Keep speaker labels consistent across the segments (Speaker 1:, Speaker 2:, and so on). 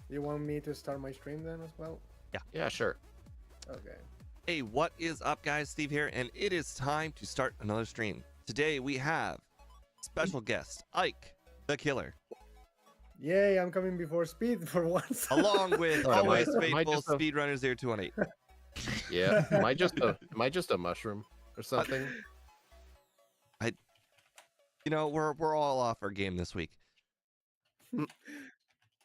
Speaker 1: You want me to start my stream then as well?
Speaker 2: Yeah, sure.
Speaker 1: Okay.
Speaker 3: Hey, what is up, guys? Steve here, and it is time to start another stream. Today we have special guest Ike the Killer,
Speaker 1: Yay, I'm coming before speed for once.
Speaker 3: along with
Speaker 2: Sorry,
Speaker 3: always
Speaker 2: am I
Speaker 3: faithful
Speaker 2: just a-
Speaker 3: speedrunner 0218.
Speaker 2: Yeah. Am I just a mushroom or something?
Speaker 3: You know, we're all off our game this week.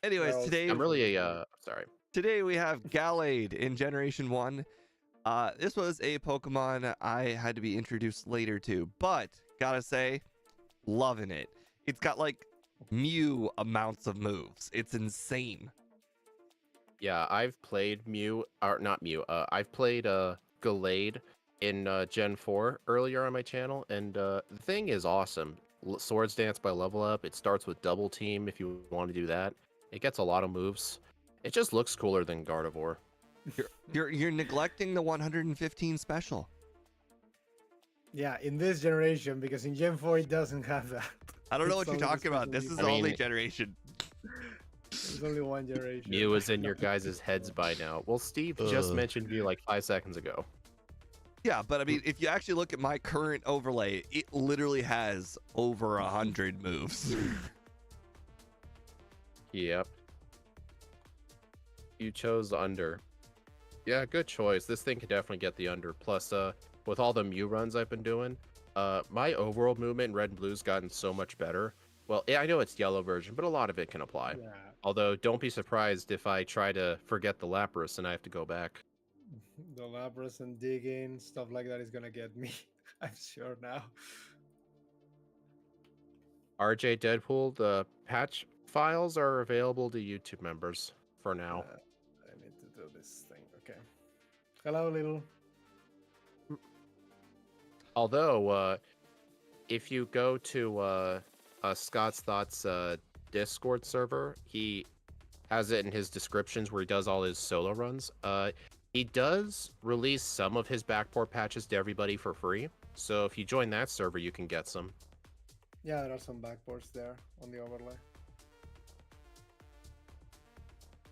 Speaker 3: Anyways,
Speaker 1: Well,
Speaker 3: today
Speaker 2: I'm really a sorry.
Speaker 3: today we have Gallade in Generation 1. This was a Pokemon I had to be introduced later to, but gotta say, loving it. It's got like Mew amounts of moves. It's insane.
Speaker 2: Yeah, I've played Mew or not Mew. I've played Gallade in Gen 4 earlier on my channel, and the thing is awesome. Swords Dance by Level Up. It starts with Double Team if you want to do that. It gets a lot of moves. It just looks cooler than Gardevoir.
Speaker 3: You're neglecting the 115 special.
Speaker 1: yeah, in this generation, because in Gen 4 it doesn't have that.
Speaker 3: I don't know
Speaker 1: It's
Speaker 3: what you're
Speaker 1: only
Speaker 3: talking about. This
Speaker 1: special
Speaker 3: is
Speaker 2: I
Speaker 3: the only
Speaker 2: mean-
Speaker 3: generation.
Speaker 1: There's only one generation.
Speaker 2: Mew is in your guys' heads by now. Well, Steve just
Speaker 3: Ugh.
Speaker 2: mentioned Mew like 5 seconds ago.
Speaker 3: Yeah, but I mean, if you actually look at my current overlay, it literally has over 100 moves.
Speaker 2: Yep. You chose under. Yeah, good choice. This thing can definitely get the under. Plus, with all the Mew runs I've been doing, my overworld movement in red and blue's gotten so much better. Well, yeah, I know it's yellow version, but a lot of it can apply.
Speaker 1: Yeah.
Speaker 2: Although, don't be surprised if I try to forget the Lapras and I have to go back.
Speaker 1: The Lapras and digging, stuff like that is gonna get me. I'm sure now.
Speaker 2: RJ Deadpool, the patch files are available to YouTube members for now.
Speaker 1: I need to do this thing. Okay. Hello, little.
Speaker 2: Although, if you go to Scott's Thoughts Discord server, he has it in his descriptions where he does all his solo runs. He does release some of his backport patches to everybody for free. So if you join that server, you can get some.
Speaker 1: Yeah, there are some backports there on the overlay.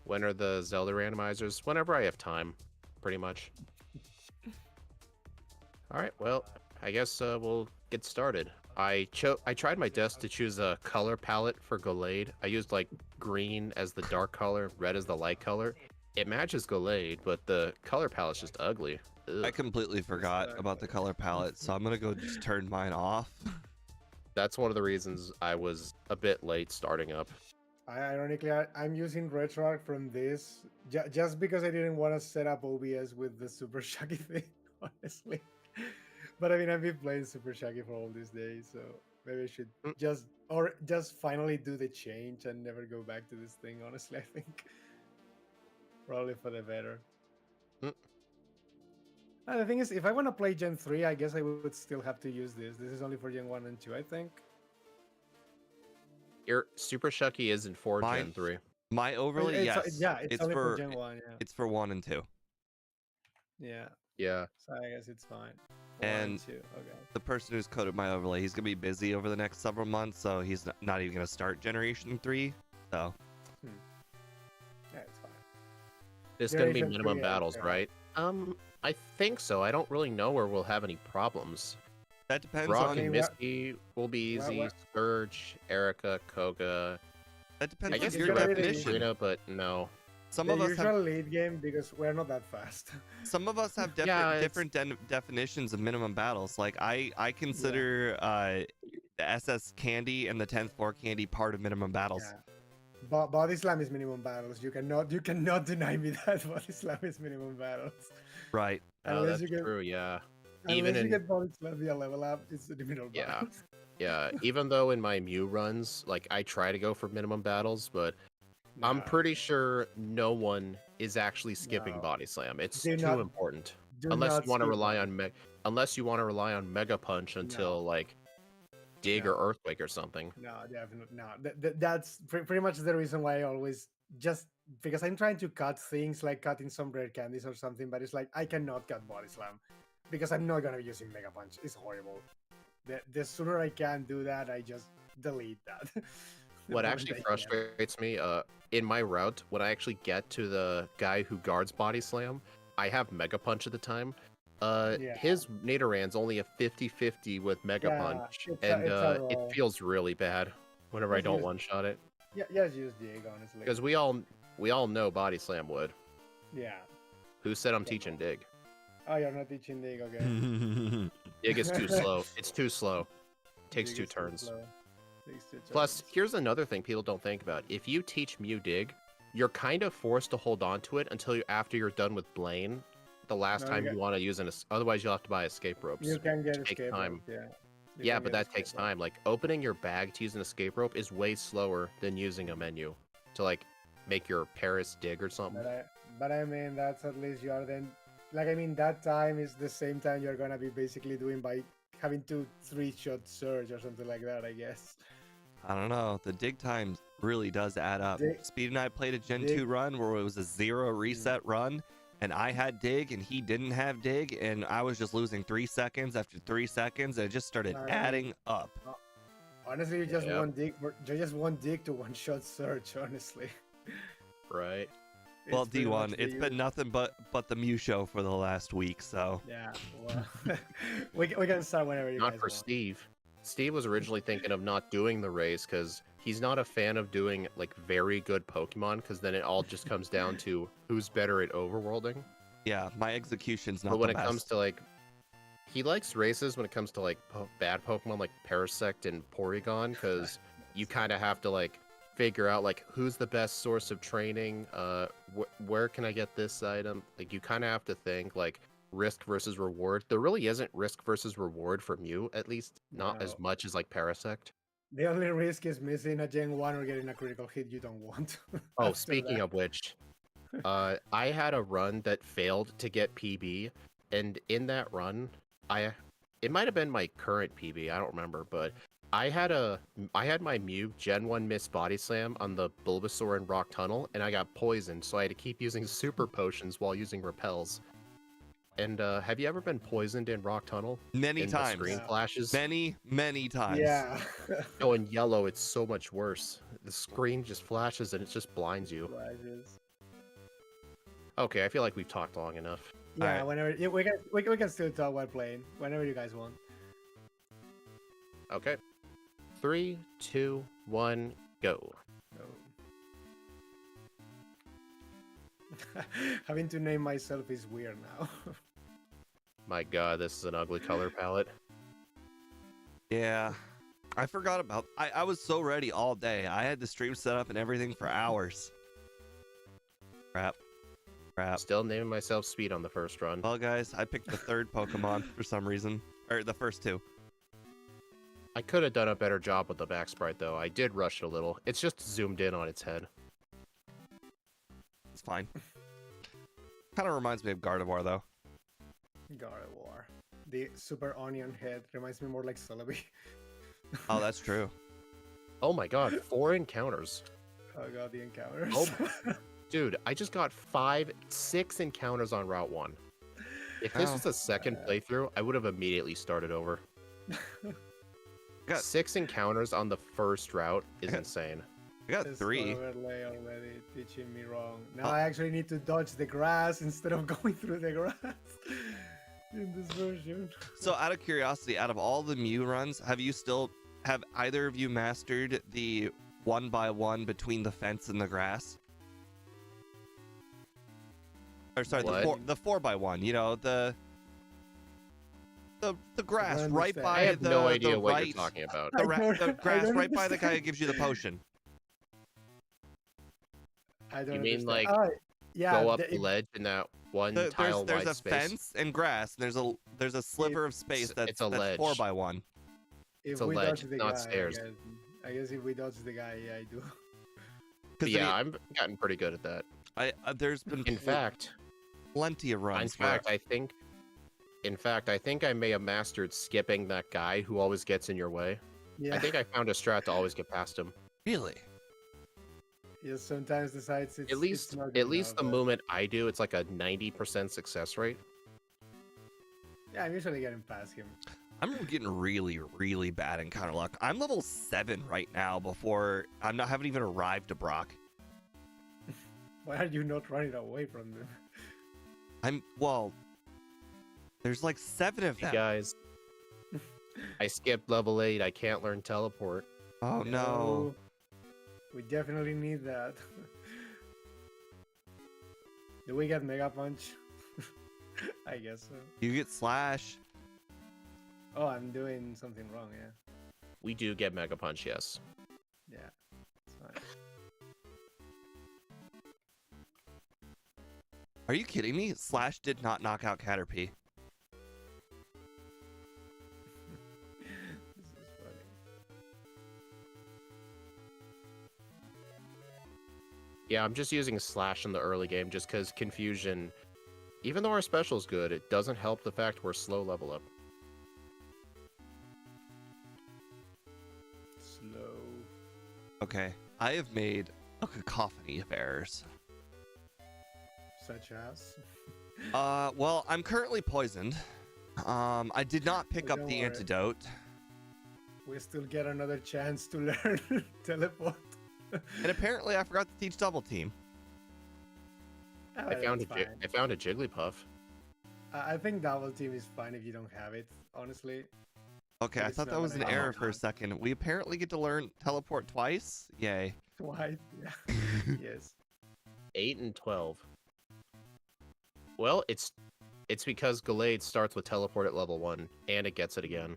Speaker 2: When are the Zelda randomizers? Whenever I have time, pretty much. All right, well, I guess we'll get started. I tried my best to choose a color palette for Gallade. I used like green as the dark color, red as the light color. It matches Gallade, but the color palette's just ugly. Ugh.
Speaker 3: I completely forgot about the color palette, so I'm gonna go just turn mine off.
Speaker 2: That's one of the reasons I was a bit late starting up.
Speaker 1: Ironically, I'm using RetroArch from this just because I didn't want to set up OBS with the Super Shaggy thing, honestly. But I mean, I've been playing Super Shaggy for all these days, so maybe I should just finally do the change and never go back to this thing, honestly, I think. Probably for the better.
Speaker 2: Mm.
Speaker 1: And the thing is, if I want to play Gen 3, I guess I would still have to use this. This is only for Gen 1 and 2, I think.
Speaker 2: Your Super Shucky isn't for
Speaker 3: Mine-
Speaker 2: Gen 3.
Speaker 3: My overlay, yes.
Speaker 1: Yeah, it's only for
Speaker 3: for
Speaker 1: Gen 1, yeah.
Speaker 3: it's for 1 and 2.
Speaker 1: Yeah,
Speaker 2: Yeah.
Speaker 1: so I guess it's fine.
Speaker 3: And
Speaker 1: 2, okay.
Speaker 3: the person who's coded my overlay, he's gonna be busy over the next several months, so he's not even gonna start Generation 3. So
Speaker 1: Yeah, it's fine.
Speaker 2: It's gonna be
Speaker 1: Generation
Speaker 2: minimum
Speaker 1: 3,
Speaker 2: battles,
Speaker 1: okay.
Speaker 2: right? I think so. I don't really know where we'll have any problems.
Speaker 3: that depends
Speaker 2: Rock
Speaker 3: on
Speaker 2: and
Speaker 1: Okay,
Speaker 2: Misty will be
Speaker 1: Well,
Speaker 2: easy.
Speaker 1: well-
Speaker 2: Scourge, Erica, Koga.
Speaker 3: that depends
Speaker 2: I
Speaker 3: on
Speaker 2: guess
Speaker 1: it's
Speaker 3: your
Speaker 1: gonna be the
Speaker 3: definition.
Speaker 2: Katrina, but no.
Speaker 3: Some
Speaker 1: The
Speaker 3: of us
Speaker 1: usual
Speaker 3: have
Speaker 1: lead game because we're not that fast.
Speaker 3: some of us have
Speaker 2: Yeah, it's-
Speaker 3: different definitions of minimum battles. Like I consider the SS candy and the 10th floor candy part of minimum battles.
Speaker 1: Yeah. Body slam is minimum battles. You cannot deny me that body slam is minimum battles.
Speaker 3: Right.
Speaker 2: Oh,
Speaker 1: Unless
Speaker 2: that's
Speaker 1: you get
Speaker 2: true. Yeah.
Speaker 1: unless
Speaker 2: Even
Speaker 1: you
Speaker 2: in-
Speaker 1: get body slam via level up, it's the minimum
Speaker 2: Yeah.
Speaker 1: battles.
Speaker 2: Yeah. Even though in my Mew runs, like I try to go for minimum battles, but I'm
Speaker 1: Nah,
Speaker 2: pretty sure no one is actually skipping
Speaker 1: No.
Speaker 2: body slam. It's
Speaker 1: Do
Speaker 2: too
Speaker 1: not-
Speaker 2: important.
Speaker 1: do
Speaker 2: Unless
Speaker 1: not
Speaker 2: you want to
Speaker 1: skip
Speaker 2: rely
Speaker 1: body.
Speaker 2: on Mega Punch until like Dig or
Speaker 1: No.
Speaker 2: Earthquake or something.
Speaker 1: No, definitely no. That's pretty much the reason why I always just because I'm trying to cut things like cutting some rare candies or something, but it's like I cannot cut body slam because I'm not gonna be using Mega Punch. It's horrible. The sooner I can do that, I just delete that.
Speaker 2: What
Speaker 1: moment
Speaker 2: actually
Speaker 1: I can.
Speaker 2: frustrates me, in my route, when I actually get to the guy who guards Body Slam, I have Mega Punch at the time.
Speaker 1: Yeah.
Speaker 2: His Nidoran's only a 50-50 with Mega
Speaker 1: Yeah,
Speaker 2: Punch,
Speaker 1: it's
Speaker 2: and
Speaker 1: a
Speaker 2: it
Speaker 1: roll.
Speaker 2: feels really bad whenever I
Speaker 1: Just
Speaker 2: don't
Speaker 1: use
Speaker 2: one-shot it.
Speaker 1: yeah, just use Dig, honestly.
Speaker 2: Because we all know Body Slam would.
Speaker 1: Yeah.
Speaker 2: Who said I'm
Speaker 1: Yeah.
Speaker 2: teaching Dig?
Speaker 1: Oh, you're not teaching Dig, okay.
Speaker 2: Dig is too slow. It's too slow. Takes
Speaker 1: Dig
Speaker 2: 2
Speaker 1: is too
Speaker 2: turns.
Speaker 1: slow. Takes 2
Speaker 2: Plus,
Speaker 1: turns.
Speaker 2: here's another thing people don't think about. If you teach Mew Dig, you're kind of forced to hold on to it until after you're done with Blaine. The last
Speaker 1: No,
Speaker 2: time you want to use otherwise you'll have to buy escape ropes.
Speaker 1: you can get
Speaker 2: Which takes
Speaker 1: escape
Speaker 2: time.
Speaker 1: rope, yeah. You
Speaker 2: Yeah,
Speaker 1: can
Speaker 2: but
Speaker 1: get
Speaker 2: that takes
Speaker 1: escape rope.
Speaker 2: time. Like opening your bag to use an escape rope is way slower than using a menu to like make your Paris dig or something.
Speaker 1: But I mean, that's at least you are then. Like, I mean, that time is the same time you're gonna be basically doing by having to 3-shot surge or something like that, I guess.
Speaker 3: I don't know. The dig time really does add up.
Speaker 1: Dig-
Speaker 3: Speed and I played a Gen
Speaker 1: dig-
Speaker 3: 2 run where it was a 0 reset run, and I had dig and he didn't have dig, and I was just losing 3 seconds after 3 seconds, and it just started
Speaker 1: Nice.
Speaker 3: adding up.
Speaker 1: Honestly, you just
Speaker 2: Yeah.
Speaker 1: want Dig. You just want Dig to 1-shot surge. Honestly.
Speaker 2: Right.
Speaker 3: Well,
Speaker 1: It's pretty
Speaker 3: D1,
Speaker 1: much the
Speaker 3: it's been nothing but the Mew show for the last week, so.
Speaker 1: Yeah. Well, we can start whenever you
Speaker 2: Not
Speaker 1: guys
Speaker 2: for
Speaker 1: want.
Speaker 2: Steve. Steve was originally thinking of not doing the race because he's not a fan of doing like very good Pokemon because then it all just comes down to who's better at overworlding.
Speaker 3: Yeah, my execution's not
Speaker 2: But when
Speaker 3: the
Speaker 2: it
Speaker 3: best.
Speaker 2: comes to like, he likes races when it comes to like bad Pokemon like Parasect and Porygon because you kind of have to like figure out like who's the best source of training, where can I get this item? Like you kind of have to think like risk versus reward. There really isn't risk versus reward for Mew, at least not as
Speaker 1: No.
Speaker 2: much as like Parasect.
Speaker 1: The only risk is missing a Gen 1 or getting a critical hit you don't want.
Speaker 2: Oh,
Speaker 1: After
Speaker 2: speaking
Speaker 1: that.
Speaker 2: of which, I had a run that failed to get PB, and in that run, it might have been my current PB, I don't remember, but I had my Mew Gen 1 Miss Body Slam on the Bulbasaur and Rock Tunnel, and I got poisoned, so I had to keep using super potions while using repels. And have you ever been poisoned in Rock Tunnel?
Speaker 3: Many
Speaker 2: And
Speaker 3: times.
Speaker 2: The screen
Speaker 1: Yeah.
Speaker 2: flashes.
Speaker 3: Many times.
Speaker 1: Yeah.
Speaker 2: Oh, in yellow, it's so much worse. The screen just flashes and it just blinds you.
Speaker 1: Flashes.
Speaker 2: Okay, I feel like we've talked long enough.
Speaker 1: Yeah,
Speaker 3: Alright.
Speaker 1: whenever we can still talk while playing. Whenever you guys want.
Speaker 2: Okay. 3, 2, 1, go.
Speaker 1: Oh. Having to name myself is weird now.
Speaker 2: My god, this is an ugly color palette.
Speaker 3: Yeah. I forgot about I was so ready all day. I had the stream set up and everything for hours. Crap.
Speaker 2: Still naming myself Speed on the first run.
Speaker 3: Well, guys, I picked the third Pokemon for some reason. Or the first two.
Speaker 2: I could have done a better job with the back sprite, though. I did rush it a little. It's just zoomed in on its head.
Speaker 3: It's fine. Kind of reminds me of Gardevoir, though.
Speaker 1: Gardevoir. The super onion head reminds me more like Celebi.
Speaker 3: Oh, that's true.
Speaker 2: Oh my god, 4 encounters.
Speaker 1: Oh god, the encounters.
Speaker 2: Oh, dude, I just got 6 encounters on Route 1. If this
Speaker 3: Oh.
Speaker 2: was a second playthrough, I would have immediately started over.
Speaker 3: Got-
Speaker 2: 6 encounters on the first route is insane.
Speaker 3: I got
Speaker 1: This
Speaker 3: 3.
Speaker 1: overlay already teaching me wrong. Now
Speaker 3: Oh.
Speaker 1: I actually need to dodge the grass instead of going through the grass in this version.
Speaker 3: So, out of curiosity, out of all the Mew runs, have either of you mastered the 1x1 between the fence and the grass? Or sorry,
Speaker 2: What?
Speaker 3: the 4x1. You know, the grass
Speaker 1: don't
Speaker 3: right
Speaker 1: understand.
Speaker 3: by
Speaker 2: I have
Speaker 3: the
Speaker 2: no idea
Speaker 3: the
Speaker 2: what
Speaker 3: right,
Speaker 2: you're talking about.
Speaker 3: the,
Speaker 1: I don't-
Speaker 3: the
Speaker 1: I
Speaker 3: grass
Speaker 1: don't
Speaker 3: right by the guy
Speaker 1: understand.
Speaker 3: that gives you the potion.
Speaker 1: I don't
Speaker 2: You mean,
Speaker 1: understand.
Speaker 2: like,
Speaker 1: Oh, yeah,
Speaker 2: Go up
Speaker 1: the-
Speaker 2: the ledge in that one
Speaker 3: There's
Speaker 2: tile-wide
Speaker 3: a
Speaker 2: space.
Speaker 3: fence and grass, and there's a sliver of space
Speaker 2: it's a ledge.
Speaker 3: 4x1.
Speaker 1: if
Speaker 2: it's a
Speaker 1: we
Speaker 2: ledge,
Speaker 1: dodge the
Speaker 2: not
Speaker 1: guy,
Speaker 2: stairs.
Speaker 1: I guess if we dodge the guy, yeah, I do.
Speaker 3: Because
Speaker 2: Yeah, I'm gotten pretty good at that.
Speaker 3: there's been
Speaker 2: In fact,
Speaker 3: plenty of runs.
Speaker 2: in fact, I think I may have mastered skipping that guy who always gets in your way.
Speaker 1: Yeah.
Speaker 2: I think I found a strat to always get past him.
Speaker 3: Really?
Speaker 1: Yeah, sometimes the sites it's
Speaker 2: At least,
Speaker 1: it's not good enough,
Speaker 2: the
Speaker 1: but-
Speaker 2: moment I do, it's like a 90% success rate.
Speaker 1: Yeah, I'm usually getting past him.
Speaker 3: I'm getting really, really bad encounter luck. I'm level 7 right now before haven't even arrived to Brock.
Speaker 1: Why are you not running away from them?
Speaker 3: Well, there's like 7 of
Speaker 2: Hey
Speaker 3: them.
Speaker 2: guys, I skipped level 8. I can't learn teleport.
Speaker 3: Oh no.
Speaker 1: We definitely need that. Do we get Mega Punch? I guess so.
Speaker 3: You get Slash.
Speaker 1: Oh, I'm doing something wrong, yeah.
Speaker 2: We do get Mega Punch, yes.
Speaker 1: Yeah, it's fine.
Speaker 3: Are you kidding me? Slash did not knock out Caterpie.
Speaker 1: This is funny.
Speaker 2: Yeah, I'm just using Slash in the early game just because Confusion, even though our special's good, it doesn't help the fact we're slow level up.
Speaker 1: Slow.
Speaker 3: Okay, I have made a cacophony of errors.
Speaker 1: Such as?
Speaker 3: Well, I'm currently poisoned. I did not pick
Speaker 1: Oh,
Speaker 3: up
Speaker 1: don't
Speaker 3: the
Speaker 1: worry.
Speaker 3: antidote.
Speaker 1: We still get another chance to learn teleport.
Speaker 3: And apparently I forgot to teach double team.
Speaker 2: I found a Jigglypuff.
Speaker 1: I think double team is fine if you don't have it, honestly.
Speaker 3: Okay, I
Speaker 1: It's
Speaker 3: thought
Speaker 1: not
Speaker 3: that was
Speaker 1: an
Speaker 3: an
Speaker 1: error.
Speaker 3: error for a second. We apparently get to learn teleport twice. Yay.
Speaker 1: Twice, yeah. Yes.
Speaker 2: 8 and 12. Well, it's because Gallade starts with teleport at level 1, and it gets it again.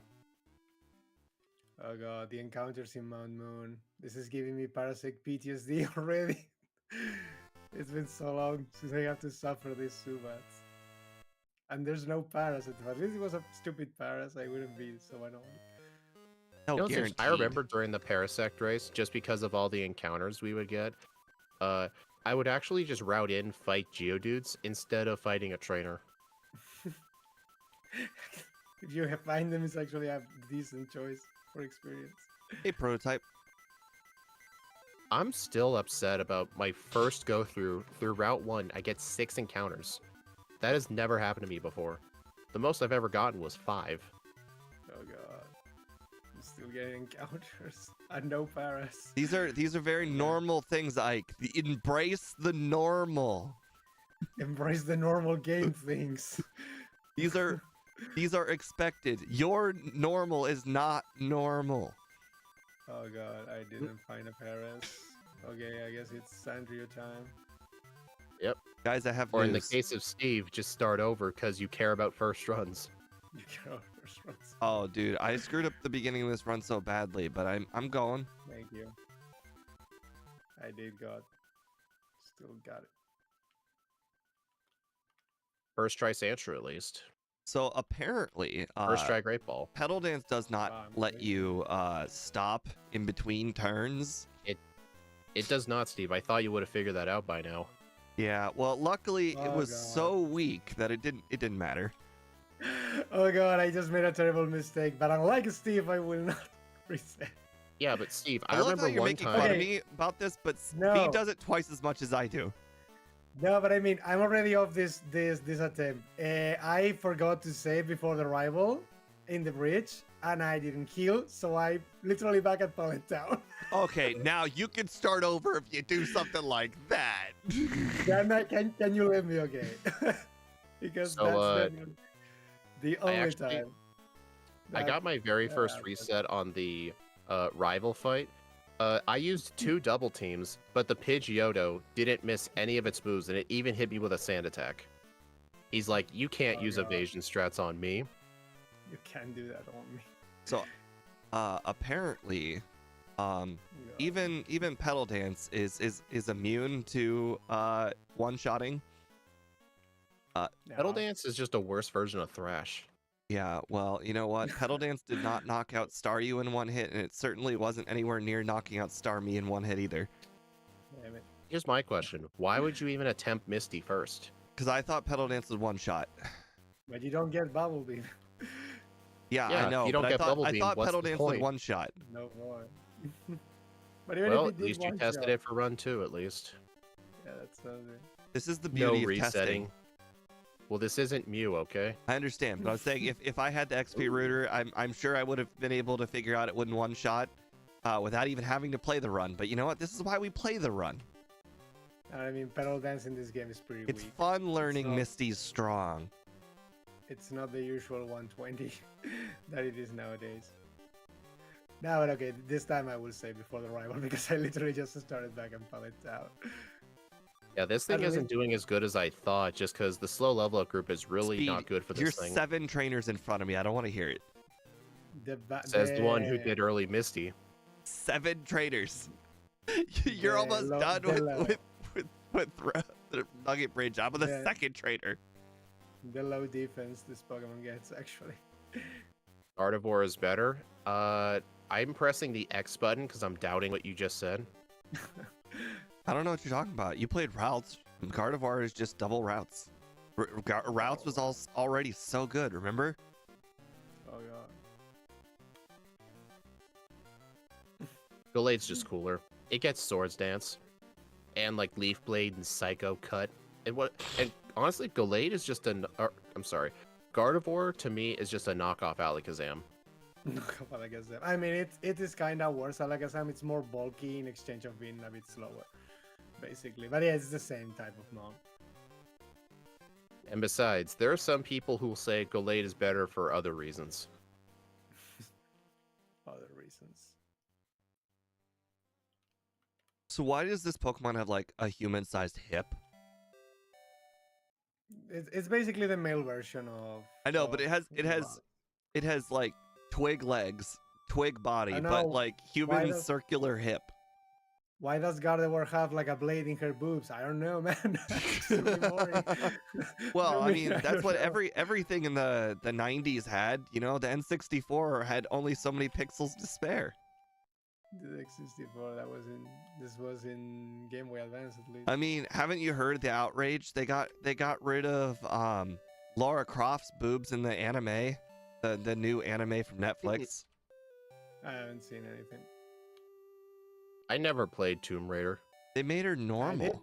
Speaker 1: Oh god, the encounters in Mount Moon. This is giving me Parasect PTSD already. It's been so long since I have to suffer these Subats. And there's no Paras. If at least it was a stupid Paras, I wouldn't be so annoyed.
Speaker 3: No
Speaker 2: You know,
Speaker 3: guaranteed.
Speaker 2: I remember during the Parasect race, just because of all the encounters we would get, I would actually just route in, fight Geodudes, instead of fighting a trainer.
Speaker 1: If you find them, it's actually a decent choice for experience.
Speaker 3: Hey, prototype.
Speaker 2: I'm still upset about my first go through Route 1. I get 6 encounters. That has never happened to me before. The most I've ever gotten was 5.
Speaker 1: Oh god. I'm still getting encounters and no Paras.
Speaker 3: These are very normal things, Ike. Embrace the normal.
Speaker 1: Embrace the normal game things.
Speaker 3: These are expected. Your normal is not normal.
Speaker 1: Oh god, I didn't find a Paras. Okay, I guess it's Sandrio time.
Speaker 3: Guys, I have
Speaker 2: Or in the
Speaker 3: news.
Speaker 2: case of Steve, just start over because you care about first runs.
Speaker 1: You can first runs.
Speaker 3: Oh, dude, I screwed up the beginning of this run so badly, but I'm going.
Speaker 1: Thank you. I did got. Still got it.
Speaker 2: First try Sandshrew at least.
Speaker 3: So apparently,
Speaker 2: First try Great Ball.
Speaker 3: Pedal Dance does not
Speaker 1: I'm
Speaker 3: let
Speaker 1: waiting.
Speaker 3: you stop in between turns.
Speaker 2: It does not, Steve. I thought you would have figured that out by now.
Speaker 3: Yeah, well, luckily it
Speaker 1: Oh,
Speaker 3: was
Speaker 1: God.
Speaker 3: so weak that it didn't matter.
Speaker 1: Oh god, I just made a terrible mistake, but unlike Steve, I will not reset.
Speaker 2: Yeah, but Steve,
Speaker 3: I
Speaker 2: I
Speaker 3: love
Speaker 2: remember
Speaker 3: how you're
Speaker 2: one
Speaker 3: making
Speaker 2: time.
Speaker 3: fun of
Speaker 1: Okay.
Speaker 3: me about this, but he
Speaker 1: No.
Speaker 3: does it twice as much as I do.
Speaker 1: No, but I mean, I'm already off this attempt. I forgot to save before the rival in the bridge, and I didn't heal, so I literally back at Pallet Town.
Speaker 3: Okay, now you can start over if you do something like that.
Speaker 1: Can you let me, okay? Because
Speaker 2: So,
Speaker 1: that's definitely the only
Speaker 2: actually-
Speaker 1: time.
Speaker 2: I
Speaker 1: that-
Speaker 2: got my very first
Speaker 1: but-
Speaker 2: reset on the rival fight. I used 2 double teams, but the Pidgeotto didn't miss any of its moves, and it even hit me with a sand attack. He's like, you can't
Speaker 1: Oh,
Speaker 2: use
Speaker 1: God.
Speaker 2: evasion strats on me.
Speaker 1: You can't do that on me.
Speaker 3: So, apparently,
Speaker 1: No.
Speaker 3: even Pedal Dance is immune to one-shotting.
Speaker 2: Pedal
Speaker 1: No.
Speaker 2: Dance is just a worse version of Thrash.
Speaker 3: Yeah, well, you know what? Pedal Dance did not knock out Staryu in one hit, and it certainly wasn't anywhere near knocking out Starmie in one hit either.
Speaker 1: Damn it.
Speaker 2: Here's my question. Why would you even attempt Misty first?
Speaker 3: Because I thought Pedal Dance was one shot.
Speaker 1: But you don't get Bubble Beam.
Speaker 3: Yeah,
Speaker 2: Yeah,
Speaker 3: I know.
Speaker 2: you don't
Speaker 3: but
Speaker 2: get
Speaker 3: I thought,
Speaker 2: Bubble
Speaker 3: I
Speaker 2: Beam,
Speaker 3: thought
Speaker 2: what's
Speaker 3: Pedal
Speaker 2: the
Speaker 3: Dance was
Speaker 2: point?
Speaker 3: one shot.
Speaker 1: No more. But even
Speaker 2: Well,
Speaker 1: if it
Speaker 2: at
Speaker 1: did
Speaker 2: least you
Speaker 1: one
Speaker 2: tested
Speaker 1: shot-
Speaker 2: it for run 2, at least.
Speaker 1: Yeah, that's something.
Speaker 3: This is the
Speaker 2: No
Speaker 3: beauty of
Speaker 2: resetting.
Speaker 3: testing.
Speaker 2: Well, this isn't Mew, okay?
Speaker 3: I understand, but I was saying if I had the XP router, I'm sure I would have been able to figure out it wouldn't one shot without even having to play the run. But you know what? This is why we play the run.
Speaker 1: I mean, pedal dance in this game is pretty
Speaker 3: It's
Speaker 1: weak.
Speaker 3: fun learning
Speaker 1: not-
Speaker 3: Misty's strong.
Speaker 1: It's not the usual 120 that it is nowadays. No, but okay, this time I will say before the rival because I literally just started back and palettes out.
Speaker 2: Yeah, this thing
Speaker 1: don't
Speaker 2: isn't doing as good as I thought, just because the slow level up group is really
Speaker 3: Speed,
Speaker 2: not good for
Speaker 3: You're
Speaker 2: this thing.
Speaker 3: 7 trainers in front of me. I don't want to hear it.
Speaker 2: Says the one who did early Misty.
Speaker 3: 7 trainers. You're
Speaker 1: The
Speaker 3: almost
Speaker 1: low-
Speaker 3: done
Speaker 1: the low.
Speaker 3: with the Nugget Bridge. I'm the
Speaker 1: The-
Speaker 3: second trainer.
Speaker 1: the low defense this Pokemon gets actually.
Speaker 2: Gardevoir is better. I'm pressing the X button because I'm doubting what you just said.
Speaker 3: I don't know what you're talking about. You played routes. Gardevoir is just double routes. Routes was already so good, remember?
Speaker 1: Oh god.
Speaker 2: Gallade's just cooler. It gets Swords Dance, and like Leaf Blade and Psycho Cut. And honestly, Gallade is just I'm sorry, Gardevoir to me is just a knockoff Alakazam.
Speaker 1: I mean, it is kind of worse. Alakazam, it's more bulky in exchange of being a bit slower, basically. But yeah, it's the same type of mon.
Speaker 2: And besides, there are some people who will say Gallade is better for other reasons.
Speaker 1: Other reasons.
Speaker 3: So why does this Pokemon have like a human-sized hip?
Speaker 1: It's basically the male version of.
Speaker 3: I know, but
Speaker 1: of
Speaker 3: it has like twig legs, twig body,
Speaker 1: I
Speaker 3: but
Speaker 1: know.
Speaker 3: like human
Speaker 1: does-
Speaker 3: circular hip.
Speaker 1: Why does Gardevoir have like a blade in her boobs? I don't know, man. It's really boring.
Speaker 3: Well, I mean, that's
Speaker 1: don't
Speaker 3: what
Speaker 1: know.
Speaker 3: everything in the 90s had. You know, the N64 had only so many pixels to spare.
Speaker 1: The X64, this was in Game Boy Advance at least.
Speaker 3: I mean, haven't you heard the outrage? They got rid of Lara Croft's boobs in the anime, the new anime from Netflix.
Speaker 1: I haven't seen anything.
Speaker 2: I never played Tomb Raider.
Speaker 3: They made her normal.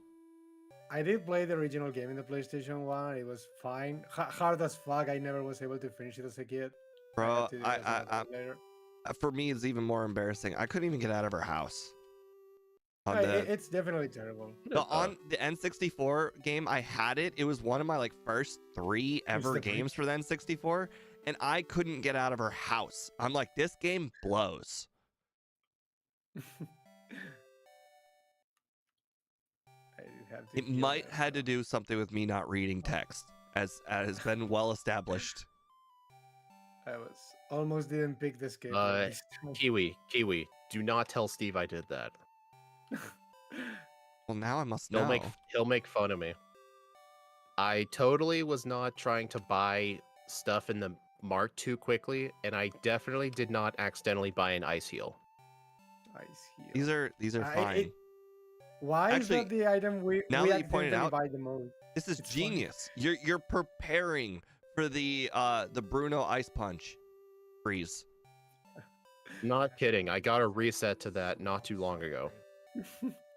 Speaker 1: I did play the original game in the PlayStation 1. It was fine. Hard as fuck. I never was able to finish it as a kid.
Speaker 3: Bro,
Speaker 1: had to do it as an adult later.
Speaker 3: For me, it's even more embarrassing. I couldn't even get out of her house. On
Speaker 1: Yeah,
Speaker 3: the,
Speaker 1: it's definitely terrible.
Speaker 3: on the N64 game, I had it. It was one of my like first 3 ever
Speaker 1: the
Speaker 3: games for the N64, and I couldn't get out of her house. I'm like, this game blows.
Speaker 1: I did have to
Speaker 3: It
Speaker 1: kill
Speaker 3: might
Speaker 1: her,
Speaker 3: had
Speaker 1: so-
Speaker 3: to do something with me not reading text, as has been well established.
Speaker 1: I was almost didn't pick this game.
Speaker 2: Kiwi, do not tell Steve I did that.
Speaker 3: Well, now I must know.
Speaker 2: He'll make fun of me. I totally was not trying to buy stuff in the mart too quickly, and I definitely did not accidentally buy an ice heal.
Speaker 1: Ice Heal.
Speaker 3: These are
Speaker 1: I-
Speaker 3: fine.
Speaker 1: it- Why
Speaker 3: Actually,
Speaker 1: is that the item we
Speaker 3: now
Speaker 1: we
Speaker 3: that you pointed
Speaker 1: accidentally
Speaker 3: out,
Speaker 1: buy the most?
Speaker 3: This is
Speaker 1: It's fine.
Speaker 3: genius. You're preparing for the Bruno Ice Punch freeze.
Speaker 2: Not kidding. I got a reset to that not too long ago.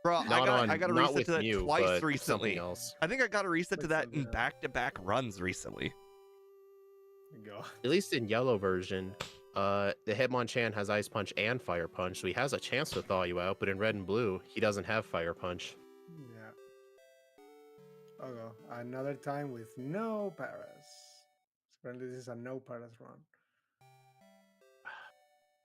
Speaker 3: Bro,
Speaker 2: Not
Speaker 3: I got a
Speaker 2: not
Speaker 3: reset
Speaker 2: with
Speaker 3: to that
Speaker 2: Mew,
Speaker 3: twice
Speaker 2: but
Speaker 3: recently.
Speaker 2: something else.
Speaker 3: I think I got a reset to
Speaker 1: With
Speaker 3: that
Speaker 1: something
Speaker 3: in
Speaker 1: else.
Speaker 3: back-to-back runs recently.
Speaker 1: God.
Speaker 2: At least in yellow version, the Hitmonchan has Ice Punch and Fire Punch, so he has a chance to thaw you out. But in red and blue, he doesn't have Fire Punch.
Speaker 1: Yeah. Okay, another time with no paras. Apparently, this is a no paras run.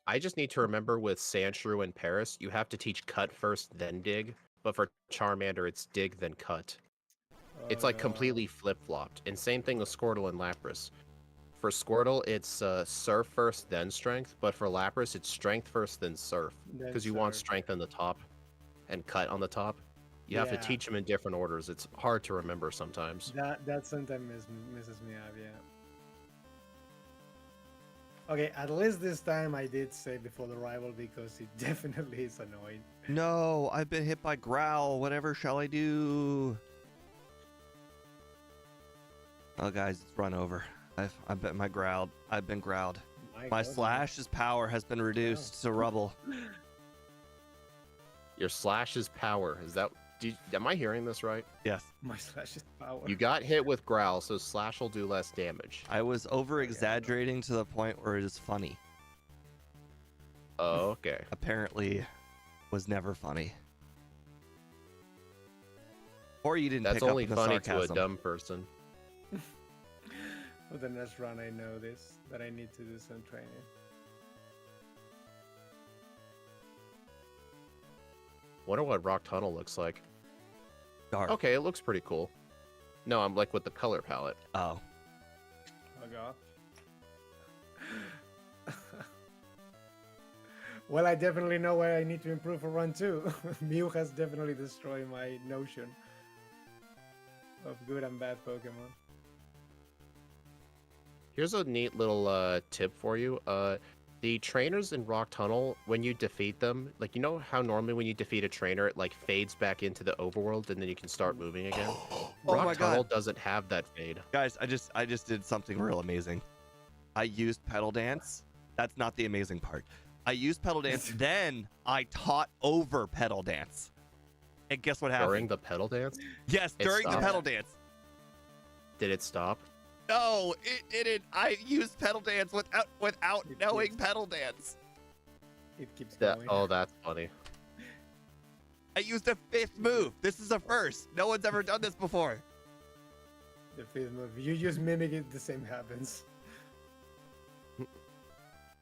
Speaker 2: I just need to remember with Sandshrew and Paris, you have to teach Cut first, then Dig. But for Charmander, it's Dig, then Cut. It's
Speaker 1: Oh,
Speaker 2: like
Speaker 1: no.
Speaker 2: completely flip-flopped. And same thing with Squirtle and Lapras. For Squirtle, it's Surf first, then Strength. But for Lapras, it's Strength first, then Surf.
Speaker 1: Then
Speaker 2: Because you want
Speaker 1: Surf.
Speaker 2: Strength on the top and Cut on the top. You have to
Speaker 1: Yeah.
Speaker 2: teach them in different orders. It's hard to remember sometimes.
Speaker 1: That sometimes misses me up, yeah. Okay, at least this time I did say before the rival because it definitely is annoying.
Speaker 3: No, I've been hit by Growl. Whatever shall I do? Oh, guys, it's run over. I've been growled. I've been growled. My
Speaker 1: God,
Speaker 3: Slash's power has been reduced to rubble.
Speaker 2: Your Slash's power, is that Am I hearing this right?
Speaker 3: Yes.
Speaker 1: My slash is power.
Speaker 2: You got hit with growl, so slash will do less damage.
Speaker 3: I was over exaggerating to the point where it is funny.
Speaker 2: Oh, okay.
Speaker 3: Apparently, was never funny. Or you didn't
Speaker 2: That's
Speaker 3: pick
Speaker 2: only
Speaker 3: up the
Speaker 2: funny
Speaker 3: sarcasm.
Speaker 2: to a dumb person.
Speaker 1: For the next run, I know this, that I need to do some training.
Speaker 2: Wonder what Rock Tunnel looks like.
Speaker 3: Dark.
Speaker 2: Okay, it looks pretty cool. No, I'm like with the color palette.
Speaker 3: Oh.
Speaker 1: Oh god. Well, I definitely know where I need to improve for run 2. Mew has definitely destroyed my notion of good and bad Pokemon.
Speaker 2: Here's a neat little tip for you. The trainers in Rock Tunnel, when you defeat them, like you know how normally when you defeat a trainer, it like fades back into the overworld and then you can start moving again.
Speaker 3: Oh
Speaker 2: Rock
Speaker 3: my
Speaker 2: Tunnel
Speaker 3: god.
Speaker 2: doesn't have that fade.
Speaker 3: Guys, I just did something real amazing. I used pedal dance. That's not the amazing part. I used pedal dance, then I taught over pedal dance. And guess what happened?
Speaker 2: During the pedal dance,
Speaker 3: Yes,
Speaker 2: It
Speaker 3: during the
Speaker 2: stopped?
Speaker 3: pedal dance.
Speaker 2: did it stop?
Speaker 3: No, it didn't. I used pedal dance without
Speaker 1: It
Speaker 3: knowing
Speaker 1: did.
Speaker 3: pedal dance.
Speaker 1: It keeps
Speaker 2: That,
Speaker 1: going.
Speaker 2: oh, that's funny.
Speaker 3: I used a 5th move. This is a first. No one's ever done this before.
Speaker 1: The 5th move. You just mimic it, the same happens.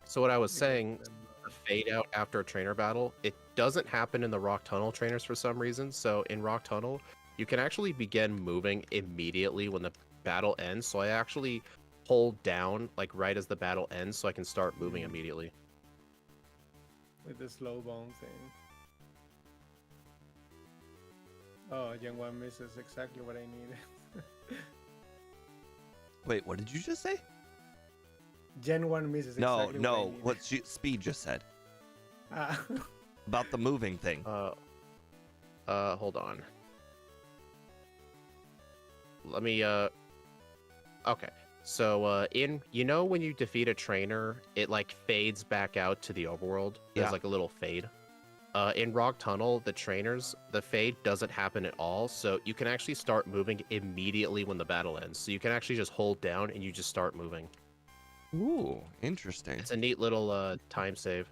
Speaker 2: So what I was saying, the fade out after a trainer battle, it doesn't happen in the Rock Tunnel trainers for some reason. So in Rock Tunnel, you can actually begin moving immediately when the battle ends. So I actually hold down like right as the battle ends so I can start moving immediately.
Speaker 1: With the slow bone thing. Oh, Gen 1 misses exactly what I needed.
Speaker 3: Wait, what did you just say?
Speaker 1: Gen 1 misses
Speaker 3: No,
Speaker 1: exactly
Speaker 3: no.
Speaker 1: what I needed.
Speaker 3: What Speed just said
Speaker 1: Ah.
Speaker 3: about the moving thing.
Speaker 2: Hold on. Let me okay. So when you defeat a trainer, it like fades back out to the overworld. There's
Speaker 3: Yeah.
Speaker 2: like a little fade. In Rock Tunnel, the trainers, the fade doesn't happen at all, so you can actually start moving immediately when the battle ends. So you can actually just hold down and you just start moving.
Speaker 3: Ooh, interesting.
Speaker 2: It's a neat little time save.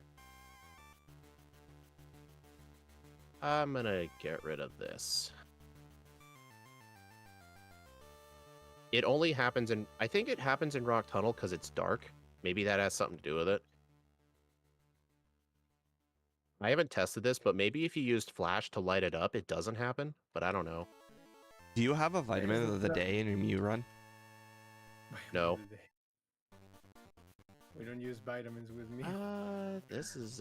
Speaker 2: I'm gonna get rid of this. It only happens in, I think it happens in Rock Tunnel because it's dark. Maybe that has something to do with it. I haven't tested this, but maybe if you used flash to light it up, it doesn't happen, but I don't know.
Speaker 3: Do you have a vitamin
Speaker 1: isn't
Speaker 3: of the
Speaker 1: that-
Speaker 3: day in your Mew run?
Speaker 2: No.
Speaker 1: We don't use vitamins with me.
Speaker 2: This is,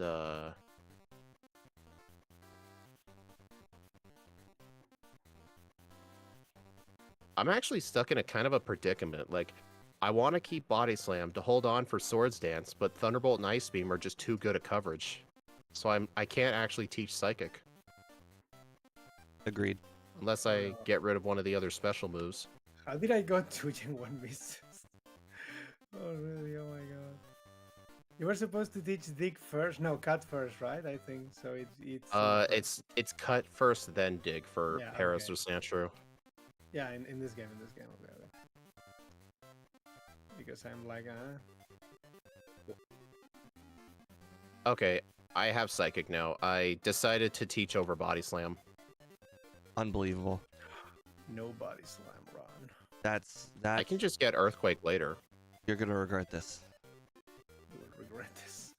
Speaker 2: I'm actually stuck in a kind of a predicament. Like, I want to keep Body Slam to hold on for Swords Dance, but Thunderbolt and Ice Beam are just too good at coverage. So I can't actually teach Psychic
Speaker 3: Agreed.
Speaker 2: unless I get rid of one of the other special moves.
Speaker 1: How did I go to Gen 1 misses? Oh, really? Oh my god. You were supposed to teach Dig first? No, Cut first, right? I think so.
Speaker 2: It's cut first, then dig for
Speaker 1: Yeah,
Speaker 2: Paris
Speaker 1: okay.
Speaker 2: or Sandshrew.
Speaker 1: Yeah, in this game, okay. Because I'm like,
Speaker 2: Okay, I have Psychic now. I decided to teach over Body Slam.
Speaker 3: Unbelievable.
Speaker 1: no Body Slam run.
Speaker 3: That's
Speaker 2: I can just get Earthquake later.
Speaker 3: You're gonna regret this.
Speaker 1: You will regret this.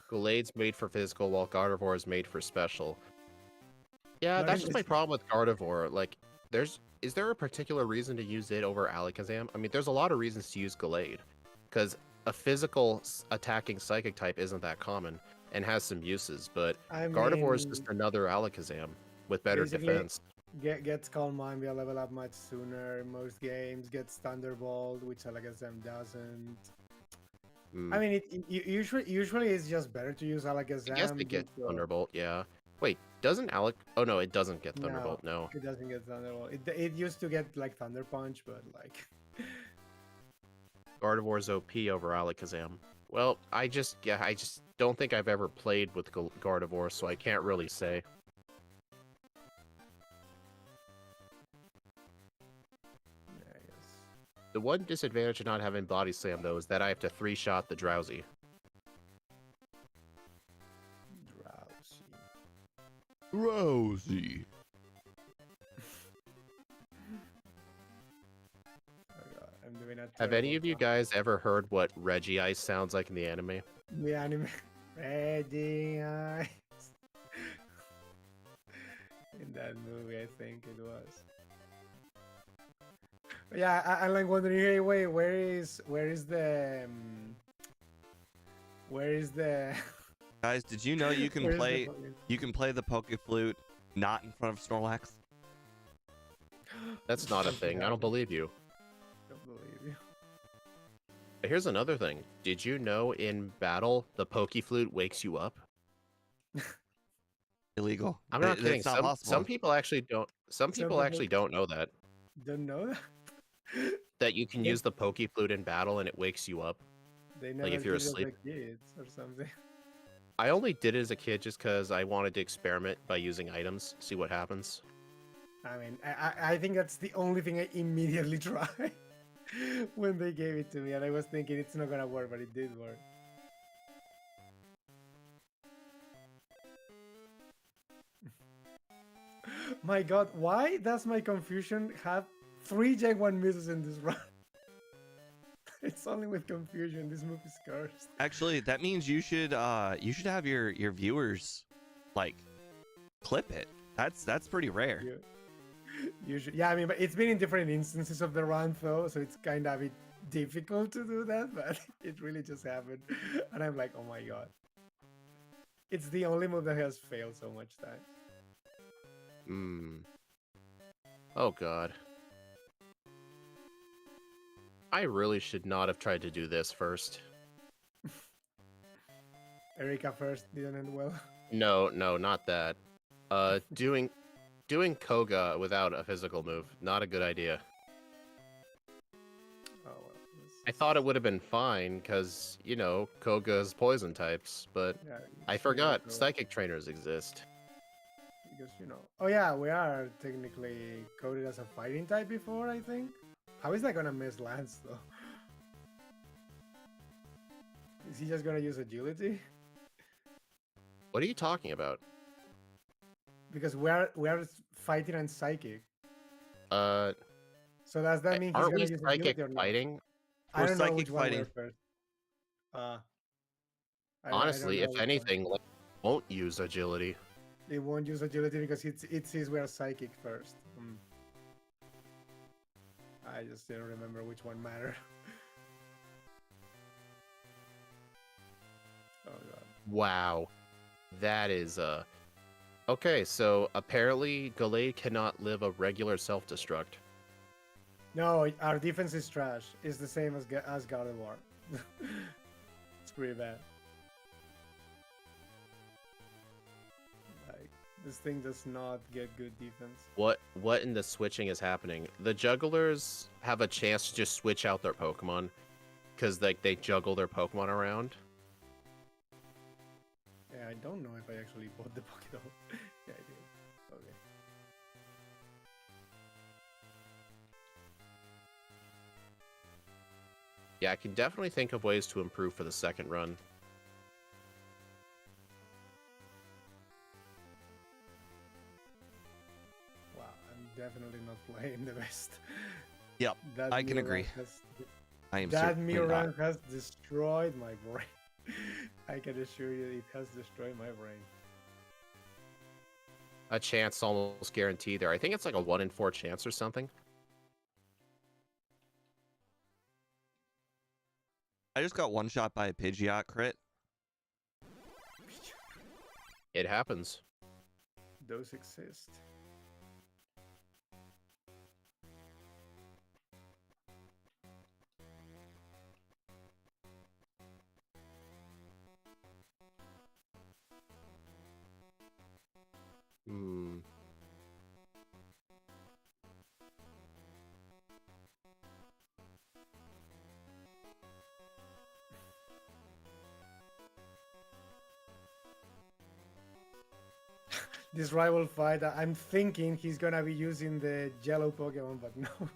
Speaker 2: Gallade's made for physical, while Gardevoir is made for special. Yeah,
Speaker 1: No,
Speaker 2: that's just my
Speaker 1: it's-
Speaker 2: problem with Gardevoir. Like, is there a particular reason to use it over Alakazam? I mean, there's a lot of reasons to use Gallade, because a physical attacking Psychic type isn't that common and has some uses, but
Speaker 1: I
Speaker 2: Gardevoir is
Speaker 1: mean,
Speaker 2: just another Alakazam with better
Speaker 1: basically,
Speaker 2: defense.
Speaker 1: gets Calm Mind, will level up much sooner in most games. Gets Thunderbolt, which Alakazam doesn't.
Speaker 2: Hmm.
Speaker 1: I mean, usually it's just better to use Alakazam.
Speaker 2: I guess it gets
Speaker 1: because
Speaker 2: Thunderbolt, yeah. Wait, doesn't Alec? Oh no, it doesn't get
Speaker 1: No.
Speaker 2: Thunderbolt. No.
Speaker 1: It doesn't get Thunderbolt. It used to get like Thunder Punch, but like.
Speaker 2: Gardevoir's OP over Alakazam. Well, I just don't think I've ever played with Gardevoir, so I can't really say. The one disadvantage of not having Body Slam, though, is that I have to 3-shot the Drowsy.
Speaker 3: Rosie.
Speaker 1: Oh god, I'm doing a
Speaker 2: Have any
Speaker 1: terrible
Speaker 2: of you
Speaker 1: job.
Speaker 2: guys ever heard what Reggie Ice sounds like in the anime?
Speaker 1: The anime Ready Eyes. In that movie, I think it was. But yeah, I'm like wondering. Hey, wait, where is the
Speaker 3: Guys, did you know you can
Speaker 1: where is the
Speaker 3: play
Speaker 1: fucking-
Speaker 3: you can play the Poke Flute not in front of Snorlax?
Speaker 2: That's not a thing. I don't believe you.
Speaker 1: Don't believe you.
Speaker 2: Here's another thing. Did you know in battle the Poke Flute wakes you up?
Speaker 3: Illegal.
Speaker 2: I'm not kidding.
Speaker 3: It's not
Speaker 2: Some
Speaker 3: possible.
Speaker 2: people actually don't. Some people actually don't know that
Speaker 1: don't know that.
Speaker 2: that you can
Speaker 1: They-
Speaker 2: use the Poke Flute in battle and it wakes you up.
Speaker 1: They never
Speaker 2: if you're
Speaker 1: did it as
Speaker 2: asleep.
Speaker 1: a kids or something.
Speaker 2: I only did it as a kid just because I wanted to experiment by using items, see what happens.
Speaker 1: I mean, I think that's the only thing I immediately tried when they gave it to me, and I was thinking it's not gonna work, but it did work. My god, why does my confusion have 3 Gen 1 misses in this run? It's only with confusion, this move is cursed.
Speaker 3: Actually, that means you should have your viewers like clip it. That's pretty rare.
Speaker 1: You should, yeah, I mean, but it's been in different instances of the run though, so it's kind of a bit difficult to do that, but it really just happened. And I'm like, oh my god. It's the only move that has failed so much times.
Speaker 2: Oh god. I really should not have tried to do this first.
Speaker 1: Erika first didn't end well.
Speaker 2: No, not that. Doing Koga without a physical move, not a good idea.
Speaker 1: Oh well.
Speaker 2: I thought it would have been fine, because, you know, Koga's poison types, but
Speaker 1: Yeah,
Speaker 2: I forgot psychic trainers exist.
Speaker 1: because you know. Oh yeah, we are technically coded as a fighting type before, I think. How is that gonna miss Lance though? Is he just gonna use agility?
Speaker 2: What are you talking about?
Speaker 1: Because we are fighting and psychic.
Speaker 2: Uh,
Speaker 1: So does that mean he's
Speaker 2: aren't
Speaker 1: gonna
Speaker 2: we
Speaker 1: use
Speaker 2: psychic
Speaker 1: agility or not?
Speaker 2: fighting?
Speaker 1: I
Speaker 3: We're
Speaker 1: don't know
Speaker 3: psychic
Speaker 1: which one we're
Speaker 3: fighting.
Speaker 1: first. I
Speaker 2: Honestly,
Speaker 1: don't
Speaker 2: if
Speaker 1: know which one.
Speaker 2: anything, like, won't use agility.
Speaker 1: It won't use agility because it says we are psychic first. I just didn't remember which one mattered. Oh god.
Speaker 2: Wow. That is, Okay, so apparently Gallade cannot live a regular self-destruct.
Speaker 1: No, our defense is trash. It's the same as God of War. It's pretty bad. Like, this thing does not get good defense.
Speaker 2: What in the switching is happening? The jugglers have a chance to just switch out their Pokemon, because like they juggle their Pokemon around.
Speaker 1: Yeah, I don't know if I actually bought the Pokédoll. Yeah, I did. Okay.
Speaker 2: Yeah, I can definitely think of ways to improve for the second run.
Speaker 1: Wow, I'm definitely not playing the best.
Speaker 3: Yep,
Speaker 1: That
Speaker 3: I can
Speaker 1: Mirror
Speaker 3: agree.
Speaker 1: has-
Speaker 3: I am
Speaker 1: That
Speaker 3: certainly
Speaker 1: mirror
Speaker 3: not.
Speaker 1: has destroyed my brain. I can assure you it has destroyed my brain.
Speaker 2: A chance almost guaranteed there. I think it's like a 1 in 4 chance or something.
Speaker 3: I just got one shot by a Pidgeot crit.
Speaker 2: It happens.
Speaker 1: Those exist.
Speaker 2: Hmm.
Speaker 1: This rival fight, I'm thinking he's gonna be using the yellow Pokemon, but no.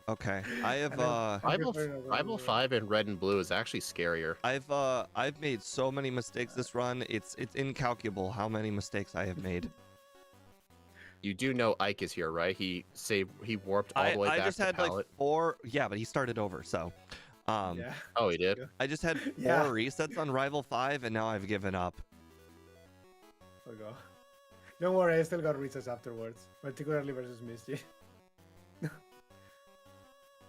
Speaker 3: Okay, I have
Speaker 1: And then
Speaker 2: Rival,
Speaker 1: prefer a
Speaker 2: Rival
Speaker 1: regular-
Speaker 2: 5 in red and blue is actually scarier.
Speaker 3: I've made so many mistakes this run. It's incalculable how many mistakes I have made.
Speaker 2: You do know Ike is here, right? He warped all the way
Speaker 3: I
Speaker 2: back
Speaker 3: just
Speaker 2: to
Speaker 3: had
Speaker 2: pallet.
Speaker 3: like 4. Yeah, but he started over. So,
Speaker 1: Yeah.
Speaker 2: Oh, he did?
Speaker 1: Yeah.
Speaker 3: I just had 4
Speaker 1: Yeah.
Speaker 3: resets on Rival 5, and now I've given up.
Speaker 1: Okay. Don't worry, I still got resets afterwards, particularly versus Misty.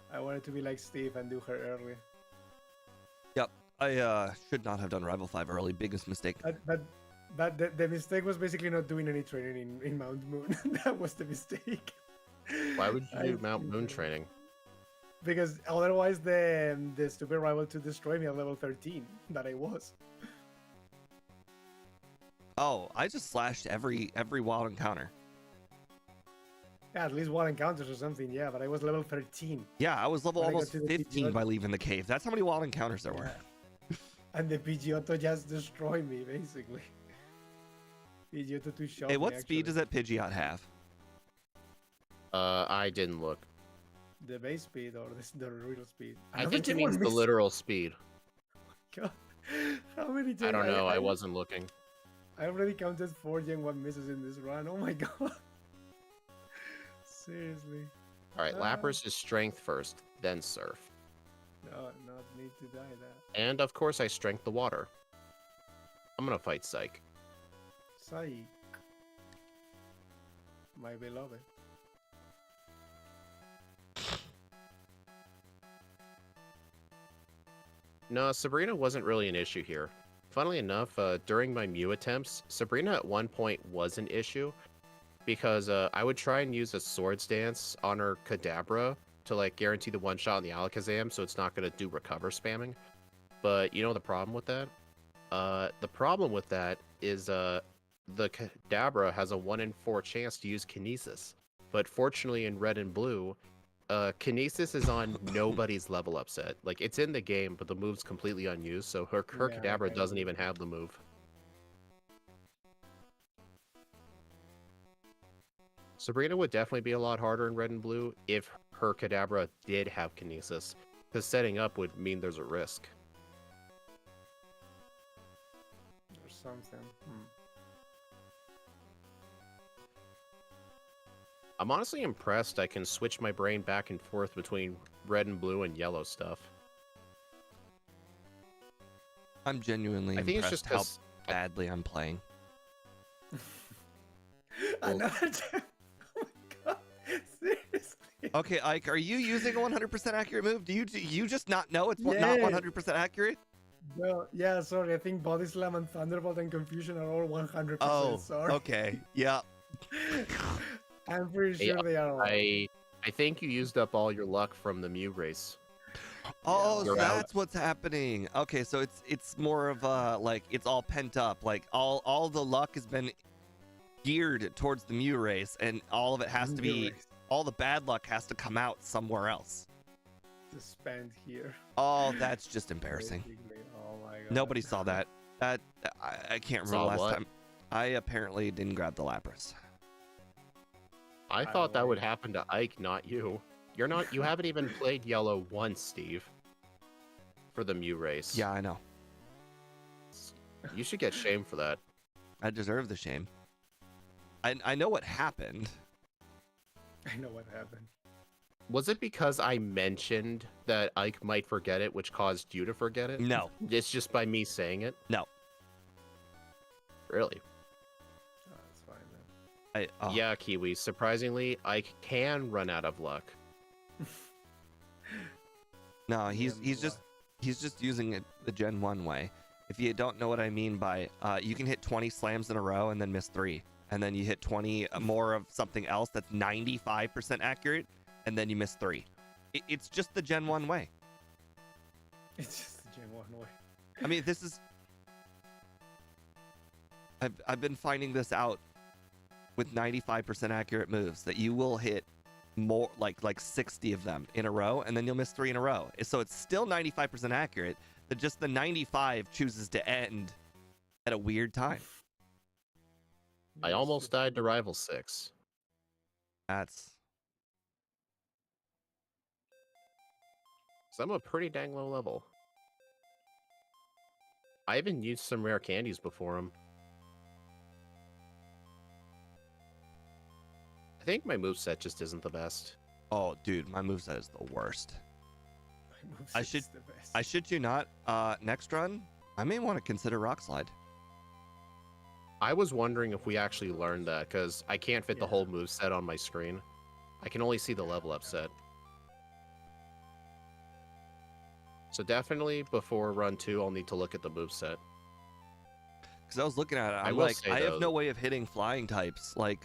Speaker 1: I wanted to be like Steve and do her early.
Speaker 3: Yep, I should not have done Rival 5 early. Biggest mistake.
Speaker 1: But the mistake was basically not doing any training in Mount Moon. That was the mistake.
Speaker 2: Why would you
Speaker 1: I
Speaker 2: do Mount
Speaker 1: think
Speaker 2: Moon
Speaker 1: so.
Speaker 2: training?
Speaker 1: Because otherwise the stupid rival to destroy me at level 13 that I was.
Speaker 3: Oh, I just slashed every wild encounter.
Speaker 1: Yeah, at least one encounters or something, yeah, but I was level 13.
Speaker 3: Yeah, I was level
Speaker 1: When I got
Speaker 3: almost
Speaker 1: to the
Speaker 3: 15
Speaker 1: PGO
Speaker 3: by leaving the cave. That's how many wild encounters there were.
Speaker 1: And the Pidgeotto just destroyed me, basically. Pidgeotto to shot
Speaker 3: Hey,
Speaker 1: me,
Speaker 3: what speed
Speaker 1: actually.
Speaker 3: does that Pidgeot have?
Speaker 2: I didn't look.
Speaker 1: The base speed or the real speed?
Speaker 2: I
Speaker 1: Another
Speaker 2: think it
Speaker 1: thing
Speaker 2: means
Speaker 1: was
Speaker 2: the
Speaker 1: missing.
Speaker 2: literal speed.
Speaker 1: God. How many times?
Speaker 2: I don't know. I wasn't looking.
Speaker 1: I already counted 4 Gen 1 misses in this run. Oh my god. Seriously.
Speaker 2: All right, Lapras is strength first, then surf.
Speaker 1: No, not need to die that.
Speaker 2: And of course, I strength the water. I'm gonna fight Psych.
Speaker 1: Psych. My beloved.
Speaker 2: No, Sabrina wasn't really an issue here. Funnily enough, during my Mew attempts, Sabrina at one point was an issue because I would try and use a Swords Dance on her Kadabra to like guarantee the one shot on the Alakazam, so it's not gonna do recover spamming. But you know the problem with that? The problem with that is the Kadabra has a 1 in 4 chance to use Kinesis. But fortunately in red and blue, Kinesis is on nobody's level up set. Like, it's in the game, but the move's completely unused, so her
Speaker 1: Yeah,
Speaker 2: Kadabra
Speaker 1: I
Speaker 2: doesn't
Speaker 1: know.
Speaker 2: even have the move. Sabrina would definitely be a lot harder in red and blue if her Kadabra did have Kinesis, because setting up would mean there's a risk.
Speaker 1: Or something.
Speaker 2: I'm honestly impressed I can switch my brain back and forth between red and blue and yellow stuff.
Speaker 3: I'm genuinely
Speaker 2: I think it's
Speaker 3: impressed
Speaker 2: just
Speaker 3: how
Speaker 2: 'cause
Speaker 3: badly I'm playing.
Speaker 1: Another time. Oh my god. Seriously.
Speaker 3: Okay, Ike, are you using a 100% accurate move? Do you just not know it's not
Speaker 1: Yeah.
Speaker 3: 100% accurate?
Speaker 1: No, yeah, sorry. I think Body Slam and Thunderbolt and Confusion are all 100%.
Speaker 3: Oh,
Speaker 1: Sorry.
Speaker 3: okay. Yeah.
Speaker 1: I'm pretty
Speaker 2: Hey,
Speaker 1: sure they are all.
Speaker 2: I think you used up all your luck from the Mew race.
Speaker 3: Oh,
Speaker 1: You're
Speaker 3: so
Speaker 2: out.
Speaker 3: that's what's happening. Okay, so it's more of like it's all pent up. Like all the luck has been geared towards the Mew race, and all of it has to be all the bad luck has to come out somewhere else.
Speaker 1: to spend here.
Speaker 3: Oh, that's just embarrassing.
Speaker 1: Basically. Oh my god.
Speaker 3: Nobody saw that. That I can't remember
Speaker 2: Saw
Speaker 3: last
Speaker 2: what?
Speaker 3: time. I apparently didn't grab the Lapras.
Speaker 2: I
Speaker 1: By
Speaker 2: thought
Speaker 1: the
Speaker 2: that would
Speaker 1: way.
Speaker 2: happen to Ike, not you. You haven't even played yellow once, Steve. For the Mew race.
Speaker 3: Yeah, I know.
Speaker 2: You should get shamed for that.
Speaker 3: I deserve the shame. I know what happened.
Speaker 1: I know what happened.
Speaker 2: Was it because I mentioned that Ike might forget it, which caused you to forget it?
Speaker 3: No,
Speaker 2: It's just by me saying it?
Speaker 3: no.
Speaker 2: Really?
Speaker 1: Oh, that's fine then.
Speaker 2: Yeah, Kiwi. Surprisingly, Ike can run out of luck.
Speaker 3: No, he's
Speaker 1: Yeah,
Speaker 3: just using it the Gen 1 way. If you don't know what I mean by you can hit 20 slams in a row and then miss 3. And then you hit 20 more of something else that's 95% accurate and then you miss 3. It's just the Gen 1 way.
Speaker 1: It's just the Gen 1 way.
Speaker 3: I mean, this is I've been finding this out with 95% accurate moves that you will hit more like 60 of them in a row and then you'll miss 3 in a row. So it's still 95% accurate, but just the 95 chooses to end at a weird time.
Speaker 2: I almost died to Rival 6.
Speaker 3: That's
Speaker 2: Because I'm a pretty dang low level. I even used some rare candies before him. I think my moveset just isn't the best.
Speaker 3: Oh, dude, my moveset is the worst.
Speaker 1: My moveset
Speaker 3: I
Speaker 1: is
Speaker 3: should-
Speaker 1: the best.
Speaker 3: I shit you not. Next run, I may want to consider Rock Slide.
Speaker 2: I was wondering if we actually learned that, because I can't fit the
Speaker 1: Yeah.
Speaker 2: whole moveset on my screen. I can only see the level up set. So definitely before run 2, I'll need to look at the moveset.
Speaker 3: Because I was looking at it,
Speaker 2: I
Speaker 3: I'm
Speaker 2: will
Speaker 3: like,
Speaker 2: say,
Speaker 3: I have
Speaker 2: though-
Speaker 3: no way of hitting flying types like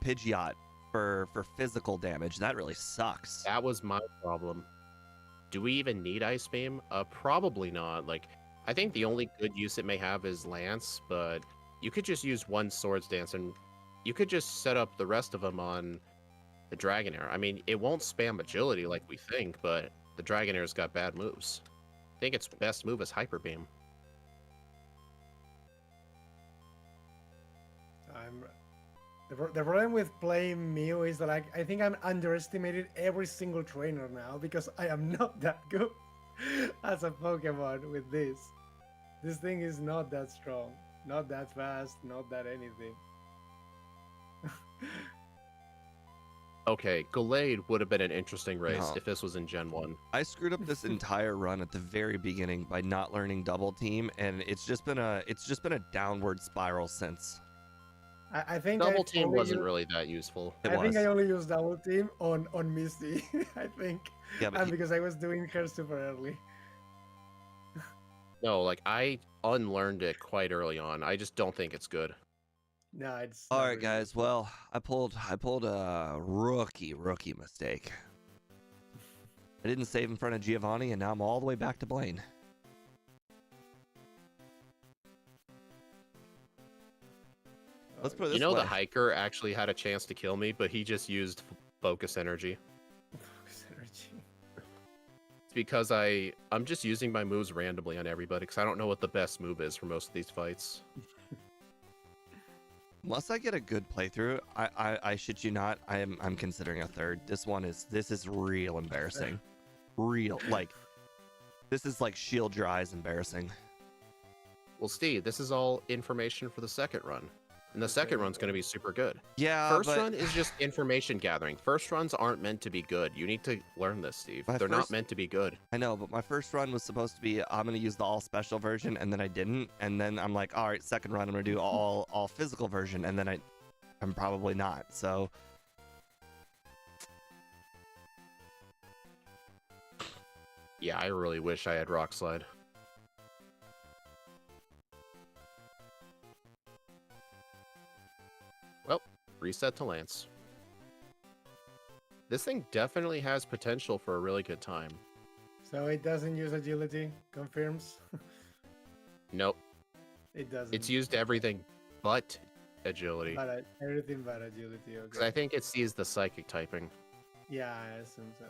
Speaker 3: Pidgeot for physical damage. That really sucks.
Speaker 2: That was my problem. Do we even need Ice Beam? Probably not. Like, I think the only good use it may have is Lance, but you could just use one Swords Dance and you could just set up the rest of them on the Dragonair. I mean, it won't spam agility like we think, but the Dragonair's got bad moves. I think its best move is Hyper Beam.
Speaker 1: The problem with playing Mew is that I think I'm underestimated every single trainer now because I am not that good as a Pokemon with this. This thing is not that strong, not that fast, not that anything.
Speaker 2: Okay, Gallade would have been an interesting race
Speaker 3: No.
Speaker 2: if this was in Gen 1.
Speaker 3: I screwed up this entire run at the very beginning by not learning Double Team, and it's just been a downward spiral since.
Speaker 1: I think
Speaker 2: Double
Speaker 1: I've
Speaker 2: Team
Speaker 1: only
Speaker 2: wasn't
Speaker 1: used-
Speaker 2: really that useful.
Speaker 3: It
Speaker 1: I
Speaker 3: was.
Speaker 1: think I only used Double Team on Misty, I think,
Speaker 3: Yeah, but
Speaker 1: and because I was doing her super early.
Speaker 2: No, like, I unlearned it quite early on. I just don't think it's good.
Speaker 1: No, it's
Speaker 3: all
Speaker 1: not
Speaker 3: right,
Speaker 1: really
Speaker 3: guys.
Speaker 1: useful.
Speaker 3: Well, I pulled a rookie mistake. I didn't save in front of Giovanni, and now I'm all the way back to Blaine. Let's put it this
Speaker 2: You know,
Speaker 3: way.
Speaker 2: the hiker actually had a chance to kill me, but he just used focus energy.
Speaker 1: Focus energy.
Speaker 2: It's because I'm just using my moves randomly on everybody because I don't know what the best move is for most of these fights.
Speaker 3: Unless I get a good playthrough, I shit you not, I'm considering a third. This is real embarrassing. Real, like, this is like shield your eyes embarrassing.
Speaker 2: Well, Steve, this is all information for the second run. And the second run's going to be super good.
Speaker 3: Yeah,
Speaker 2: First
Speaker 3: but
Speaker 2: run is just information gathering. First runs aren't meant to be good. You need to learn this, Steve.
Speaker 3: My
Speaker 2: They're
Speaker 3: first-
Speaker 2: not meant to be good.
Speaker 3: I know, but my first run was supposed to be I'm gonna use the all special version, and then I didn't, and then I'm like, all right, second run I'm gonna do all physical version, and then I'm probably not. So
Speaker 2: Yeah, I really wish I had Rock Slide. Well, reset to Lance. This thing definitely has potential for a really good time.
Speaker 1: So it doesn't use agility, confirms.
Speaker 2: Nope,
Speaker 1: It doesn't.
Speaker 2: it's used everything but agility.
Speaker 1: But everything but agility.
Speaker 2: Because
Speaker 1: Okay.
Speaker 2: I think it sees the psychic typing.
Speaker 1: Yeah, I assume so.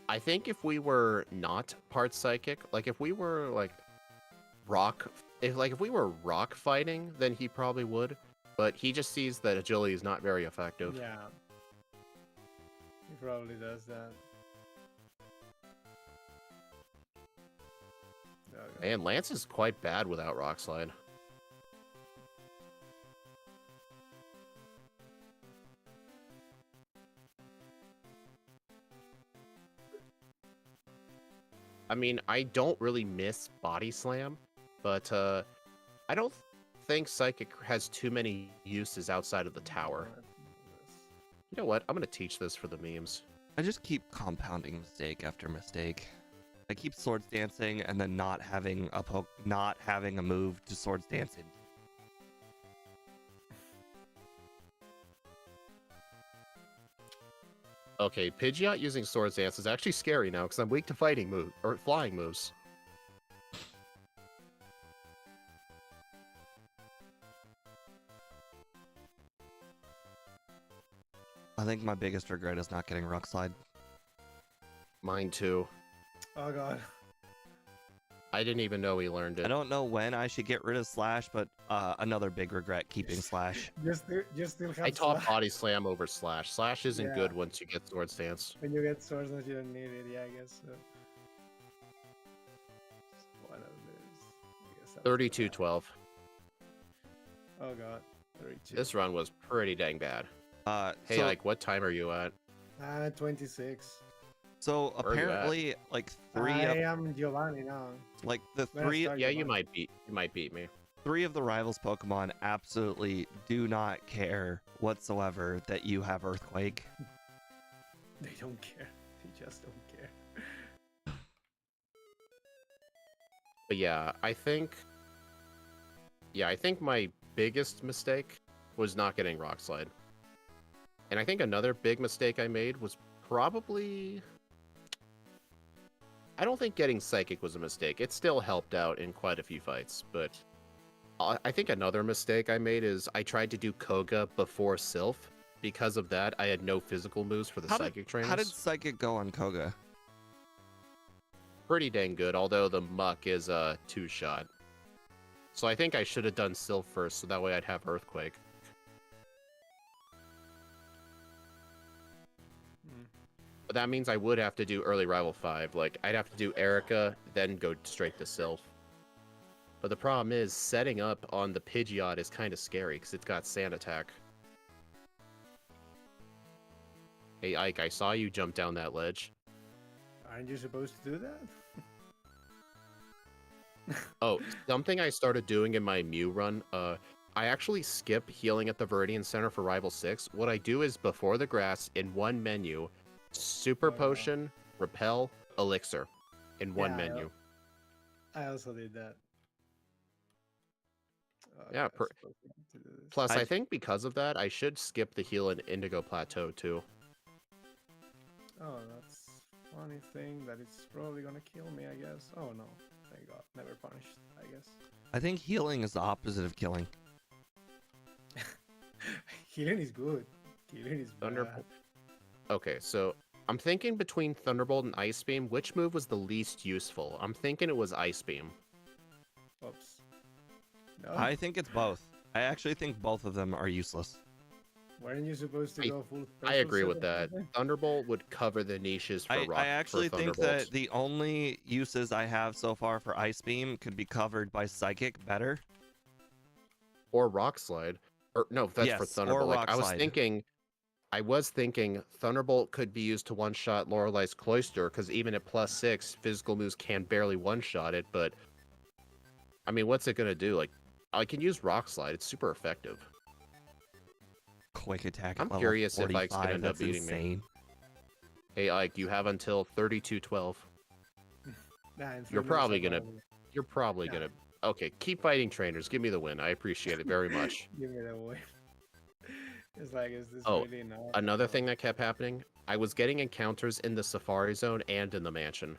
Speaker 2: I think if we were not part psychic, like if we were like if we were rock fighting, then he probably would. But he just sees that agility is not very effective.
Speaker 1: Yeah. He probably does that. Okay.
Speaker 2: And Lance is quite bad without Rock Slide. I mean, I don't really miss Body Slam, but I don't think Psychic has too many uses outside of the tower. You know what? I'm gonna teach this for the memes.
Speaker 3: I just keep compounding mistake after mistake. I keep swords dancing and then not having a move to swords dance in.
Speaker 2: Okay, Pidgeot using Swords Dance is actually scary now because I'm weak to fighting move or flying moves.
Speaker 3: I think my biggest regret is not getting Rock Slide.
Speaker 2: Mine too.
Speaker 1: Oh god.
Speaker 2: I didn't even know he learned
Speaker 3: I
Speaker 2: it.
Speaker 3: don't know when I should get rid of Slash, but another big regret keeping Slash.
Speaker 1: You still have
Speaker 2: I taught
Speaker 1: slash.
Speaker 2: Body Slam over Slash. Slash isn't
Speaker 1: Yeah.
Speaker 2: good once you get Sword Stance.
Speaker 1: When you get swords that you don't need it, yeah, I guess so. One of these. I guess I'll do that.
Speaker 2: 32-12.
Speaker 1: Oh god, 32.
Speaker 2: This run was pretty dang bad. Hey,
Speaker 3: so,
Speaker 2: Ike, what time are you at?
Speaker 1: 26.
Speaker 3: so
Speaker 2: Where are you at?
Speaker 3: apparently, like
Speaker 1: I am Giovanni now.
Speaker 3: like the
Speaker 1: When I
Speaker 3: three
Speaker 1: start
Speaker 2: Yeah, you
Speaker 1: Giovanni.
Speaker 2: might beat me.
Speaker 3: three of the rivals Pokemon absolutely do not care whatsoever that you have Earthquake.
Speaker 1: They don't care. They just don't care.
Speaker 2: But yeah, I think my biggest mistake was not getting Rock Slide. And I think another big mistake I made was probably, I don't think getting Psychic was a mistake. It still helped out in quite a few fights, but I think another mistake I made is I tried to do Koga before Sylph. Because of that, I had no physical moves for the Psychic trainers.
Speaker 3: How did Psychic go on Koga?
Speaker 2: Pretty dang good, although the Muck is a 2-shot. So I think I should have done Sylph first, so that way I'd have Earthquake.
Speaker 1: Hmm.
Speaker 2: But that means I would have to do early Rival 5. Like, I'd have to do Erica, then go straight to Sylph. But the problem is, setting up on the Pidgeot is kind of scary, because it's got Sand Attack. Hey, Ike, I saw you jump down that ledge.
Speaker 1: Aren't you supposed to do that?
Speaker 2: Oh, something I started doing in my Mew run, I actually skip healing at the Viridian Center for Rival 6. What I do is, before the grass, in one menu, Super
Speaker 1: Oh, no.
Speaker 2: Potion, Repel, Elixir. In one
Speaker 1: Yeah,
Speaker 2: menu.
Speaker 1: I also did that. Oh,
Speaker 2: Yeah,
Speaker 1: I suppose we have to do this.
Speaker 2: Plus, I think because of that, I should skip the heal in Indigo Plateau, too.
Speaker 1: Oh, that's funny thing that it's probably gonna kill me, I guess. Oh no, thank god, never punished, I guess.
Speaker 3: I think healing is the opposite of killing.
Speaker 1: Healing is good. Healing is bad.
Speaker 2: Thunderbolt. Okay, so I'm thinking between Thunderbolt and Ice Beam, which move was the least useful? I'm thinking it was Ice Beam.
Speaker 1: Oops. No,
Speaker 3: I think it's both. I actually think both of them are useless.
Speaker 1: weren't you supposed to go full?
Speaker 2: I
Speaker 1: special
Speaker 2: agree
Speaker 1: set
Speaker 2: with
Speaker 1: or
Speaker 2: that.
Speaker 1: something?
Speaker 2: Thunderbolt would cover the niches for Rock.
Speaker 3: I actually
Speaker 2: for
Speaker 3: think
Speaker 2: Thunderbolt.
Speaker 3: that the only uses I have so far for Ice Beam could be covered by Psychic better.
Speaker 2: Or Rock Slide. Or no, that's
Speaker 3: Yes,
Speaker 2: for
Speaker 3: or
Speaker 2: Thunderbolt. Like,
Speaker 3: Rock
Speaker 2: I was thinking Thunderbolt could be used to one-shot Lorelei's Cloister, because even at +6, physical moves can barely one-shot it, but I mean, what's it gonna do? Like, I can use Rock Slide, it's super effective.
Speaker 3: Quick attack.
Speaker 2: I'm
Speaker 3: level
Speaker 2: curious if Ike's gonna
Speaker 3: 45,
Speaker 2: end up
Speaker 3: that's
Speaker 2: beating me.
Speaker 3: insane.
Speaker 2: Hey Ike, you have until 32-12.
Speaker 1: Nah, in
Speaker 2: You're
Speaker 1: 3 minutes
Speaker 2: probably
Speaker 1: I'll
Speaker 2: gonna-
Speaker 1: probably-
Speaker 2: You're probably
Speaker 1: Yeah.
Speaker 2: gonna... Okay, keep fighting trainers, give me the win, I appreciate it very much.
Speaker 1: Give me the win. It's like, is this
Speaker 2: Oh,
Speaker 1: really not?
Speaker 2: Another thing that kept happening, I was getting encounters in the Safari Zone and in the Mansion.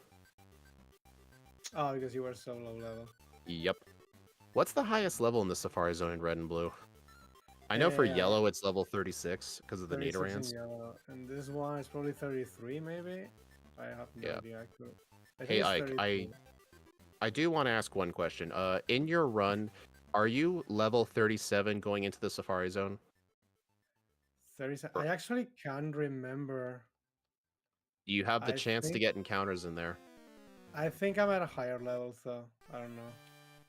Speaker 1: Oh, because you were so low level.
Speaker 2: Yep. What's the highest level in the Safari Zone in Red and Blue? I know for
Speaker 1: Yeah.
Speaker 2: Yellow it's level 36 because of the
Speaker 1: 36 in
Speaker 2: Nidorans.
Speaker 1: yellow, and this one is probably 33, maybe. I have no
Speaker 2: Yeah.
Speaker 1: idea. I think
Speaker 2: Hey
Speaker 1: it's
Speaker 2: Ike,
Speaker 1: 33.
Speaker 2: I do want to ask one question. In your run, are you level 37 going into the Safari Zone?
Speaker 1: 37. I actually can't remember.
Speaker 2: Do you have the
Speaker 1: I
Speaker 2: chance to
Speaker 1: think-
Speaker 2: get encounters in there?
Speaker 1: I think I'm at a higher level, so I don't know.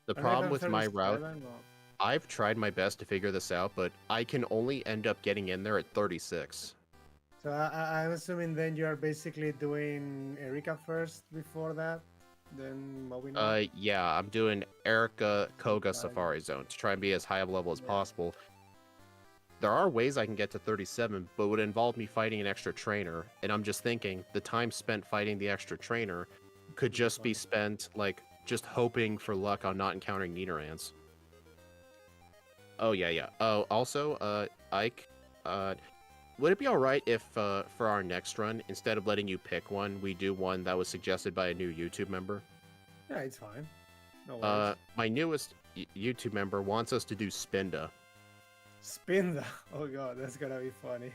Speaker 2: The
Speaker 1: I don't know if
Speaker 2: problem
Speaker 1: I'm
Speaker 2: with my route,
Speaker 1: 37 or-
Speaker 2: I've tried my best to figure this out, but I can only end up getting in there at 36.
Speaker 1: So I'm assuming then you are basically doing Erika first before that, then moving on.
Speaker 2: Yeah, I'm doing Erica Koga
Speaker 1: Right.
Speaker 2: Safari Zone to try and be as high of a level as
Speaker 1: Yeah.
Speaker 2: possible. There are ways I can get to 37, but it would involve me fighting an extra trainer, and I'm just thinking the time spent fighting the extra trainer could just be spent, like, just hoping for luck on not encountering Nidorans. Oh, yeah. Oh, also, Ike, would it be alright if, for our next run, instead of letting you pick one, we do one that was suggested by a new YouTube member?
Speaker 1: Yeah, it's fine. No worries.
Speaker 2: My newest YouTube member wants us to do Spinda.
Speaker 1: Spin that. Oh god, that's gonna be funny.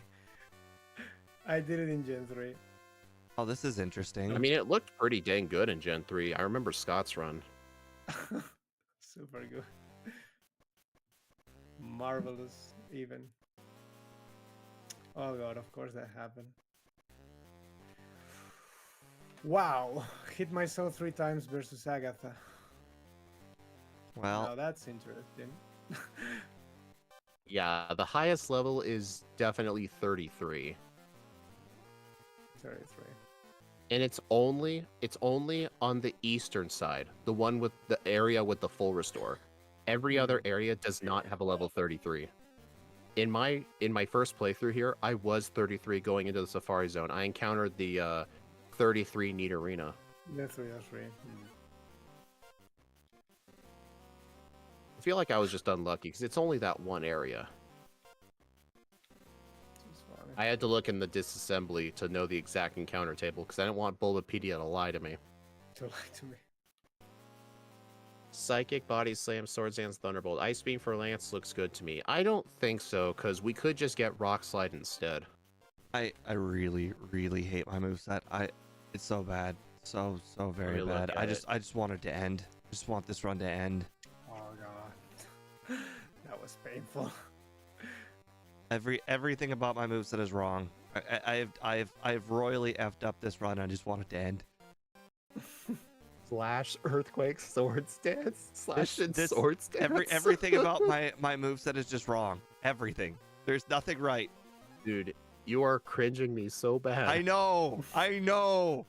Speaker 1: I did it in Gen 3.
Speaker 3: Oh, this is interesting.
Speaker 2: I mean, it looked pretty dang good in Gen 3. I remember Scott's run.
Speaker 1: Super good. Marvelous, even. Oh god, of course that happened. Wow, hit myself 3 times versus Agatha.
Speaker 3: Well,
Speaker 1: Now that's interesting.
Speaker 2: Yeah, the highest level is definitely 33.
Speaker 1: 33.
Speaker 2: And it's only on the eastern side, the one with the area with the full restore. Every other area does not have a level 33. In my first playthrough here, I was 33 going into the Safari Zone. I encountered the 33 Need Arena.
Speaker 1: That's 3.
Speaker 2: I feel like I was just unlucky because it's only that one area.
Speaker 1: It's funny.
Speaker 2: I had to look in the disassembly to know the exact encounter table because I didn't want Bulbapedia to lie to me.
Speaker 1: To lie to me.
Speaker 2: Psychic, Body Slam, Sword Dance, Thunderbolt. Ice Beam for Lance looks good to me. I don't think so because we could just get Rock Slide instead.
Speaker 3: I really, really hate my moveset. It's so bad. So very
Speaker 2: me look
Speaker 3: bad.
Speaker 2: at
Speaker 3: I just want it to end. I just want this run to end.
Speaker 1: Oh god. That was painful.
Speaker 3: Everything about my moveset is wrong. I've royally effed up this run. I just want it to end.
Speaker 2: Slash Earthquake Sword Stance.
Speaker 3: This-
Speaker 2: Sword Stance.
Speaker 3: Everything about my moveset is just wrong. Everything. There's nothing right.
Speaker 2: Dude, you are cringing me so bad.
Speaker 3: I know.
Speaker 1: Oh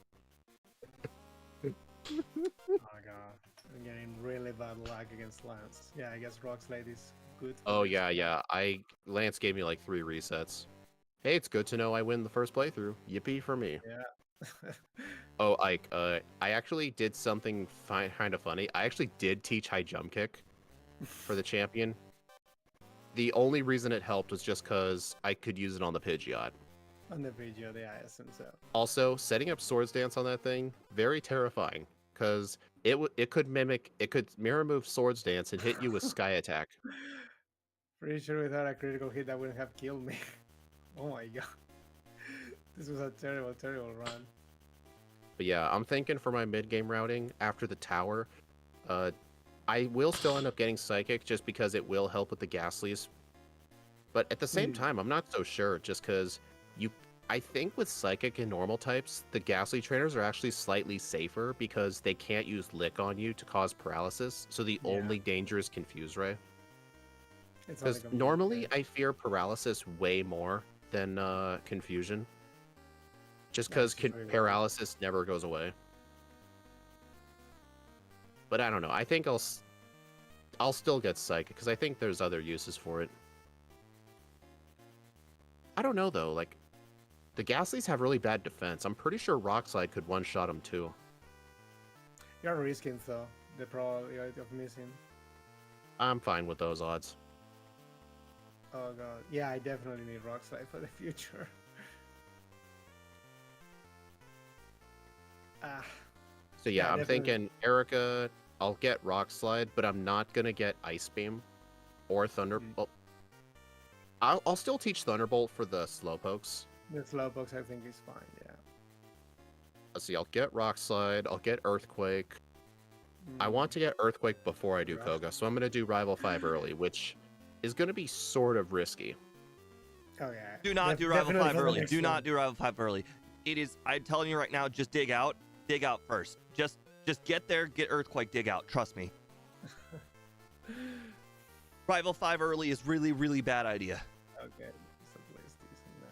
Speaker 1: god. I'm getting really bad luck against Lance. Yeah, I guess Rock Slide is good. for
Speaker 2: Oh
Speaker 1: this
Speaker 2: yeah. Lance gave me like 3 resets. Hey, it's good to know I win the first playthrough. Yippee for me.
Speaker 1: Yeah.
Speaker 2: Oh, Ike, I actually did something kind of funny. I actually did teach high jump kick for the champion. The only reason it helped was just because I could use it on the Pidgeot.
Speaker 1: On the video, the ISM so.
Speaker 2: Also, setting up Swords Dance on that thing, very terrifying, because it could mirror move Swords Dance and hit you with Sky Attack.
Speaker 1: Pretty sure without a critical hit that wouldn't have killed me. Oh my god. This was a terrible, terrible run.
Speaker 2: But yeah, I'm thinking for my mid-game routing after the tower, I will still end up getting Psychic just because it will help with the Ghastlies. But at the same time, I'm not so sure just because I think with Psychic and normal types, the Ghastly trainers are actually slightly safer because they can't use Lick on you to cause paralysis. So the only danger is Confuse Ray.
Speaker 1: It's only
Speaker 2: Because
Speaker 1: complete
Speaker 2: normally
Speaker 1: damage.
Speaker 2: I fear paralysis way more than confusion. Just
Speaker 1: That's
Speaker 2: because
Speaker 1: very well.
Speaker 2: paralysis never goes away. But I don't know. I think I'll still get Psychic because I think there's other uses for it. I don't know though. Like the Ghastlies have really bad defense. I'm pretty sure Rock Slide could one-shot them too.
Speaker 1: You're risking though the probability of missing.
Speaker 2: I'm fine with those odds.
Speaker 1: Oh god. Yeah, I definitely need Rock Slide for the future. Ah.
Speaker 2: So yeah,
Speaker 1: Yeah,
Speaker 2: I'm
Speaker 1: definitely.
Speaker 2: thinking Erica. I'll get Rock Slide, but I'm not gonna get Ice Beam or Thunderbolt. I'll still teach Thunderbolt for the Slowpokes.
Speaker 1: The Slowpoke I think is fine, yeah.
Speaker 2: Let's see. I'll get Rock Slide. I'll get Earthquake. I want to get Earthquake before I do
Speaker 1: Right.
Speaker 2: Koga, so I'm gonna do Rival 5 early, which is gonna be sort of risky.
Speaker 1: Oh yeah.
Speaker 3: Do not do Rival
Speaker 1: Definitely
Speaker 3: 5
Speaker 1: for the
Speaker 3: early.
Speaker 1: next
Speaker 3: Do
Speaker 1: one.
Speaker 3: not do Rival 5 early. It is, I'm telling you right now, just dig out. Dig out first. Just get there, get Earthquake, dig out. Trust me. Rival 5 early is really, really bad idea.
Speaker 1: Okay, so place decent now.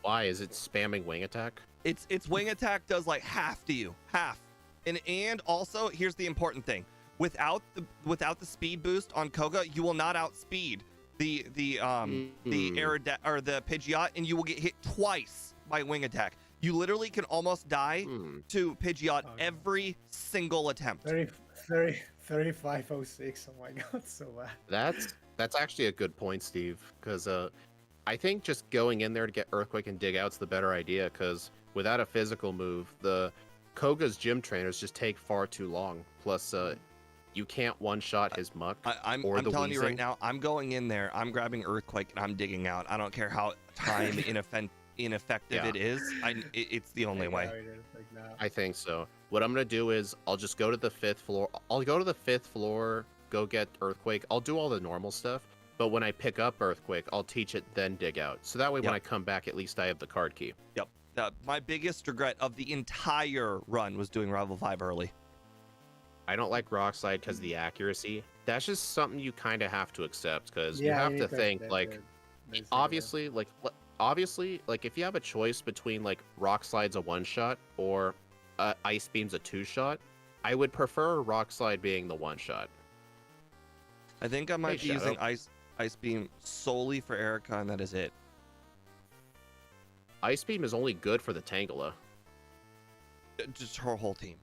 Speaker 2: Why is it spamming Wing Attack?
Speaker 3: Its wing attack does like half to you. Half. And also, here's the important thing. Without the speed boost on Koga, you will not outspeed the Pidgeot, and you will get hit twice by wing attack. You literally can almost die to Pidgeot every single attempt.
Speaker 1: 3506. Oh my god, so bad.
Speaker 2: That's actually a good point, Steve, because I think just going in there to get Earthquake and Dig Out's the better idea, because without a physical move, the Koga's gym trainers just take far too long. Plus, you can't one-shot his Muck
Speaker 3: I'm
Speaker 2: or the
Speaker 3: telling you right
Speaker 2: Weezing.
Speaker 3: now, I'm going in there, I'm grabbing Earthquake, and I'm digging out. I don't care how time ineffective
Speaker 2: Yeah.
Speaker 3: it is. It's the only way.
Speaker 1: How it is, like, now.
Speaker 2: I think so. What I'm gonna do is I'll just go to the 5th floor. I'll go to the 5th floor, go get Earthquake. I'll do all the normal stuff. But when I pick up Earthquake, I'll teach it, then dig out. So that way when I come back, at least I have the card key.
Speaker 3: Yep. My biggest regret of the entire run was doing Rival 5 early.
Speaker 2: I don't like Rock Slide because of the accuracy. That's just something you kind of have to accept because you
Speaker 1: Yeah,
Speaker 2: have
Speaker 1: you
Speaker 2: to
Speaker 1: need
Speaker 2: think,
Speaker 1: accept
Speaker 2: like,
Speaker 1: it, basically.
Speaker 2: obviously, like, if you have a choice between, like, Rock Slide's a one-shot or Ice Beam's a two-shot, I would prefer Rock Slide being the one-shot.
Speaker 3: I think I might be using
Speaker 2: Shadow.
Speaker 3: Ice Beam solely for Erica, and that is it.
Speaker 2: Ice Beam is only good for the Tangela.
Speaker 3: Just her whole team.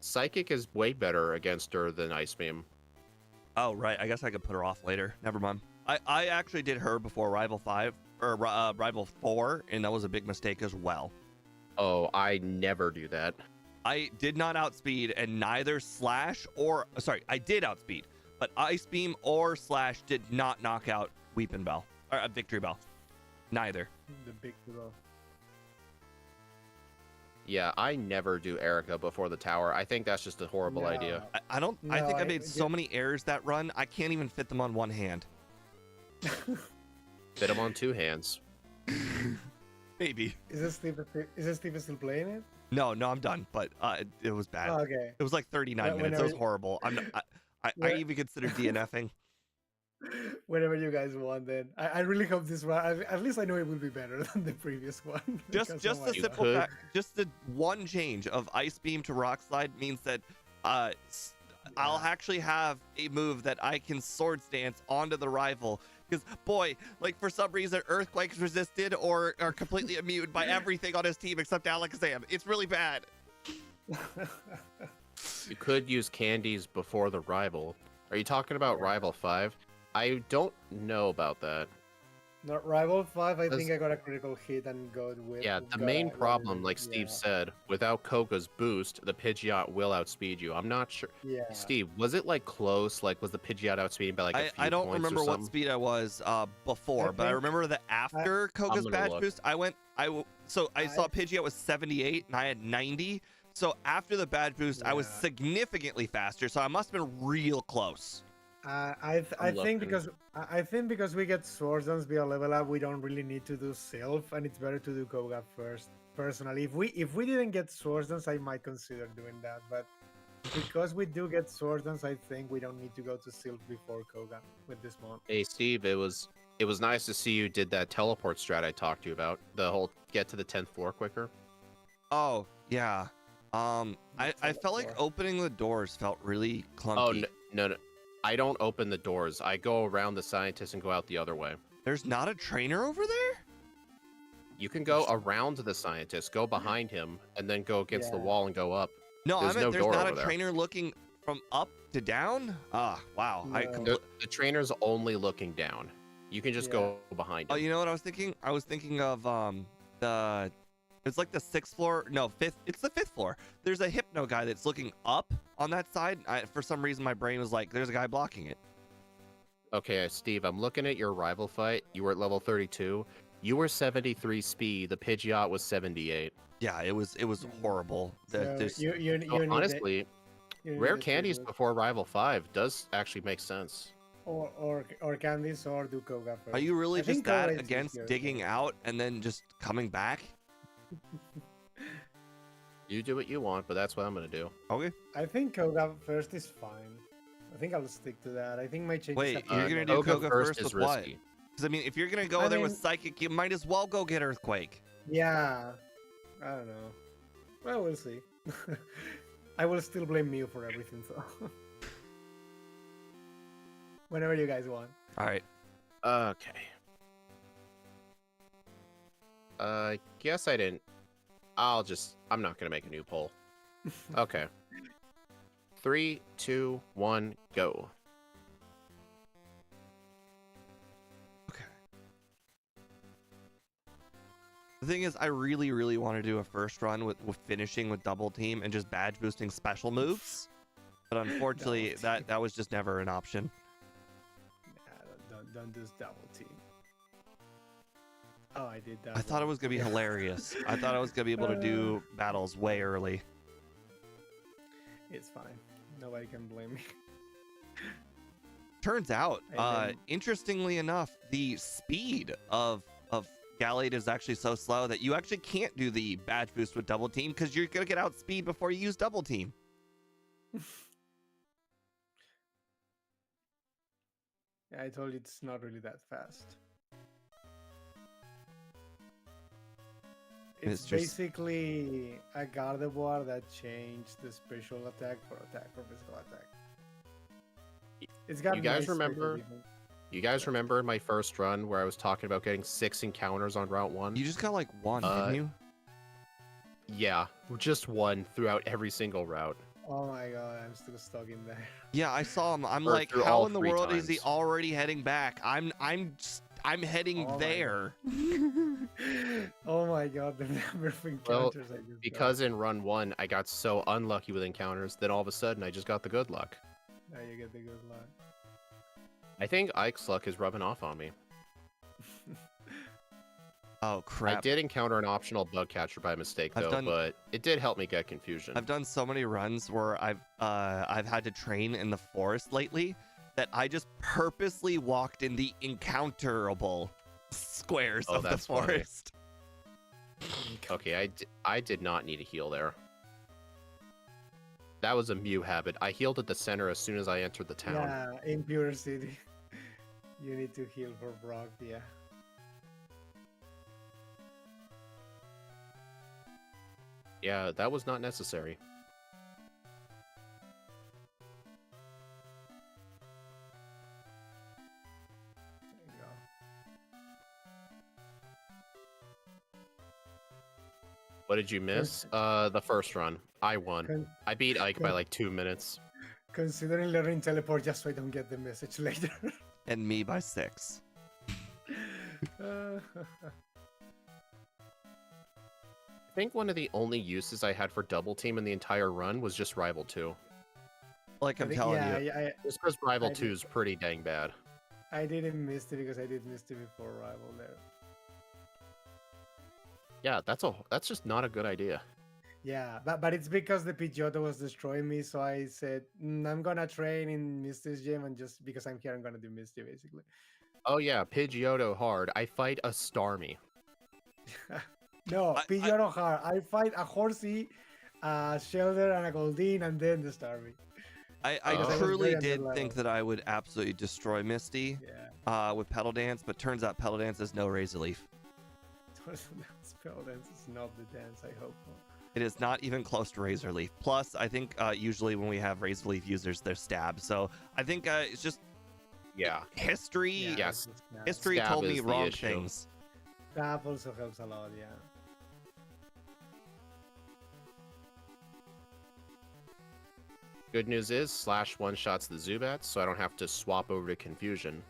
Speaker 2: Psychic is way better against her than Ice Beam.
Speaker 3: Oh, right. I guess I could put her off later. Never mind. I actually did her before Rival 5 or Rival 4, and that was a big mistake as well.
Speaker 2: Oh, I never do that.
Speaker 3: I did not outspeed, and neither Slash or I did outspeed, but Ice Beam or Slash did not knock out Weepin' Bell or Victory Bell. Neither.
Speaker 1: The big girl.
Speaker 2: Yeah, I never do Erica before the tower. I think that's just a horrible idea.
Speaker 3: I don't.
Speaker 1: No,
Speaker 3: I think I
Speaker 1: I-
Speaker 3: made so many errors that run. I can't even fit them on one hand.
Speaker 2: Fit them on two hands.
Speaker 3: Maybe.
Speaker 1: Is Steve still playing it?
Speaker 3: No, I'm done. But it was bad.
Speaker 1: Oh, okay.
Speaker 3: It was like 39
Speaker 1: When-
Speaker 3: minutes. It was
Speaker 1: whenever-
Speaker 3: horrible. I
Speaker 1: When-
Speaker 3: even considered DNFing.
Speaker 1: Whenever you guys want, then I really hope this one. At least I know it will be better than the previous one.
Speaker 3: Just
Speaker 1: because,
Speaker 3: just
Speaker 1: oh
Speaker 3: the
Speaker 1: my
Speaker 3: simple
Speaker 2: could-
Speaker 3: fact, just the one change of Ice Beam to Rock Slide means that I'll actually have a move that I can Sword Stance onto the rival. Because boy, like for some reason, Earthquake's resisted or are completely immune by everything on his team except Alakazam. It's really bad.
Speaker 2: You could use candies before the rival. Are you talking about Rival 5? I don't know about that.
Speaker 1: Not Rival 5, I
Speaker 2: Does-
Speaker 1: think I got a critical hit and got with.
Speaker 2: Yeah, the main problem, like Steve said, without Koga's boost, the Pidgeot will outspeed you. I'm not sure.
Speaker 1: Yeah.
Speaker 2: Steve, was it like close? Like, was the Pidgeot outspeeding by like a few
Speaker 3: I don't
Speaker 2: points
Speaker 3: remember
Speaker 2: or
Speaker 3: what
Speaker 2: something?
Speaker 3: speed I was before, but I
Speaker 1: think-
Speaker 3: remember that after Koga's
Speaker 2: gonna
Speaker 3: badge
Speaker 2: look.
Speaker 3: boost, I saw Pidgeot was 78 and I had 90. So after the badge boost, I was
Speaker 1: Yeah.
Speaker 3: significantly faster. So I must have been real close.
Speaker 1: I think because we get Sword Dance via level up, we don't really need to do Sylph, and it's better to do Koga first. Personally, if we didn't get Sword Dance, I might consider doing that. But because we do get Sword Dance, I think we don't need to go to Sylph before Koga with this mon.
Speaker 2: Hey, Steve, it was nice to see you did that teleport strat I talked to you about. The whole get to the 10th floor quicker.
Speaker 3: Oh yeah. I felt like opening the doors felt really clunky.
Speaker 2: Oh, no. I don't open the doors. I go around the scientist and go out the other way.
Speaker 3: There's not a trainer over there?
Speaker 2: You can go around the scientist, go behind him, and then go against the
Speaker 1: Yeah.
Speaker 2: wall and go up.
Speaker 3: No,
Speaker 2: There's
Speaker 3: I meant
Speaker 2: no
Speaker 3: there's
Speaker 2: door
Speaker 3: not
Speaker 2: over
Speaker 3: a
Speaker 2: there.
Speaker 3: trainer looking from up to down? Ah, wow.
Speaker 1: No.
Speaker 2: The trainer's only looking down. You can just go behind
Speaker 3: Oh,
Speaker 2: him.
Speaker 3: you know what I was thinking? I was thinking of it's like the 6th floor. No, 5th. It's the 5th floor. There's a Hypno guy that's looking up on that side. For some reason, my brain was like, there's a guy blocking it.
Speaker 2: Okay, Steve, I'm looking at your rival fight. You were at level 32. You were 73 speed. The Pidgeot was 78.
Speaker 3: Yeah, it was horrible.
Speaker 1: So
Speaker 3: There's-
Speaker 1: you
Speaker 2: So
Speaker 1: need
Speaker 2: honestly,
Speaker 1: you need
Speaker 2: rare
Speaker 1: the
Speaker 2: candies
Speaker 1: triple.
Speaker 2: before rival 5 does actually make sense.
Speaker 1: or candies or do Koga first.
Speaker 3: Are you really
Speaker 1: I
Speaker 3: just
Speaker 1: think
Speaker 3: that
Speaker 1: Koga is
Speaker 3: against
Speaker 1: easier,
Speaker 3: digging
Speaker 1: so-
Speaker 3: out and then just coming back?
Speaker 2: You do what you want, but that's what I'm gonna do.
Speaker 3: Okay.
Speaker 1: I think Koga first is fine. I think I'll stick to that. I think my change.
Speaker 3: Wait, you're gonna do
Speaker 2: Koga
Speaker 3: Koga first
Speaker 2: is
Speaker 3: with what?
Speaker 2: risky.
Speaker 3: Because I mean, if you're gonna go
Speaker 1: I
Speaker 3: there with
Speaker 1: mean-
Speaker 3: Psychic, you might as well go get Earthquake.
Speaker 1: Yeah, I don't know. Well, we'll see. I will still blame Mew for everything, so. Whenever you guys want.
Speaker 3: All right.
Speaker 2: Okay. Guess I didn't. I'm not gonna make a new poll. Okay. 3, 2, 1, go.
Speaker 3: Okay. The thing is, I really, really want to do a first run with finishing with double team and just badge boosting special moves. But unfortunately,
Speaker 1: Double team.
Speaker 3: that was just never an option.
Speaker 1: Don't do double team. Oh, I did that.
Speaker 3: I thought it was gonna be hilarious. I thought I was gonna be able to do battles way early.
Speaker 1: It's fine. Nobody can blame me.
Speaker 3: Turns out,
Speaker 1: And then-
Speaker 3: interestingly enough, the speed of Gallade is actually so slow that you actually can't do the badge boost with double team because you're gonna get outspeed before you use double team.
Speaker 1: Yeah, I told you it's not really that fast.
Speaker 3: It's
Speaker 1: It's
Speaker 3: just-
Speaker 1: basically a Gardevoir that changed the special attack for physical attack. It's got
Speaker 2: You guys
Speaker 1: nice special
Speaker 2: remember-
Speaker 1: defense.
Speaker 2: You guys remember my first run where I was talking about getting 6 encounters on Route 1?
Speaker 3: You just got like one, didn't you?
Speaker 2: Yeah, just one throughout every single route.
Speaker 1: Oh my god, I'm still stuck in there.
Speaker 3: Yeah, I saw him. I'm
Speaker 2: Or
Speaker 3: like,
Speaker 2: through
Speaker 3: how
Speaker 2: all
Speaker 3: in the
Speaker 2: 3
Speaker 3: world is he
Speaker 2: times.
Speaker 3: already heading back? I'm heading
Speaker 1: Oh my
Speaker 3: there.
Speaker 1: Oh my god, the number of
Speaker 2: Well,
Speaker 1: encounters I just got.
Speaker 2: Because in run 1, I got so unlucky with encounters, then all of a sudden I just got the good luck.
Speaker 1: Now you get the good luck.
Speaker 2: I think Ike's luck is rubbing off on me.
Speaker 3: Oh crap!
Speaker 2: I did encounter an optional bug catcher by mistake
Speaker 3: I've
Speaker 2: though,
Speaker 3: done-
Speaker 2: but it did help me get confusion.
Speaker 3: I've done so many runs where I've had to train in the forest lately that I just purposely walked in the encounterable squares
Speaker 2: Oh,
Speaker 3: of the
Speaker 2: that's funny.
Speaker 3: forest.
Speaker 2: Okay, I did not need a heal there. That was a Mew habit. I healed at the center as soon as I entered the town.
Speaker 1: Yeah, in Pure City. You need to heal for Brock, yeah.
Speaker 2: Yeah, that was not necessary.
Speaker 1: There you go.
Speaker 2: What did you miss? The first run. I won.
Speaker 1: Con-
Speaker 2: I beat Ike by
Speaker 1: con-
Speaker 2: like 2 minutes.
Speaker 1: Considering learning teleport just so I don't get the message later.
Speaker 3: And me by 6.
Speaker 2: I think one of the only uses I had for double team in the entire run was just Rival 2.
Speaker 3: Like I'm
Speaker 1: I think-
Speaker 3: telling
Speaker 1: yeah,
Speaker 3: you.
Speaker 1: yeah,
Speaker 2: Just because Rival
Speaker 1: I
Speaker 2: 2
Speaker 1: did-
Speaker 2: is pretty dang bad.
Speaker 1: I didn't miss it because I did miss it before Rival there.
Speaker 2: Yeah, that's just not a good idea.
Speaker 1: Yeah, but it's because the Pidgeotto was destroying me, so I said, I'm gonna train in Misty's gym, and just because I'm here, I'm gonna do Misty, basically.
Speaker 2: Oh yeah, Pidgeotto hard. I fight a Starmie.
Speaker 1: No,
Speaker 3: I-
Speaker 1: Pidgeotto hard. I fight a Horsey, a Shelder, and a Goldeen, and then the Starmie.
Speaker 3: I
Speaker 2: Because I was
Speaker 3: truly
Speaker 1: very
Speaker 3: did
Speaker 1: underleveled.
Speaker 3: think that I would absolutely destroy Misty
Speaker 1: Yeah.
Speaker 3: with Pedal Dance, but turns out Pedal Dance is no Razor Leaf.
Speaker 1: Spell dance is not the dance I hope for.
Speaker 3: It is not even close to Razor Leaf. Plus, I think usually when we have Razor Leaf users, they're stabbed. So I think it's just
Speaker 2: Yeah.
Speaker 3: history.
Speaker 2: Yes.
Speaker 3: History
Speaker 2: Stab
Speaker 3: told me
Speaker 2: is the
Speaker 3: wrong
Speaker 2: issue.
Speaker 3: things.
Speaker 1: That also helps a lot, yeah.
Speaker 2: Good news is Slash one-shots the Zubats, so I don't have to swap over to Confusion.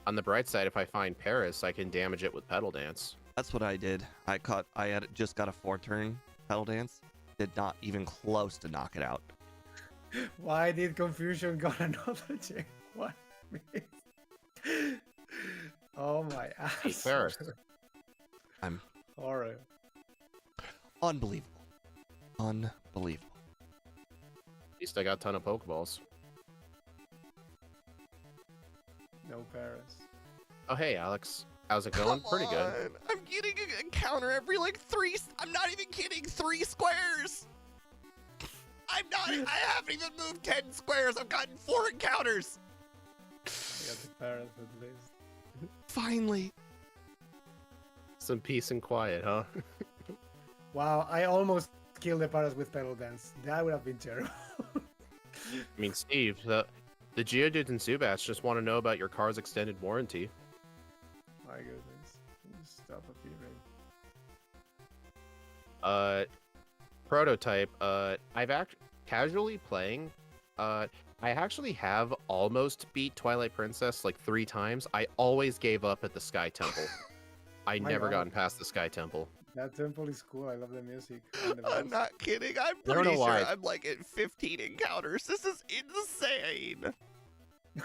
Speaker 2: On the bright side, if I find Paris, I can damage it with Pedal Dance.
Speaker 3: That's what I did. I had just got a 4-turn Pedal Dance. Did not even close to knock it out.
Speaker 1: Why did Confusion got another check? What? Oh my
Speaker 2: Hey,
Speaker 1: ass.
Speaker 2: Paris.
Speaker 3: I'm
Speaker 1: Horror.
Speaker 3: unbelievable. Unbelievable.
Speaker 2: At least I got a ton of Pokeballs.
Speaker 1: No Paris.
Speaker 2: Oh, hey, Alex. How's it going? Pretty good.
Speaker 3: on. I'm getting a counter every like 3. I'm not even kidding. 3 squares. I haven't even moved 10 squares. I've gotten 4 encounters.
Speaker 1: I got the Paris at least.
Speaker 3: Finally.
Speaker 2: Some peace and quiet, huh?
Speaker 1: Wow, I almost killed the Paris with Pedal Dance. That would have been terrible.
Speaker 2: I mean, Steve, the Geodudes and Zubats just want to know about your car's extended warranty.
Speaker 1: My goodness. Stop appearing.
Speaker 2: Prototype, I've casually playing, I actually have almost beat Twilight Princess like 3 times. I always gave up at the Sky Temple. I
Speaker 1: My
Speaker 2: never
Speaker 1: God.
Speaker 2: gotten past the Sky Temple.
Speaker 1: That temple is cool. I love the music. And the
Speaker 3: I'm
Speaker 1: boss.
Speaker 3: not kidding. I'm
Speaker 2: don't
Speaker 3: pretty
Speaker 2: know
Speaker 3: sure
Speaker 2: why.
Speaker 3: I'm like at 15 encounters. This is insane.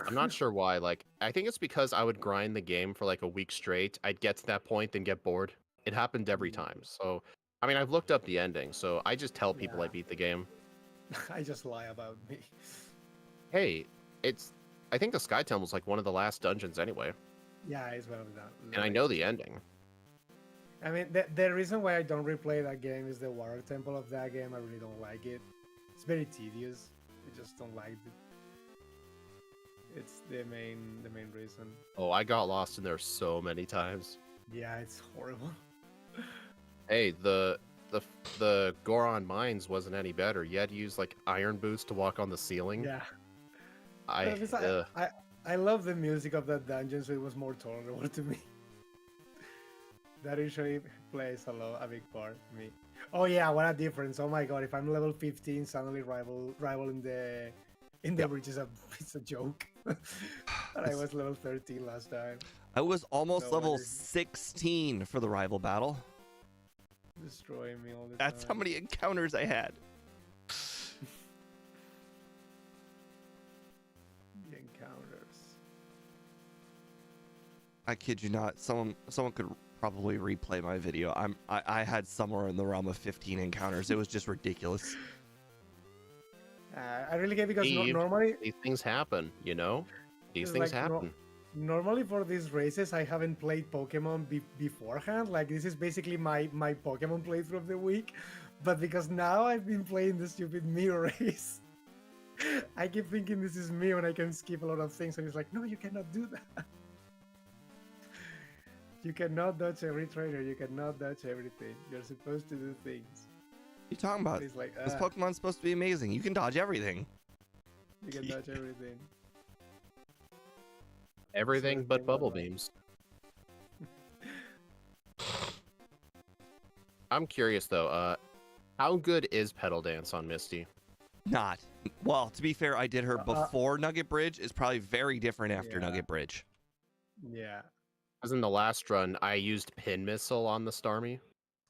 Speaker 2: I'm not sure why. Like, I think it's because I would grind the game for like a week straight. I'd get to that point, then get bored. It happened every
Speaker 1: Mm,
Speaker 2: time. So, I mean, I've looked up the ending, so I just tell people I
Speaker 1: yeah.
Speaker 2: beat the game.
Speaker 1: I just lie about me.
Speaker 2: Hey, it's. I think the Sky Temple's like one of the last dungeons anyway,
Speaker 1: Yeah, it's one of the
Speaker 2: and I know
Speaker 1: latest.
Speaker 2: the ending.
Speaker 1: I mean, the reason why I don't replay that game is the water temple of that game. I really don't like it. It's very tedious. I just don't like it. It's the main reason.
Speaker 2: Oh, I got lost in there so many times.
Speaker 1: Yeah, it's horrible.
Speaker 2: Hey, the Goron Mines wasn't any better. You had to use like iron boots to walk on the ceiling.
Speaker 1: Yeah. But
Speaker 2: I
Speaker 1: at least I love the music of that dungeon, so it was more tolerable to me. That usually plays a big part for me. Oh yeah, what a difference! Oh my god, if I'm level 15, suddenly rival in the
Speaker 2: Yep.
Speaker 1: bridge is it's a joke. And I was level 13 last time.
Speaker 3: I was almost
Speaker 1: No
Speaker 3: level
Speaker 1: wonder.
Speaker 3: 16 for the rival battle.
Speaker 1: Destroying me all the
Speaker 3: That's how
Speaker 1: time.
Speaker 3: many encounters I had.
Speaker 1: The encounters.
Speaker 3: I kid you not. Someone could probably replay my video. I had somewhere in the realm of 15 encounters. It was just ridiculous.
Speaker 1: I really get because
Speaker 2: Steve,
Speaker 1: normally
Speaker 2: these things happen, you know? These
Speaker 1: it's
Speaker 2: things
Speaker 1: like
Speaker 2: happen.
Speaker 1: normally for these races I haven't played Pokemon beforehand. Like this is basically my Pokemon playthrough of the week. But because now I've been playing the stupid Mew race, I keep thinking this is Mew and I can skip a lot of things. And it's like, no, you cannot do that. You cannot dodge every trainer. You cannot dodge everything. You're supposed to do things.
Speaker 3: What are you talking about?
Speaker 1: It's like,
Speaker 3: This Pokemon's supposed to be amazing. You can dodge everything.
Speaker 1: you can dodge everything.
Speaker 2: Everything
Speaker 1: Same
Speaker 2: but
Speaker 1: thing,
Speaker 2: bubble
Speaker 1: but, like-
Speaker 2: beams. I'm curious though, how good is Pedal Dance on Misty?
Speaker 3: Not. Well, to be fair, I did her before Nugget Bridge. Is probably very different after
Speaker 1: Yeah.
Speaker 3: Nugget Bridge.
Speaker 1: Yeah.
Speaker 2: As in the last run, I used Pin Missile on the Starmie.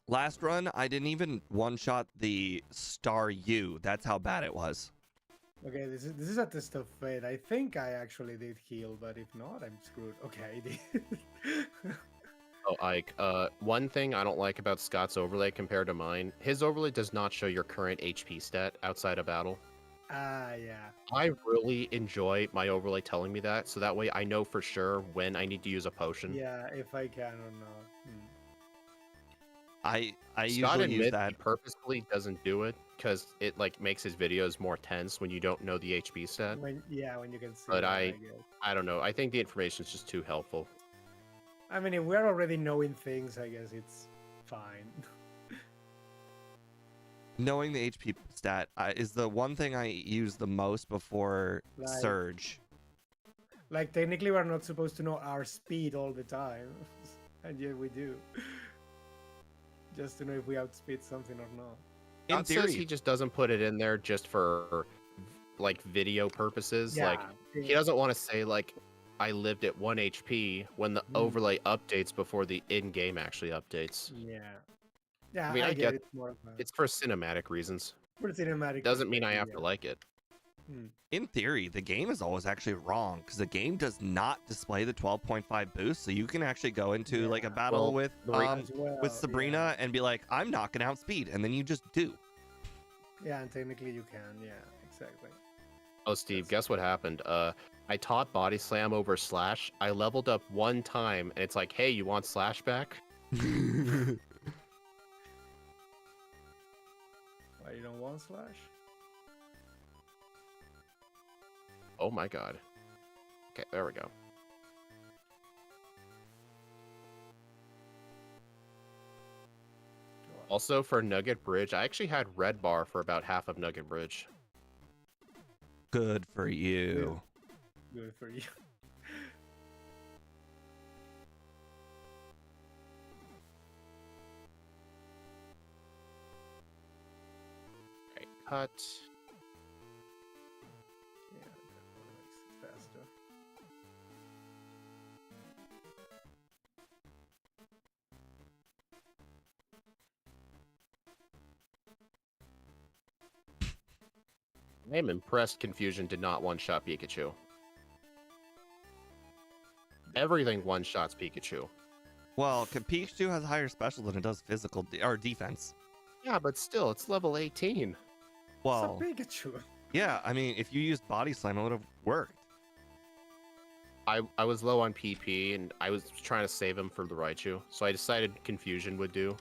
Speaker 3: Last run, I didn't even one-shot the Star U. That's how bad it was.
Speaker 1: Okay, this is a test of fate. I think I actually did heal, but if not, I'm screwed. Okay, I did.
Speaker 2: Oh, Ike, one thing I don't like about Scott's overlay compared to mine, his overlay does not show your current HP stat outside of battle.
Speaker 1: Yeah.
Speaker 2: I really enjoy my overlay telling me that, so that way I know for sure when I need to use a potion.
Speaker 1: Yeah, if I can or not.
Speaker 3: I
Speaker 2: Scott
Speaker 3: usually use
Speaker 2: admits
Speaker 3: that.
Speaker 2: he purposefully doesn't do it because it like makes his videos more tense when you don't know the HP stat.
Speaker 1: When you can see.
Speaker 2: But
Speaker 1: it,
Speaker 2: I
Speaker 1: guess.
Speaker 2: I don't know. I think the information is just too helpful.
Speaker 1: I mean, if we're already knowing things, I guess it's fine.
Speaker 3: Knowing the HP stat is the one thing I use the most before
Speaker 1: Like-
Speaker 3: Surge.
Speaker 1: Like, technically, we're not supposed to know our speed all the time. And yet we do. Just to know if we outspeed something or not.
Speaker 3: In
Speaker 2: Scott says
Speaker 3: theory,
Speaker 2: he just doesn't put it in there just for like video purposes. Like he doesn't want to say like I lived at 1 HP when the overlay updates before the in-game actually updates.
Speaker 1: Yeah. Yeah,
Speaker 2: I mean, I
Speaker 1: get
Speaker 2: get
Speaker 1: it. More of a,
Speaker 2: It's for cinematic reasons.
Speaker 1: for cinematic.
Speaker 2: Doesn't mean I have
Speaker 1: perspective,
Speaker 2: to like it.
Speaker 3: in theory, the game is always actually wrong because the game does not display the 12.5 boost. So you can actually go into like a
Speaker 1: Yeah.
Speaker 3: battle
Speaker 2: Well,
Speaker 1: as well,
Speaker 3: with Sabrina and be like, I'm knocking out speed, and then you just do.
Speaker 1: Yeah, and technically you can. Yeah, exactly.
Speaker 2: Oh, Steve, guess what happened? I taught Body Slam over Slash. I leveled up one time, and it's like, hey, you want Slash back?
Speaker 1: Why you don't want Slash?
Speaker 2: Oh my god. Okay, there we go. Also, for Nugget Bridge, I actually had Red Bar for about half of Nugget Bridge.
Speaker 3: Good for you.
Speaker 1: Good for you.
Speaker 2: Okay, cut.
Speaker 1: Yeah, that makes it faster.
Speaker 2: I am impressed Confusion did not one-shot Pikachu. Everything one-shots Pikachu.
Speaker 3: Well, Pikachu has higher special than it does physical or defense.
Speaker 2: Yeah, but still, it's level 18.
Speaker 3: Well,
Speaker 1: It's a Pikachu.
Speaker 3: yeah, I mean, if you used Body Slam, it would have worked.
Speaker 2: I was low on PP, and I was trying to save him for the Raichu, so I decided Confusion would do.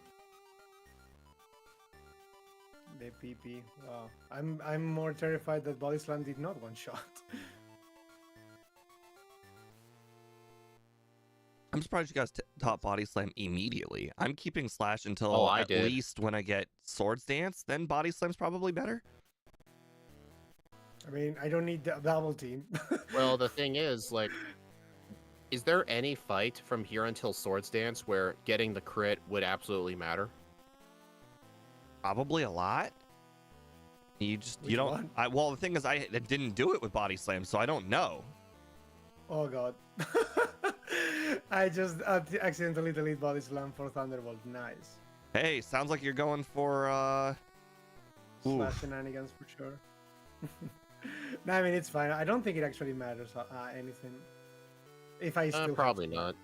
Speaker 1: The PP. Wow. I'm more terrified that Body Slam did not one shot.
Speaker 3: I'm surprised you guys taught Body Slam immediately. I'm keeping Slash until
Speaker 2: Oh, I
Speaker 3: at
Speaker 2: did.
Speaker 3: least when I get Swords Dance, then Body Slam's probably better.
Speaker 1: I mean, I don't need the double team.
Speaker 2: Well, the thing is, like, is there any fight from here until Swords Dance where getting the crit would absolutely matter?
Speaker 3: Probably a lot. You
Speaker 1: Which
Speaker 3: don't.
Speaker 1: one?
Speaker 3: Well, the thing is, I didn't do it with Body Slam, so I don't know.
Speaker 1: Oh god. I just accidentally deleted Body Slam for Thunderbolt. Nice.
Speaker 3: Hey, sounds like you're going for Ooh.
Speaker 1: Slash shenanigans for sure. No, I mean, it's fine. I don't think it actually matters anything. If I still
Speaker 2: Probably
Speaker 1: have
Speaker 2: not.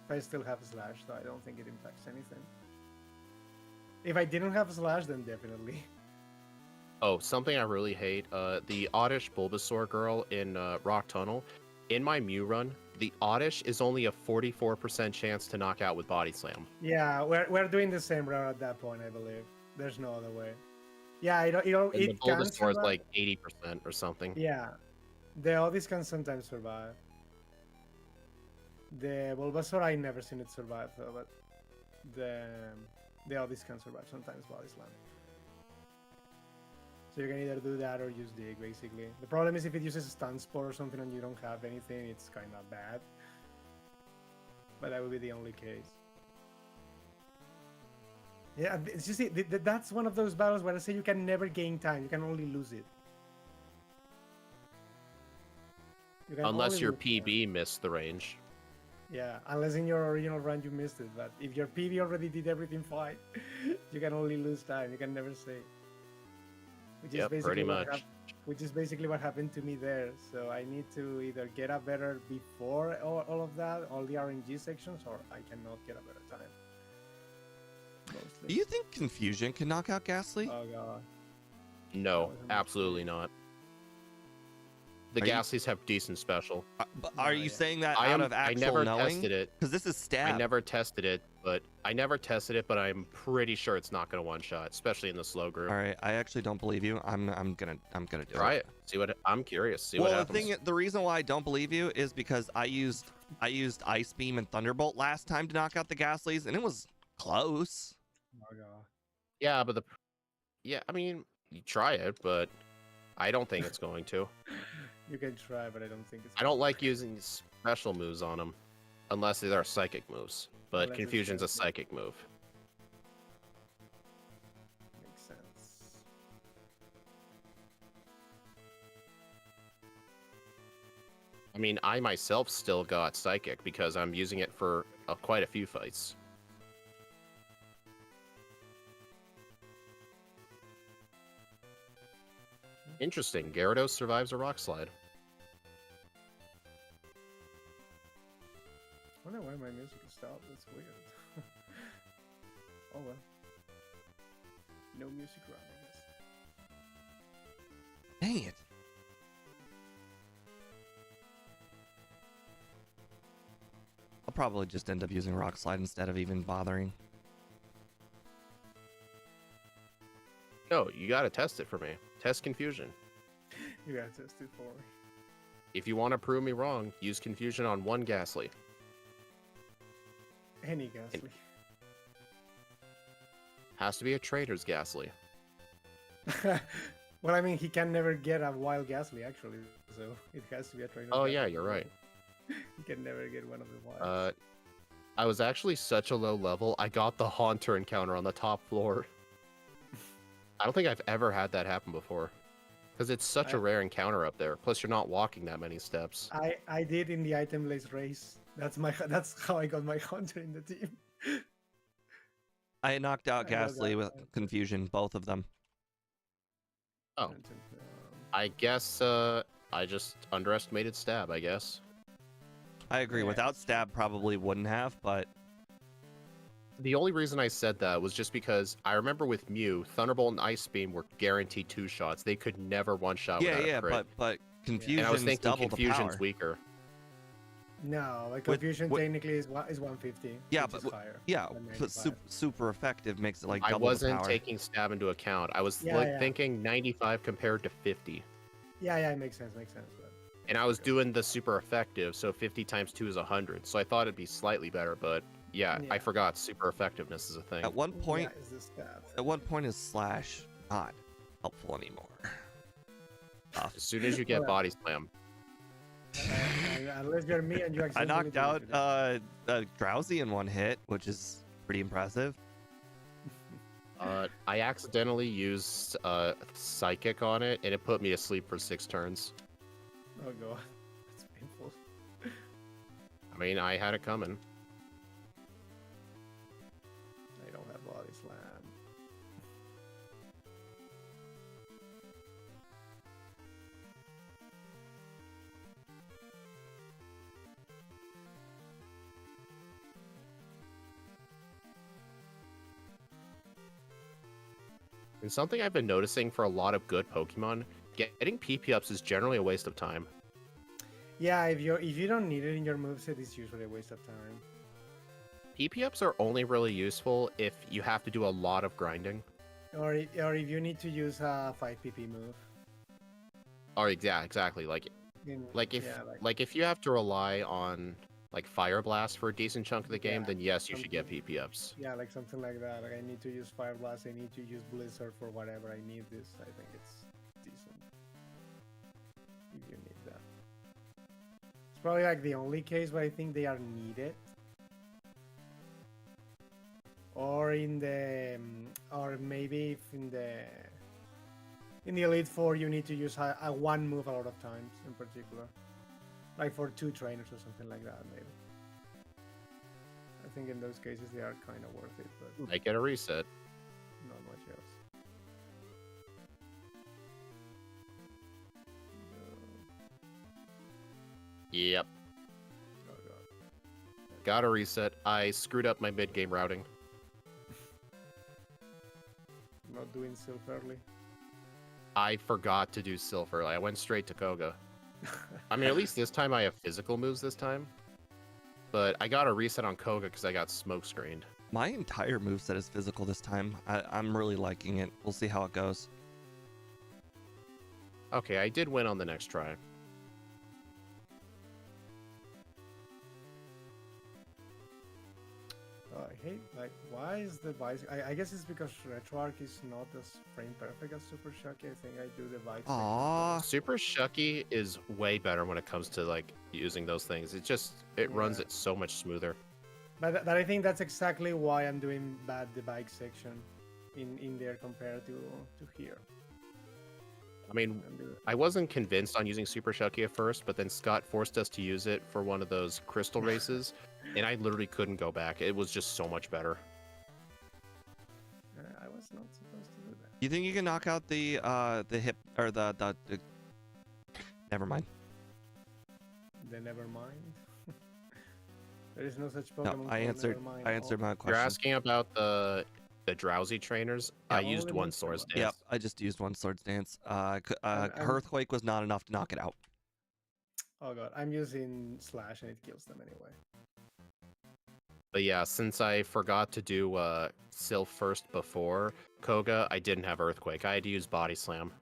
Speaker 1: If I still have a Slash, though, I don't think it impacts anything. If I didn't have a Slash, then definitely.
Speaker 2: Oh, something I really hate, the Oddish Bulbasaur girl in Rock Tunnel. In my Mew run, the Oddish is only a 44% chance to knock out with Body Slam.
Speaker 1: Yeah, we're doing the same route at that point, I believe. There's no other way. Yeah,
Speaker 2: And the
Speaker 1: it can
Speaker 2: Bulbasaur is
Speaker 1: survive.
Speaker 2: like 80% or something.
Speaker 1: Yeah, the Oddish can sometimes survive. The Bulbasaur, I never seen it survive though, but the Oddish can survive sometimes Body Slam. So you can either do that or use Dig, basically. The problem is if it uses Stun Spore or something and you don't have anything, it's kind of bad. But that would be the only case. Yeah, it's just that's one of those battles where I say you can never gain time, you can only lose it. You can
Speaker 2: Unless
Speaker 1: only
Speaker 2: your
Speaker 1: lose time.
Speaker 2: PB missed the range.
Speaker 1: Yeah, unless in your original run you missed it, but if your PB already did everything fine, you can only lose time, you can never save. Which
Speaker 2: Yep, pretty much.
Speaker 1: Which is basically what happened to me there. So I need to either get a better before all of that, all the RNG sections, or I cannot get a better time. Mostly.
Speaker 3: Do you think Confusion can knock out Ghastly?
Speaker 1: Oh god.
Speaker 2: No,
Speaker 1: wasn't
Speaker 2: absolutely not. The
Speaker 3: Are you-
Speaker 2: Ghastlies have decent special.
Speaker 3: But are you
Speaker 1: yeah.
Speaker 3: saying that
Speaker 2: I
Speaker 3: out of
Speaker 2: I
Speaker 3: actual
Speaker 2: never
Speaker 3: knowing?
Speaker 2: tested it.
Speaker 3: Because this is stab.
Speaker 2: I never tested it, but I'm pretty sure it's not gonna one shot, especially in the slow group.
Speaker 3: All right, I actually don't believe you. I'm gonna do
Speaker 2: Try it. See what I'm curious. See what
Speaker 3: Well,
Speaker 2: happens.
Speaker 3: the reason why I don't believe you is because I used Ice Beam and Thunderbolt last time to knock out the Ghastlies, and it was close.
Speaker 1: Oh god.
Speaker 2: Yeah, but I mean, you try it, but I don't think it's going to.
Speaker 1: You can try, but I don't think it's
Speaker 2: I don't like using special moves on them, unless they are psychic moves. But
Speaker 1: Unless it's
Speaker 2: Confusion's a
Speaker 1: psychic.
Speaker 2: psychic move.
Speaker 1: Makes sense.
Speaker 2: I mean, I myself still got psychic because I'm using it for quite a few fights. Interesting. Gyarados survives a rock slide.
Speaker 1: I wonder why my music is stopped. That's weird. Oh well. No music run, I guess.
Speaker 3: Dang it. I'll probably just end up using Rock Slide instead of even bothering.
Speaker 2: No, you gotta test it for me. Test Confusion.
Speaker 1: You gotta test it for me.
Speaker 2: If you want to prove me wrong, use Confusion on one Ghastly.
Speaker 1: Any Ghastly.
Speaker 2: Has to be a trader's Ghastly.
Speaker 1: Well, I mean, he can never get a wild Ghastly, actually, so it has to be a trainer.
Speaker 2: Oh yeah, you're right.
Speaker 1: He can never get one of the wilds.
Speaker 2: I was actually such a low level, I got the Haunter encounter on the top floor. I don't think I've ever had that happen before. Because it's such a rare encounter up there. Plus, you're not walking that many steps.
Speaker 1: I did in the itemless race. That's how I got my Hunter in the team.
Speaker 3: I knocked out
Speaker 1: I love
Speaker 3: Ghastly
Speaker 1: that.
Speaker 3: with Confusion, both of them.
Speaker 2: Oh. I guess I just underestimated stab, I guess.
Speaker 3: I agree.
Speaker 1: Yeah.
Speaker 3: Without stab, probably wouldn't have, but
Speaker 2: The only reason I said that was just because I remember with Mew, Thunderbolt and Ice Beam were guaranteed 2-shots. They could never one-shot
Speaker 3: yeah,
Speaker 2: without
Speaker 3: yeah,
Speaker 2: a crit.
Speaker 3: but
Speaker 2: And I was
Speaker 3: confusion's
Speaker 2: thinking
Speaker 3: double the
Speaker 2: Confusion's
Speaker 3: power.
Speaker 2: weaker.
Speaker 1: No, like
Speaker 3: With-
Speaker 1: confusion
Speaker 3: with-
Speaker 1: technically is 150.
Speaker 3: Yeah,
Speaker 1: which
Speaker 3: but
Speaker 1: is higher
Speaker 3: yeah,
Speaker 1: than
Speaker 3: but
Speaker 1: 95.
Speaker 3: super effective makes it like
Speaker 2: I
Speaker 3: double the
Speaker 2: wasn't
Speaker 3: power.
Speaker 2: taking stab into account. I was
Speaker 1: Yeah,
Speaker 2: like
Speaker 1: yeah.
Speaker 2: thinking 95 compared to 50.
Speaker 1: Yeah, it makes sense. But
Speaker 2: And I was doing the super effective, so 50 times 2 is 100. So I thought it'd be slightly better, but yeah, I
Speaker 1: Yeah.
Speaker 2: forgot super effectiveness is a thing.
Speaker 3: At one point,
Speaker 1: yeah, is the stab.
Speaker 3: at one point is slash not helpful anymore. Tough.
Speaker 2: As soon as you get
Speaker 1: Well,
Speaker 2: body slam.
Speaker 1: Unless you're me and you
Speaker 3: I
Speaker 1: accidentally
Speaker 3: knocked out
Speaker 1: deleted it.
Speaker 3: Drowsy in one hit, which is pretty impressive.
Speaker 2: I accidentally used Psychic on it, and it put me to sleep for 6 turns.
Speaker 1: Oh god, that's painful.
Speaker 2: I mean, I had it coming.
Speaker 1: I don't have body slam.
Speaker 2: And something I've been noticing for a lot of good Pokemon, getting PP ups is generally a waste of time.
Speaker 1: Yeah, if you don't need it in your moveset, it's usually a waste of time.
Speaker 2: PP ups are only really useful if you have to do a lot of grinding.
Speaker 1: Or if you need to use a 5 PP move.
Speaker 2: Or yeah, exactly. Like if
Speaker 1: yeah,
Speaker 2: like if you have to rely on like Fire Blast for a decent chunk of the game,
Speaker 1: Yeah,
Speaker 2: then yes, you should get
Speaker 1: something-
Speaker 2: PP ups.
Speaker 1: yeah, like something like that. Like I need to use Fire Blast, I need to use Blizzard for whatever I need this. I think it's decent. If you need that. It's probably like the only case where I think they are needed. Or in the or maybe if in the Elite Four you need to use a one move a lot of times in particular. Like for 2 trainers or something like that, maybe. I think in those cases they are kind of worth it, but
Speaker 2: I get a reset.
Speaker 1: not much else.
Speaker 2: Yep.
Speaker 1: Oh god.
Speaker 2: Got a reset. I screwed up my mid game routing.
Speaker 1: Not doing Sylph early.
Speaker 2: I forgot to do Silver. I went straight to Koga. I mean, at least this time I have physical moves this time. But I got a reset on Koga because I got smoke screened.
Speaker 3: My entire moveset is physical this time. I'm really liking it. We'll see how it goes.
Speaker 2: Okay, I did win on the next try.
Speaker 1: Oh, I hate, like, why is the bicycle? I guess it's because RetroArch is not as frame perfect as Super Shocky. I think I do the bicycle.
Speaker 3: Aww.
Speaker 2: Super Shucky is way better when it comes to like using those things. It runs
Speaker 1: Yeah.
Speaker 2: it so much smoother.
Speaker 1: But I think that's exactly why I'm doing bad the bike section in there compared to here.
Speaker 2: I mean,
Speaker 1: I'm doing-
Speaker 2: I wasn't convinced on using Super Shucky at first, but then Scott forced us to use it for one of those crystal races, and I literally couldn't go back. It was just so much better.
Speaker 1: I was not supposed to do that.
Speaker 3: You think you can knock out the hip or the never mind.
Speaker 1: Then never mind. There is no such Pokemon.
Speaker 3: No,
Speaker 1: called
Speaker 3: I answered.
Speaker 1: never mind.
Speaker 3: I answered my
Speaker 2: You're
Speaker 3: question.
Speaker 2: asking about the drowsy trainers. I
Speaker 1: Yeah,
Speaker 2: used
Speaker 1: only
Speaker 2: one
Speaker 1: one
Speaker 2: Swords
Speaker 1: Swords.
Speaker 2: Dance.
Speaker 3: Yep, I just used one Swords Dance.
Speaker 1: I'm-
Speaker 3: Earthquake was not enough to knock it out.
Speaker 1: Oh god, I'm using Slash and it kills them anyway.
Speaker 2: But yeah, since I forgot to do Sylph first before Koga, I didn't have Earthquake. I had to use Body Slam.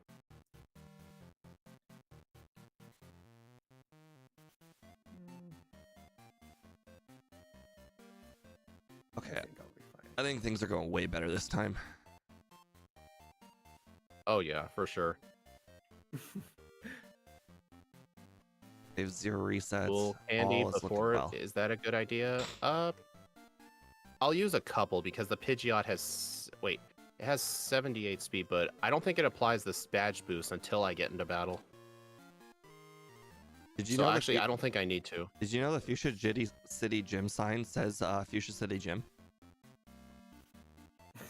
Speaker 3: Okay,
Speaker 1: I think I'll be fine.
Speaker 3: I think things are going way better this time.
Speaker 2: Oh yeah, for sure.
Speaker 3: They have 0 resets.
Speaker 2: Well, Andy,
Speaker 3: All is looking
Speaker 2: before
Speaker 3: well.
Speaker 2: is that a good idea? I'll use a couple because the Pidgeot has it has 78 speed, but I don't think it applies this badge boost until I get into battle.
Speaker 3: Did you
Speaker 2: So
Speaker 3: know
Speaker 2: actually, I don't think I need to.
Speaker 3: Did you know the Fuchsia City Gym sign says Fuchsia City Gym?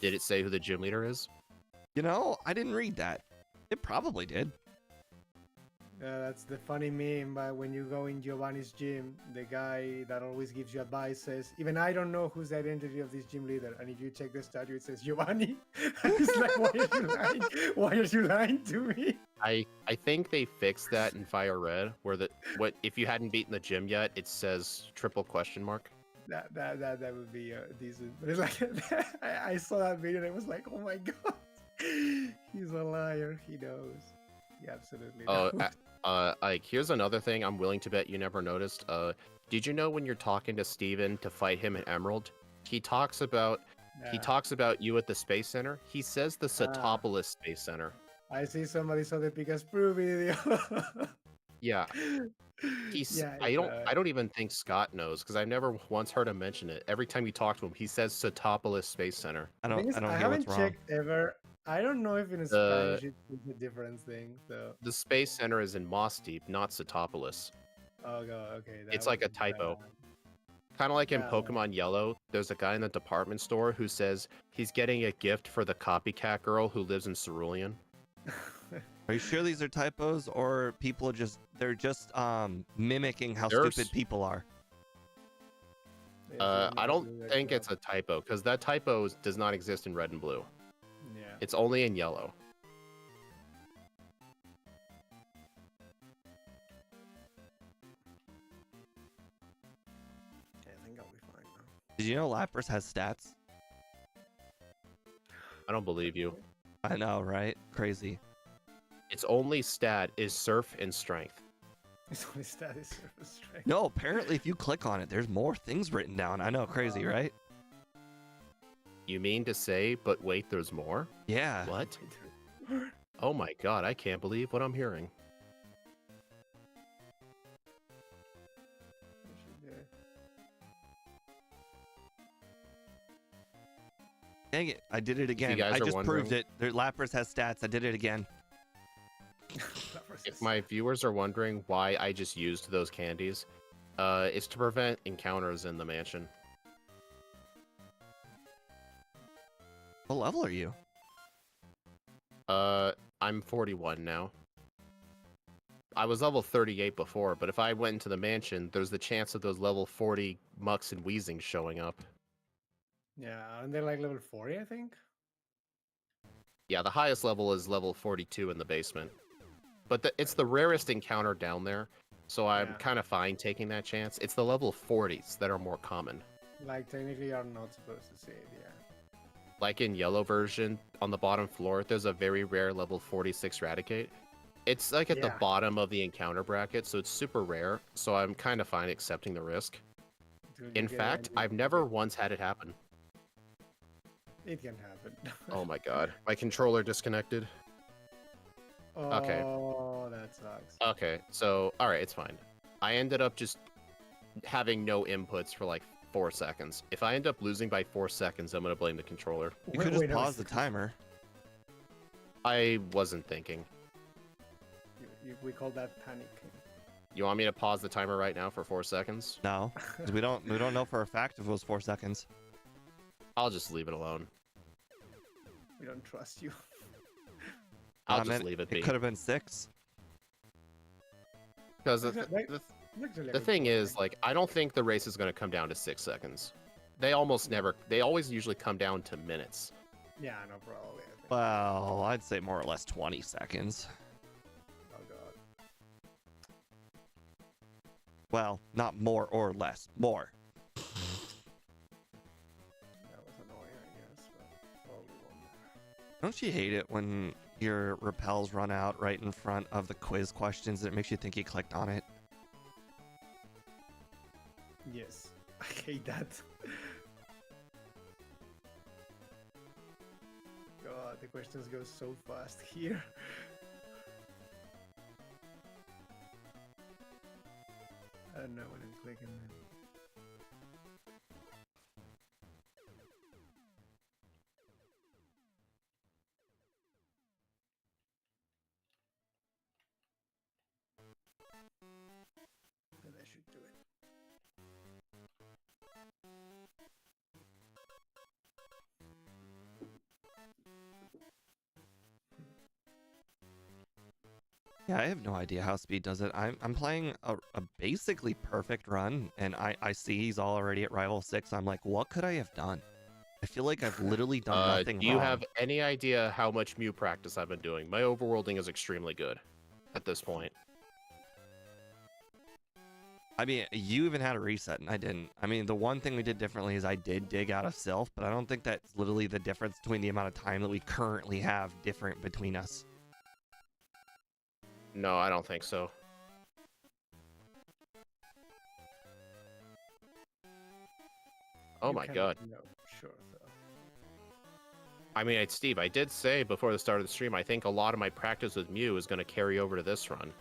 Speaker 2: Did it say who the gym leader is?
Speaker 3: You know, I didn't read that. It probably did.
Speaker 1: That's the funny meme. But when you go in Giovanni's gym, the guy that always gives you advice says, "Even I don't know who's the identity of this gym leader." And if you check the statue, it says Giovanni. And he's like, "Why are you lying? Why are you lying to me?"
Speaker 2: I think they fixed that in Fire Red, where what if you hadn't beaten the gym yet, it says triple question mark.
Speaker 1: That would be decent. But it's like I saw that video and I was like, "Oh my god, he's a liar. He knows. He absolutely
Speaker 2: Oh,
Speaker 1: knows."
Speaker 2: like here's another thing I'm willing to bet you never noticed. Did you know when you're talking to Steven to fight him in Emerald, he talks about you at the Space Center. He says the Satopolis Space Center.
Speaker 1: I see somebody saw the Pika's Brew video.
Speaker 2: Yeah, I don't even think Scott knows because I've never once heard him mention it. Every time you talk to him, he says Satopolis Space Center.
Speaker 3: I don't hear
Speaker 1: haven't
Speaker 3: what's wrong.
Speaker 1: checked ever. I don't know if in Spanish it's a different thing. So
Speaker 2: The Space Center is in Moss Deep, not Satopolis.
Speaker 1: oh god, okay.
Speaker 2: It's like a typo. Kind of like in Pokemon Yellow, there's a guy in the department store who says he's getting a gift for the copycat girl who lives in Cerulean.
Speaker 3: Are you sure these are typos or people they're just mimicking how
Speaker 2: There's-
Speaker 3: stupid people are?
Speaker 2: I don't think it's a typo because that typo does not exist in Red and Blue.
Speaker 1: Yeah.
Speaker 2: It's only in Yellow.
Speaker 1: I think I'll be fine now.
Speaker 3: Did you know Lapras has stats?
Speaker 2: I don't believe you.
Speaker 3: I know, right? Crazy.
Speaker 2: Its only stat is Surf and Strength.
Speaker 1: It's only status surface strength.
Speaker 3: No, apparently if you click on it, there's more things written down. I know, crazy, right?
Speaker 2: You mean to say, but wait, there's more?
Speaker 3: Yeah.
Speaker 2: What? Oh my god, I can't believe what I'm hearing.
Speaker 3: Dang it, I did it again.
Speaker 2: guys
Speaker 3: I
Speaker 2: are
Speaker 3: just proved
Speaker 2: wondering-
Speaker 3: it. Lapras has stats. I did it again.
Speaker 2: If my viewers are wondering why I just used those candies, it's to prevent encounters in the mansion.
Speaker 3: What level are you?
Speaker 2: I'm 41 now. I was level 38 before, but if I went into the mansion, there's the chance of those level 40 mucks and wheezings showing up.
Speaker 1: Yeah, aren't they like level 40, I think?
Speaker 2: Yeah, the highest level is level 42 in the basement. But it's the rarest encounter down there, so I'm
Speaker 1: Yeah.
Speaker 2: kind of fine taking that chance. It's the level 40s that are more common.
Speaker 1: Like, technically, you're not supposed to see it, yeah.
Speaker 2: Like in Yellow version, on the bottom floor, there's a very rare level 46 Raticate. It's like at the
Speaker 1: Yeah.
Speaker 2: bottom of the encounter bracket, so it's super rare, so I'm kind of fine accepting the risk.
Speaker 1: Until you
Speaker 2: In
Speaker 1: get
Speaker 2: fact,
Speaker 1: an idea.
Speaker 2: I've never once had it happen.
Speaker 1: It can happen.
Speaker 2: Oh my god. My controller disconnected. okay.
Speaker 1: Oh, that sucks.
Speaker 2: Okay, so, alright, it's fine. I ended up just having no inputs for like 4 seconds. If I end up losing by 4 seconds, I'm gonna blame the controller.
Speaker 3: You could just
Speaker 1: Wait, no,
Speaker 3: pause
Speaker 1: it's
Speaker 3: the timer.
Speaker 2: I wasn't thinking.
Speaker 1: We call that panicking.
Speaker 2: You want me to pause the timer right now for 4 seconds?
Speaker 3: No, 'cause we don't know for a fact if it was 4 seconds.
Speaker 2: I'll just leave it alone.
Speaker 1: We don't trust you.
Speaker 2: I'll
Speaker 3: Man,
Speaker 2: just leave it be.
Speaker 3: It could have been 6.
Speaker 2: Because
Speaker 1: Actually,
Speaker 2: the thing is, like, I don't think the race is going to come down to 6 seconds. They always usually come down to minutes.
Speaker 1: Yeah, no, probably. I think.
Speaker 3: Well, I'd say more or less 20 seconds.
Speaker 1: Oh god.
Speaker 3: Well, not more or less. More.
Speaker 1: That was annoying, I guess, but probably won't matter.
Speaker 3: Don't you hate it when your repels run out right in front of the quiz questions and it makes you think you clicked on it?
Speaker 1: Yes, I hate that. God, the questions go so fast here. I don't know what I'm clicking. But I should do it.
Speaker 3: Yeah, I have no idea how speed does it. I'm playing a basically perfect run, and I see he's already at Rival 6. I'm like, what could I have done? I feel like I've literally done nothing
Speaker 2: Do you
Speaker 3: wrong.
Speaker 2: have any idea how much Mew practice I've been doing? My overworlding is extremely good at this point.
Speaker 3: I mean, you even had a reset, and I didn't. I mean, the one thing we did differently is I did dig out of Sylph, but I don't think that's literally the difference between the amount of time that we currently have different between us.
Speaker 2: No, I don't think so. Oh my god.
Speaker 1: No, sure. Though.
Speaker 2: I mean, Steve, I did say before the start of the stream, I think a lot of my practice with Mew is going to carry over to this run.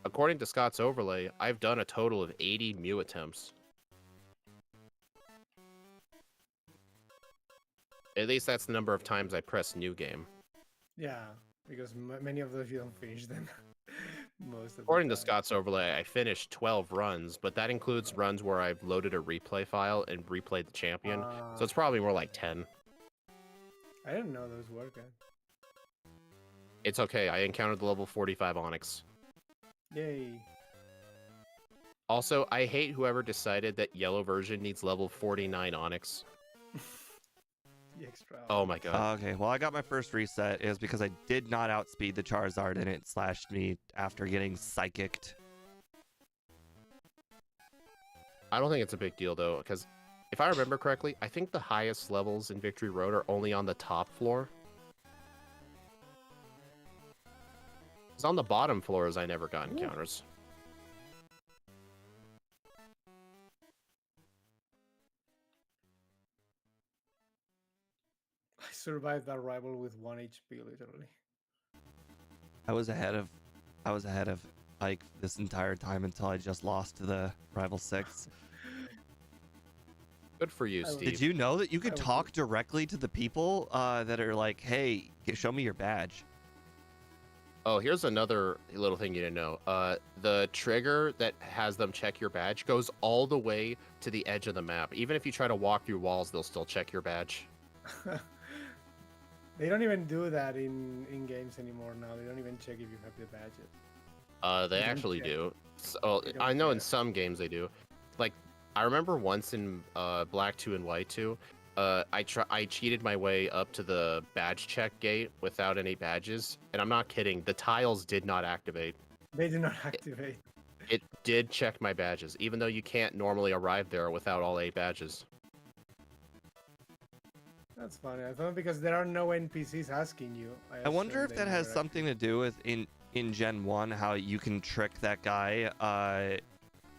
Speaker 2: According to Scott's overlay, I've done a total of 80 Mew attempts. At least that's the number of times I press new game.
Speaker 1: Yeah, because many of those you don't finish them. Most of
Speaker 2: According
Speaker 1: the
Speaker 2: to
Speaker 1: time.
Speaker 2: Scott's overlay, I finished 12 runs, but that includes runs where I've loaded a replay file and replayed the champion, so it's probably more like 10.
Speaker 1: I didn't know those worked.
Speaker 2: It's okay, I encountered the level 45 Onyx.
Speaker 1: Yay.
Speaker 2: Also, I hate whoever decided that yellow version needs level 49 Onyx.
Speaker 1: The extra.
Speaker 2: Oh my god.
Speaker 3: Okay, well, I got my first reset. It was because I did not outspeed the Charizard, and it slashed me after getting psychicked.
Speaker 2: I don't think it's a big deal, though, because if I remember correctly, I think the highest levels in Victory Road are only on the top floor. Because on the bottom floors, I never got encounters.
Speaker 1: I survived that rival with 1 HP, literally.
Speaker 3: I was ahead of Ike this entire time until I just lost to the Rival 6.
Speaker 2: Good for you, Steve.
Speaker 3: Did you know that you could talk directly to the people that are like, hey, show me your badge?
Speaker 2: Oh, here's another little thing you didn't know. The trigger that has them check your badge goes all the way to the edge of the map. Even if you try to walk through walls, they'll still check your badge.
Speaker 1: They don't even do that in games anymore now. They don't even check if you have the badges.
Speaker 2: They actually do. So, I know in some games they do. Like, I remember once in Black 2 and White 2, I cheated my way up to the badge check gate without any badges, and I'm not kidding. The tiles did not activate.
Speaker 1: They do not activate.
Speaker 2: It did check my badges, even though you can't normally arrive there without all 8 badges.
Speaker 1: That's funny. I thought because there are no NPCs asking you.
Speaker 3: I wonder if that has something to do with in Gen 1 how you can trick that guy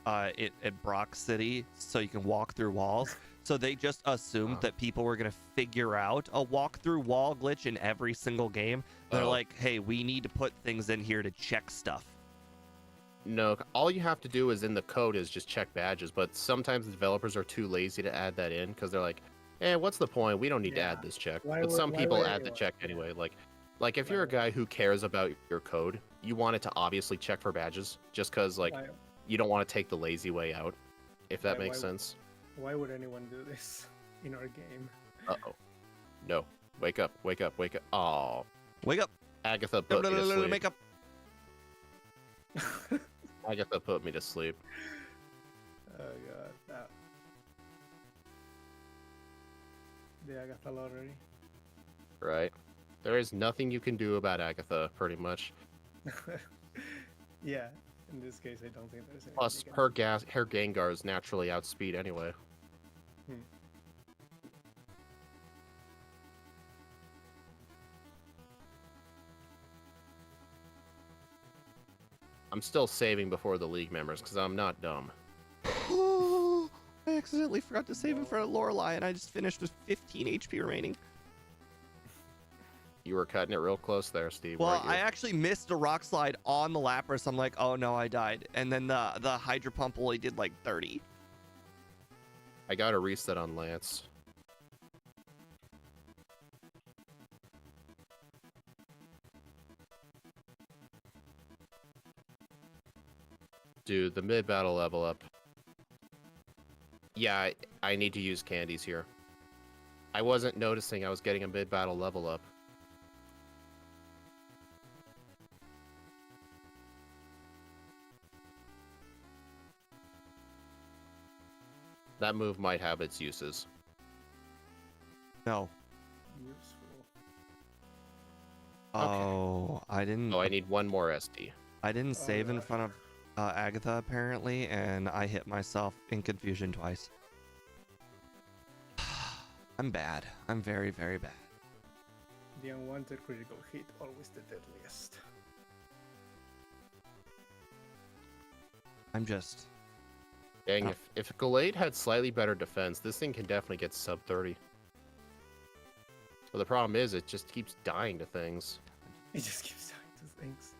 Speaker 3: at Brock City so you can walk through walls. So they just assumed that people were going to figure out a walk-through wall glitch in every single game. They're like, hey, we need to put things in here to check stuff.
Speaker 2: No, all you have to do is in the code is just check badges, but sometimes the developers are too lazy to add that in because they're like, what's the point? We don't need to add this check. But some people add the check anyway. Like if you're a guy who cares about your code, you want it to obviously check for badges just because, like, you don't want to take the lazy way out, if that makes sense.
Speaker 1: Why would anyone do this in our game?
Speaker 2: Uh-oh. No. Wake up, wake up, wake up. Oh.
Speaker 3: Wake up.
Speaker 2: Agatha put me to sleep.
Speaker 3: Wake up.
Speaker 2: Agatha put me to sleep.
Speaker 1: Oh god. The Agatha lottery.
Speaker 2: Right. There is nothing you can do about Agatha, pretty much.
Speaker 1: Yeah. In this case, I don't think there's anything.
Speaker 2: Plus, her Gengar is naturally outspeed anyway. I'm still saving before the League members because I'm not dumb.
Speaker 3: I accidentally forgot to save in front of Lorelei, and I just finished with 15 HP remaining.
Speaker 2: You were cutting it real close there, Steve.
Speaker 3: Well, I actually missed a rock slide on the Lapras. I'm like, oh no, I died. And then the Hydro Pump only did like 30.
Speaker 2: I got a reset on Lance. Dude, the mid-battle level up. Yeah, I need to use candies here. I wasn't noticing I was getting a mid-battle level up. That move might have its uses.
Speaker 3: No.
Speaker 1: Useful.
Speaker 3: Oh, I didn't.
Speaker 2: Oh, I need one more SD.
Speaker 3: I didn't save in
Speaker 1: Alright.
Speaker 3: front of Agatha apparently, and I hit myself in confusion twice. I'm bad. I'm very, very bad.
Speaker 1: The unwanted critical hit, always the deadliest.
Speaker 3: I'm just.
Speaker 2: Dang,
Speaker 3: Oh.
Speaker 2: if Gallade had slightly better defense, this thing can definitely get sub 30. But the problem is, it just keeps dying to things.
Speaker 1: It just keeps dying to things.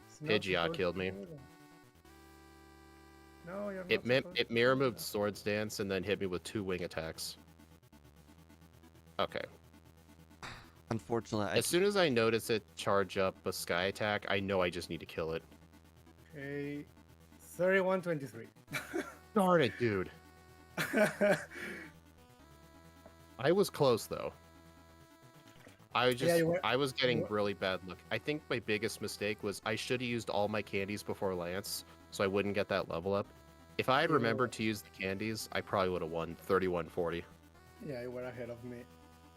Speaker 1: It's not
Speaker 2: Pidgeot
Speaker 1: supposed
Speaker 2: killed
Speaker 1: to
Speaker 2: me.
Speaker 1: do that. No, you're
Speaker 2: It
Speaker 1: not supposed
Speaker 2: it
Speaker 1: to
Speaker 2: mirror
Speaker 1: do
Speaker 2: moved
Speaker 1: that.
Speaker 2: Swords Dance and then hit me with 2 wing attacks. Okay.
Speaker 3: Unfortunately,
Speaker 2: As soon as I notice it charge up a sky attack, I know I just need to kill it.
Speaker 1: Okay, 31-23.
Speaker 2: Darn it, dude. I was close though.
Speaker 1: Yeah, you were-
Speaker 2: I was getting
Speaker 1: were-
Speaker 2: really bad luck. I think my biggest mistake was I should have used all my candies before Lance, so I wouldn't get that level up. If I had
Speaker 1: You were-
Speaker 2: remembered to use the candies, I probably would have won 31-40.
Speaker 1: Yeah, you were ahead of me.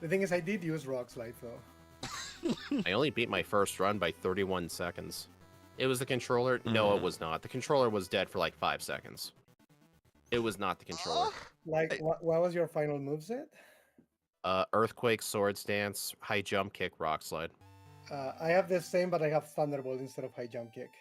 Speaker 1: The thing is, I did use Rock Slide though.
Speaker 2: I only beat my first run by 31 seconds. It was the controller? No, it was not. The controller was dead for like 5 seconds. It was not the controller.
Speaker 1: Like, what was your final moveset?
Speaker 2: Earthquake, Swords Dance, High Jump Kick, Rock Slide.
Speaker 1: I have the same, but I have Thunderbolt instead of High Jump Kick.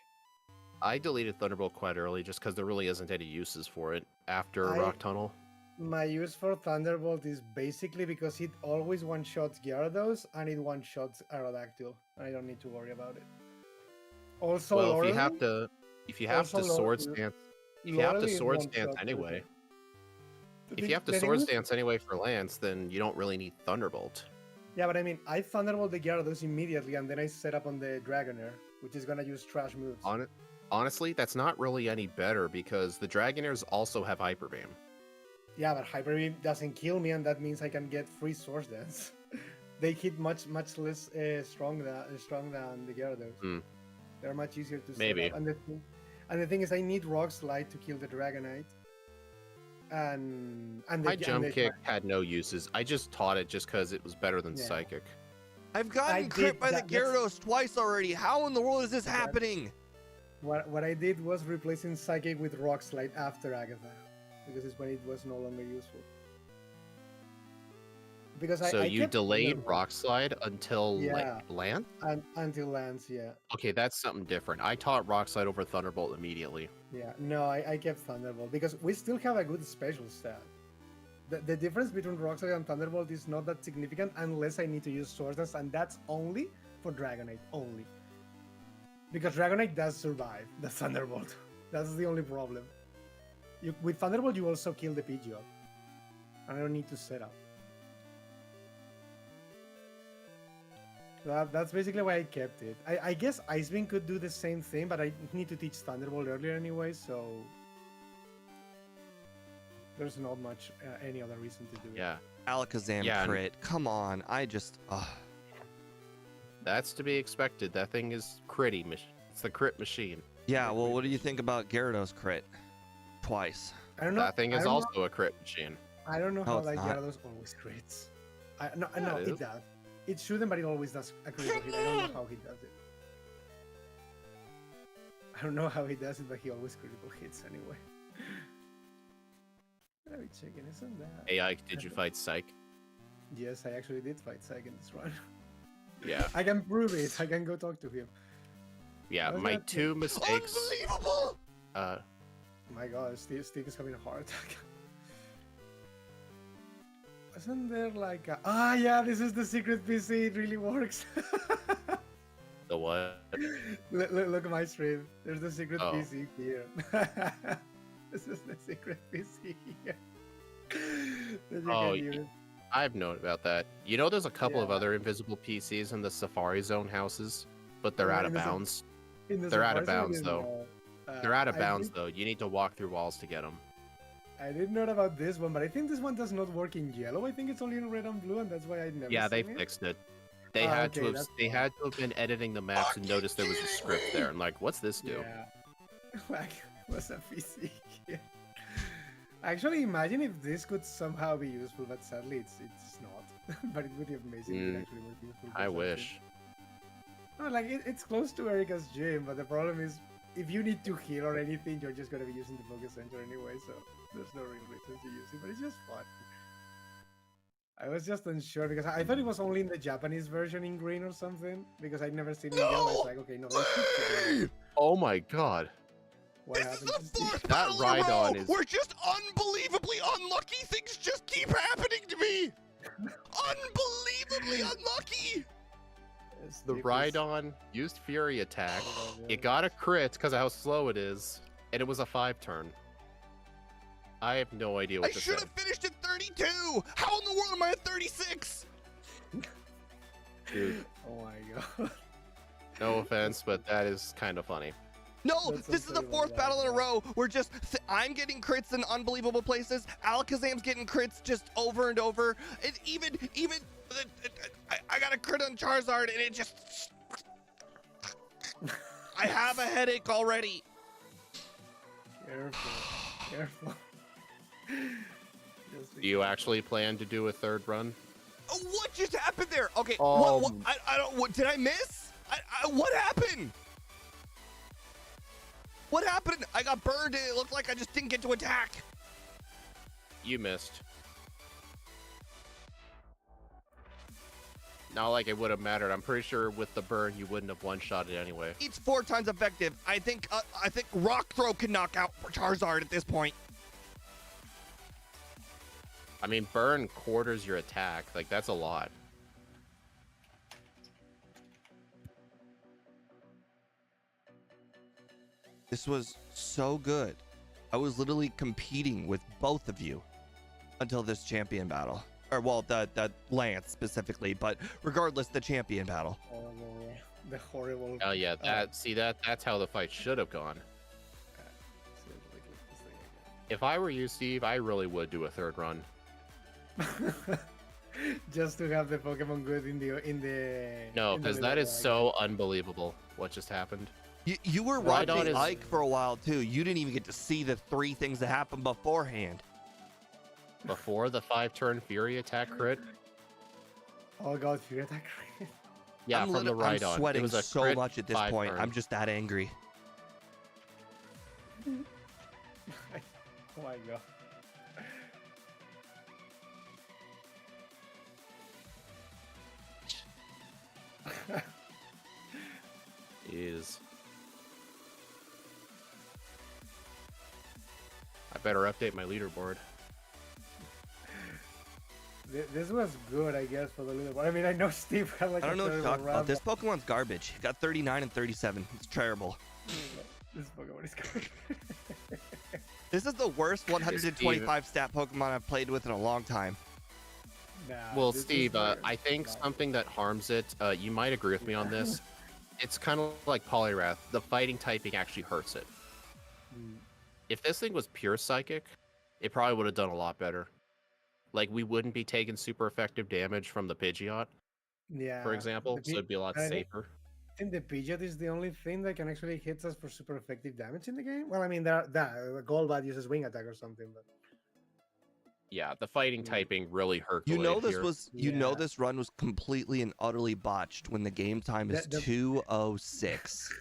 Speaker 2: I deleted Thunderbolt quite early just because there really isn't any uses for it after
Speaker 1: I-
Speaker 2: Rock Tunnel.
Speaker 1: My use for Thunderbolt is basically because it always one-shots Gyarados and it one-shots Aerodactyl. I don't need to worry about it. Also,
Speaker 2: Well, if you
Speaker 1: Lorelei-
Speaker 2: have to
Speaker 1: Also,
Speaker 2: Swords Dance, if you have to
Speaker 1: Lorelei is
Speaker 2: Swords
Speaker 1: one-shot
Speaker 2: Dance anyway,
Speaker 1: everything. The
Speaker 2: if
Speaker 1: thing-
Speaker 2: you have to
Speaker 1: the thing
Speaker 2: Swords
Speaker 1: is-
Speaker 2: Dance anyway for Lance, then you don't really need Thunderbolt.
Speaker 1: Yeah, but I mean, I Thunderbolt the Gyarados immediately, and then I set up on the Dragonair, which is gonna use trash moves.
Speaker 2: Honestly, that's not really any better because the Dragonairs also have Hyper Beam.
Speaker 1: Yeah, but Hyper Beam doesn't kill me, and that means I can get free Source Dance. They hit much less strong than the Gyarados.
Speaker 2: Hmm.
Speaker 1: They're much easier to set
Speaker 2: Maybe.
Speaker 1: up. And the thing is, I need Rock Slide to kill the Dragonite. And the,
Speaker 2: My
Speaker 1: and
Speaker 2: Jump
Speaker 1: the-
Speaker 2: Kick had no uses. I just taught it just because it was better than
Speaker 1: Yeah.
Speaker 2: Psychic.
Speaker 3: I've gotten
Speaker 1: I
Speaker 3: crit
Speaker 1: did
Speaker 3: by the
Speaker 1: that- that's-
Speaker 3: Gyarados twice already. How in the world is this happening?
Speaker 1: What I did was replacing Psychic with Rock Slide after Agatha, because it's when it was no longer useful. Because
Speaker 2: So
Speaker 1: I
Speaker 2: you
Speaker 1: kept
Speaker 2: delayed
Speaker 1: Thunderbolt
Speaker 2: Rock Slide until
Speaker 1: Yeah.
Speaker 2: like Lance?
Speaker 1: until Lance, yeah.
Speaker 2: Okay, that's something different. I taught Rock Slide over Thunderbolt immediately.
Speaker 1: Yeah, no, I kept Thunderbolt because we still have a good special stat. The difference between Rock Slide and Thunderbolt is not that significant unless I need to use Swords Dance, and that's only for Dragonite, only. Because Dragonite does survive the Thunderbolt. That's the only problem. With Thunderbolt, you also kill the Pidgeot. And I don't need to set up. That's basically why I kept it. I guess Ice Beam could do the same thing, but I need to teach Thunderbolt earlier anyway, so there's not much any other reason to do it.
Speaker 2: Yeah,
Speaker 3: Alakazam
Speaker 2: Yeah, and-
Speaker 3: crit. Come on. I just.
Speaker 2: that's to be expected. That thing is critty. It's the crit machine.
Speaker 3: Yeah, well, what do you think about Gyarados crit? Twice.
Speaker 1: I don't know.
Speaker 2: That thing
Speaker 1: I
Speaker 2: is
Speaker 1: don't know-
Speaker 2: also a crit machine.
Speaker 1: I don't know
Speaker 3: No,
Speaker 1: how
Speaker 3: it's
Speaker 1: that
Speaker 3: not.
Speaker 1: Gyarados always crits. No,
Speaker 2: Yeah, it
Speaker 1: it
Speaker 2: is.
Speaker 1: does. It shouldn't, but it always does a critical hit. I don't know how he does it. I don't know how he does it, but he always critical hits anyway. Let me check it. Isn't that?
Speaker 2: Hey, Ike, did you fight Psych?
Speaker 1: Yes, I actually did fight Psych in this run.
Speaker 2: Yeah,
Speaker 1: I can prove it. I can go talk to him.
Speaker 2: yeah.
Speaker 1: Was
Speaker 2: My
Speaker 1: that-
Speaker 2: 2 mistakes.
Speaker 3: Unbelievable!
Speaker 1: My God, Steve is having a heart attack. Wasn't there like a... yeah, this is the secret PC. It really works.
Speaker 2: The what?
Speaker 1: Look at my stream. There's the secret
Speaker 2: Oh.
Speaker 1: PC here. This is the secret PC here. That you
Speaker 2: Oh,
Speaker 1: can use.
Speaker 2: I've known about that. You know, there's a couple of
Speaker 1: Yeah.
Speaker 2: other invisible PCs in the Safari Zone houses, but they're
Speaker 1: Yeah,
Speaker 2: out of
Speaker 1: in the Sa-
Speaker 2: bounds.
Speaker 1: In the
Speaker 2: they're out of
Speaker 1: Safari Zone
Speaker 2: bounds,
Speaker 1: in,
Speaker 2: though. They're out of
Speaker 1: I
Speaker 2: bounds,
Speaker 1: did-
Speaker 2: though. You need to walk through walls to get them.
Speaker 1: I didn't know about this one, but I think this one does not work in yellow. I think it's only in red and blue, and that's why I never.
Speaker 2: Yeah, they
Speaker 1: seen it.
Speaker 2: fixed it. They
Speaker 1: Ah,
Speaker 2: had
Speaker 1: okay,
Speaker 2: to have.
Speaker 1: that's
Speaker 2: They
Speaker 1: fine.
Speaker 2: had to have been editing the maps and noticed there was a script there. And like, what's this do?
Speaker 1: Yeah. Like, what's a PC here? Actually, imagine if this could somehow be useful, but sadly it's not. But it would be amazing if it actually was useful. For
Speaker 2: I
Speaker 1: something.
Speaker 2: wish.
Speaker 1: No, like it's close to Erica's gym, but the problem is if you need to heal or anything, you're just gonna be using the Poké Center anyway, so there's no real reason to use it. But it's just fun. I was just unsure because I thought it was only in the Japanese version in green or something because I'd never seen it in yellow. It's like, okay, no, that's
Speaker 2: Oh my god.
Speaker 1: what
Speaker 3: This is
Speaker 1: happened?
Speaker 3: the fourth
Speaker 2: That
Speaker 3: battle in a row.
Speaker 2: Rhydon is-
Speaker 3: We're just unbelievably unlucky. Things just keep happening to me. Unbelievably unlucky.
Speaker 2: The Rhydon used Fury attack. It got a crit because of how slow it is, and it was a 5-turn. I have no idea what
Speaker 3: I
Speaker 2: to
Speaker 3: should
Speaker 2: say.
Speaker 3: have finished at 32. How in the world am I at 36?
Speaker 2: Dude,
Speaker 1: Oh my god.
Speaker 2: no offense, but that is kind of funny.
Speaker 3: No,
Speaker 1: That's
Speaker 3: this is the
Speaker 1: unbelievable,
Speaker 3: fourth
Speaker 1: yeah,
Speaker 3: battle in a
Speaker 1: yeah.
Speaker 3: row. We're just, I'm getting crits in unbelievable places. Alakazam's getting crits just over and over. And even, I got a crit on Charizard and it just, I have a headache already.
Speaker 1: Careful. Careful.
Speaker 2: Do you actually plan to do a third run?
Speaker 3: What just happened there? Okay,
Speaker 2: Oh.
Speaker 3: what I don't, what, did I miss? What happened? What happened? I got burned and it looked like I just didn't get to attack.
Speaker 2: You missed. Not like it would have mattered. I'm pretty sure with the burn, you wouldn't have one-shot it anyway.
Speaker 3: It's 4 times effective. I think Rock Throw can knock out Charizard at this point.
Speaker 2: I mean, burn quarters your attack. Like, that's a lot.
Speaker 3: This was so good. I was literally competing with both of you until this champion battle. Or, well, the Lance specifically, but regardless, the champion battle.
Speaker 1: Horrible. The horrible.
Speaker 2: Oh yeah, that's how the fight should have gone. If I were you, Steve, I really would do a third run.
Speaker 1: Just to have the Pokemon good in the
Speaker 2: No,
Speaker 1: in the
Speaker 2: because that
Speaker 1: little
Speaker 2: is
Speaker 1: bag.
Speaker 2: so unbelievable what just happened.
Speaker 3: You were
Speaker 2: Rhydon
Speaker 3: watching
Speaker 2: is-
Speaker 3: Ike for a while, too. You didn't even get to see the 3 things that happened beforehand.
Speaker 2: Before the 5-turn Fury attack crit.
Speaker 1: Oh god, Fury attack.
Speaker 2: Yeah,
Speaker 3: I'm
Speaker 2: from the
Speaker 3: I'm
Speaker 2: Rhydon.
Speaker 3: sweating
Speaker 2: It was a
Speaker 3: so
Speaker 2: crit
Speaker 3: much at this
Speaker 2: 5
Speaker 3: point.
Speaker 2: turn.
Speaker 3: I'm just that angry.
Speaker 1: Oh my god.
Speaker 2: Is. I better update my leaderboard.
Speaker 1: This was good, I guess, for the little one. I mean, I know Steve had like
Speaker 3: I don't know
Speaker 1: a
Speaker 3: what you're
Speaker 1: terrible
Speaker 3: talking about.
Speaker 1: run,
Speaker 3: This Pokemon's garbage. It got 39 and 37. It's terrible.
Speaker 1: but this Pokemon is good.
Speaker 3: This is the worst 125 stat Pokemon I've played with in a long time.
Speaker 1: Nah,
Speaker 2: Well,
Speaker 1: this is
Speaker 2: Steve,
Speaker 1: very
Speaker 2: I think
Speaker 1: bad.
Speaker 2: something that harms it, you might agree with me on this. It's kind of like Poliwrath. The fighting typing actually hurts it.
Speaker 1: Mm.
Speaker 2: If this thing was pure psychic, it probably would have done a lot better. Like, we wouldn't be taking super effective damage from the Pidgeot,
Speaker 1: Yeah.
Speaker 2: for example,
Speaker 1: the
Speaker 2: so it'd be a lot
Speaker 1: I think-
Speaker 2: safer.
Speaker 1: I think the Pidgeot is the only thing that can actually hit us for super effective damage in the game. Well, I mean, the Golbat uses Wing Attack or something, but
Speaker 2: Yeah, the fighting
Speaker 1: Mm.
Speaker 2: typing really hurt.
Speaker 3: You know this
Speaker 2: here.
Speaker 3: was you know
Speaker 1: Yeah.
Speaker 3: this run was completely and utterly botched when the game time is
Speaker 1: The-
Speaker 3: 206.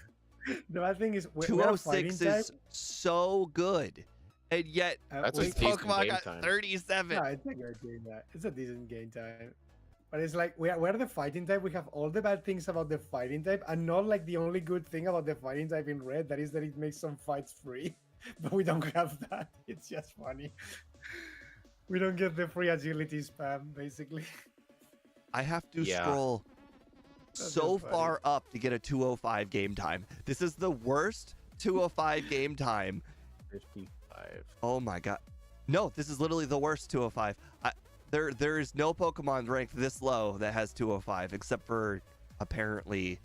Speaker 1: the bad thing is we're a
Speaker 3: 206
Speaker 1: fighting
Speaker 3: is so good. And yet
Speaker 2: That's a
Speaker 1: we-
Speaker 2: decent
Speaker 3: Pokemon
Speaker 2: game
Speaker 3: got
Speaker 2: time.
Speaker 3: 37.
Speaker 1: No, it's a good game. It's a decent game time. But it's like we're the fighting type. We have all the bad things about the fighting type, and not like the only good thing about the fighting type in red. That is that it makes some fights free, but we don't have that. It's just funny. We don't get the free agility spam, basically.
Speaker 3: I have to
Speaker 2: Yeah.
Speaker 3: scroll
Speaker 1: That's
Speaker 3: so
Speaker 1: funny.
Speaker 3: far up to get a 205 game time. This is the worst 205 game time.
Speaker 2: 55.
Speaker 3: Oh my god. No, this is literally the worst 205. There is no Pokemon ranked this low that has 205 except for apparently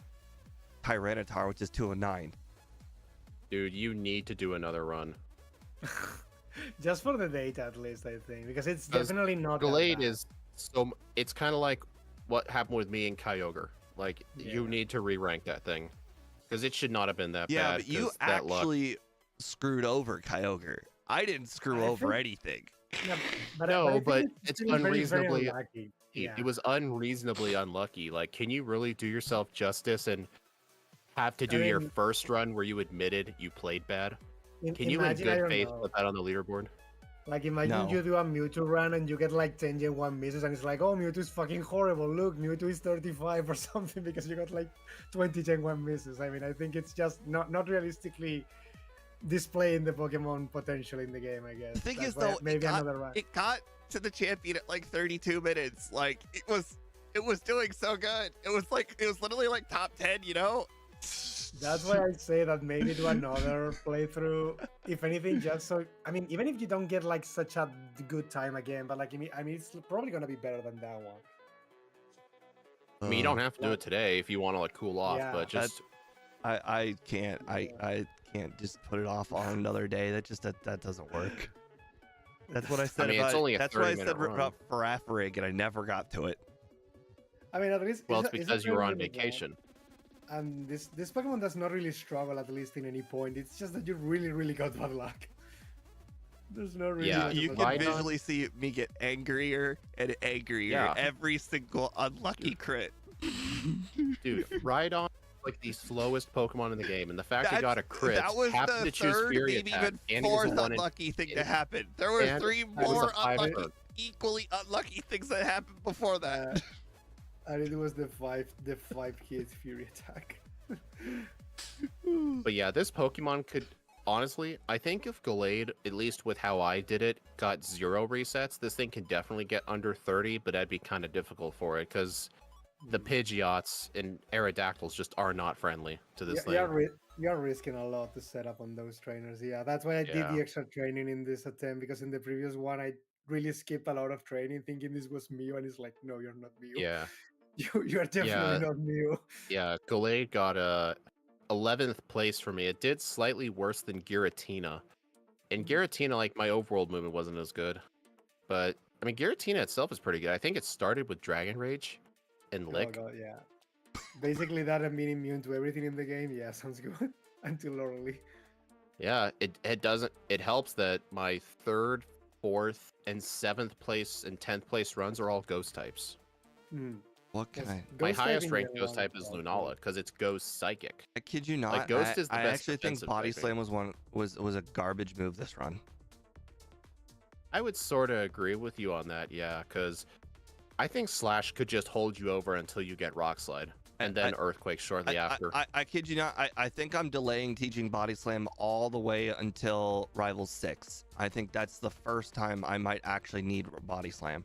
Speaker 3: Tyranitar, which is 209.
Speaker 2: Dude, you need to do another run.
Speaker 1: Just for the data, at least, I think, because it's
Speaker 2: Because
Speaker 1: definitely not. that
Speaker 2: Gallade
Speaker 1: bad.
Speaker 2: is so. It's kind of like what happened with me and Kyogre. Like, you
Speaker 1: Yeah.
Speaker 2: need to re-rank that thing. Because it should not have been that
Speaker 3: Yeah,
Speaker 2: bad.
Speaker 3: but you
Speaker 2: 'cause that luck.
Speaker 3: actually screwed over Kyogre. I didn't screw
Speaker 1: I
Speaker 3: over
Speaker 1: think-
Speaker 3: anything.
Speaker 1: Yeah, but
Speaker 2: No,
Speaker 1: I think
Speaker 2: but
Speaker 1: it's
Speaker 2: it's
Speaker 1: still very, very
Speaker 2: unreasonably-
Speaker 1: unlucky. Yeah.
Speaker 2: It was unreasonably unlucky. Like, can you really do yourself justice and have to do your
Speaker 1: mean-
Speaker 2: first run where you admitted you played bad? Can you in
Speaker 1: Imagine, I
Speaker 2: good
Speaker 1: don't
Speaker 2: faith
Speaker 1: know.
Speaker 2: put that on the leaderboard?
Speaker 1: Like, imagine
Speaker 3: No.
Speaker 1: you do a Mewtwo run and you get like 10 Gen 1 misses, and it's like, oh, Mewtwo is fucking horrible. Look, Mewtwo is 35 or something because you got like 20 Gen 1 misses. I mean, I think it's just not realistically displaying the Pokemon potential in the game, I guess.
Speaker 3: The thing
Speaker 1: That's
Speaker 3: is,
Speaker 1: why
Speaker 3: though,
Speaker 1: maybe another run.
Speaker 3: it got to the champion at like 32 minutes. Like it was doing so good. It was literally like top 10, you know?
Speaker 1: That's why I say that maybe do another playthrough. If anything, just so I mean, even if you don't get like such a good time again, but like I mean, it's probably gonna be better than that one.
Speaker 2: I mean, you don't
Speaker 3: Uh,
Speaker 2: have to do it today if you want to like cool off,
Speaker 1: Yeah.
Speaker 2: but just
Speaker 3: I can't. I can't just put it off on another day. That doesn't work. That's what I said
Speaker 2: mean,
Speaker 3: about
Speaker 2: it's only a
Speaker 3: that's what I
Speaker 2: 30-minute
Speaker 3: said
Speaker 2: run.
Speaker 3: about Farafrig, and I never got to it.
Speaker 1: I mean, at least
Speaker 2: well,
Speaker 1: it's
Speaker 2: it's
Speaker 1: a
Speaker 2: because you were on
Speaker 1: 30-minute run.
Speaker 2: vacation.
Speaker 1: And this Pokemon does not really struggle, at least in any point. It's just that you really got bad luck. There's no really.
Speaker 2: Yeah,
Speaker 1: much
Speaker 3: You
Speaker 1: of
Speaker 3: can
Speaker 1: a-
Speaker 2: Rhydon-
Speaker 3: visually see me get angrier and angrier
Speaker 2: Yeah.
Speaker 3: every single unlucky crit.
Speaker 2: Dude, Rhydon like the slowest Pokemon in the game, and the fact you got a crit,
Speaker 3: That was
Speaker 2: happened
Speaker 3: the
Speaker 2: to choose
Speaker 3: third,
Speaker 2: Fury
Speaker 3: maybe
Speaker 2: Attack,
Speaker 3: even
Speaker 2: and he was
Speaker 3: fourth
Speaker 2: the one in,
Speaker 3: unlucky thing to
Speaker 2: it-
Speaker 3: happen. There were
Speaker 2: and
Speaker 3: three
Speaker 2: it was
Speaker 3: more
Speaker 2: a 5
Speaker 3: unlucky,
Speaker 2: turn.
Speaker 3: equally unlucky things that happened before that.
Speaker 1: And it was the five hit Fury Attack.
Speaker 2: But yeah, this Pokemon could honestly, I think if Gallade, at least with how I did it, got 0 resets, this thing can definitely get under 30, but that'd be kind of difficult for it because the Pidgeots and Aerodactyls just are not friendly to this thing.
Speaker 1: You're risking a lot to set up on those trainers. Yeah, that's why I did
Speaker 2: Yeah.
Speaker 1: the extra training in this attempt, because in the previous one I really skipped a lot of training thinking this was Mew, and it's like, no, you're not Mew.
Speaker 2: Yeah,
Speaker 1: You are definitely not Mew.
Speaker 2: yeah. Gallade got a 11th place for me. It did slightly worse than Giratina. And Giratina, like, my overworld movement wasn't as good. But, I mean, Giratina itself is pretty good. I think it started with Dragon Rage and Lick.
Speaker 1: Oh god, yeah. Basically that and being immune to everything in the game, yeah, sounds good. Until early.
Speaker 2: Yeah, it doesn't. It helps that my 3rd, 4th, and 7th place and 10th place runs are all ghost types.
Speaker 1: Hmm.
Speaker 3: What
Speaker 1: Yes,
Speaker 3: kind?
Speaker 2: My
Speaker 1: ghost
Speaker 2: highest
Speaker 1: typing
Speaker 2: ranked
Speaker 1: general
Speaker 2: ghost type is
Speaker 1: also.
Speaker 2: Lunala because it's ghost psychic.
Speaker 3: I kid you not.
Speaker 2: Ghost is the
Speaker 3: I
Speaker 2: best
Speaker 3: actually think
Speaker 2: defensive
Speaker 3: Body
Speaker 2: typing.
Speaker 3: Slam was a garbage move this run.
Speaker 2: I would sort of agree with you on that, yeah, because I think Slash could just hold you over until you get Rock Slide, and then Earthquake shortly after.
Speaker 3: I kid you not. I think I'm delaying teaching Body Slam all the way until Rivals 6. I think that's the first time I might actually need Body Slam.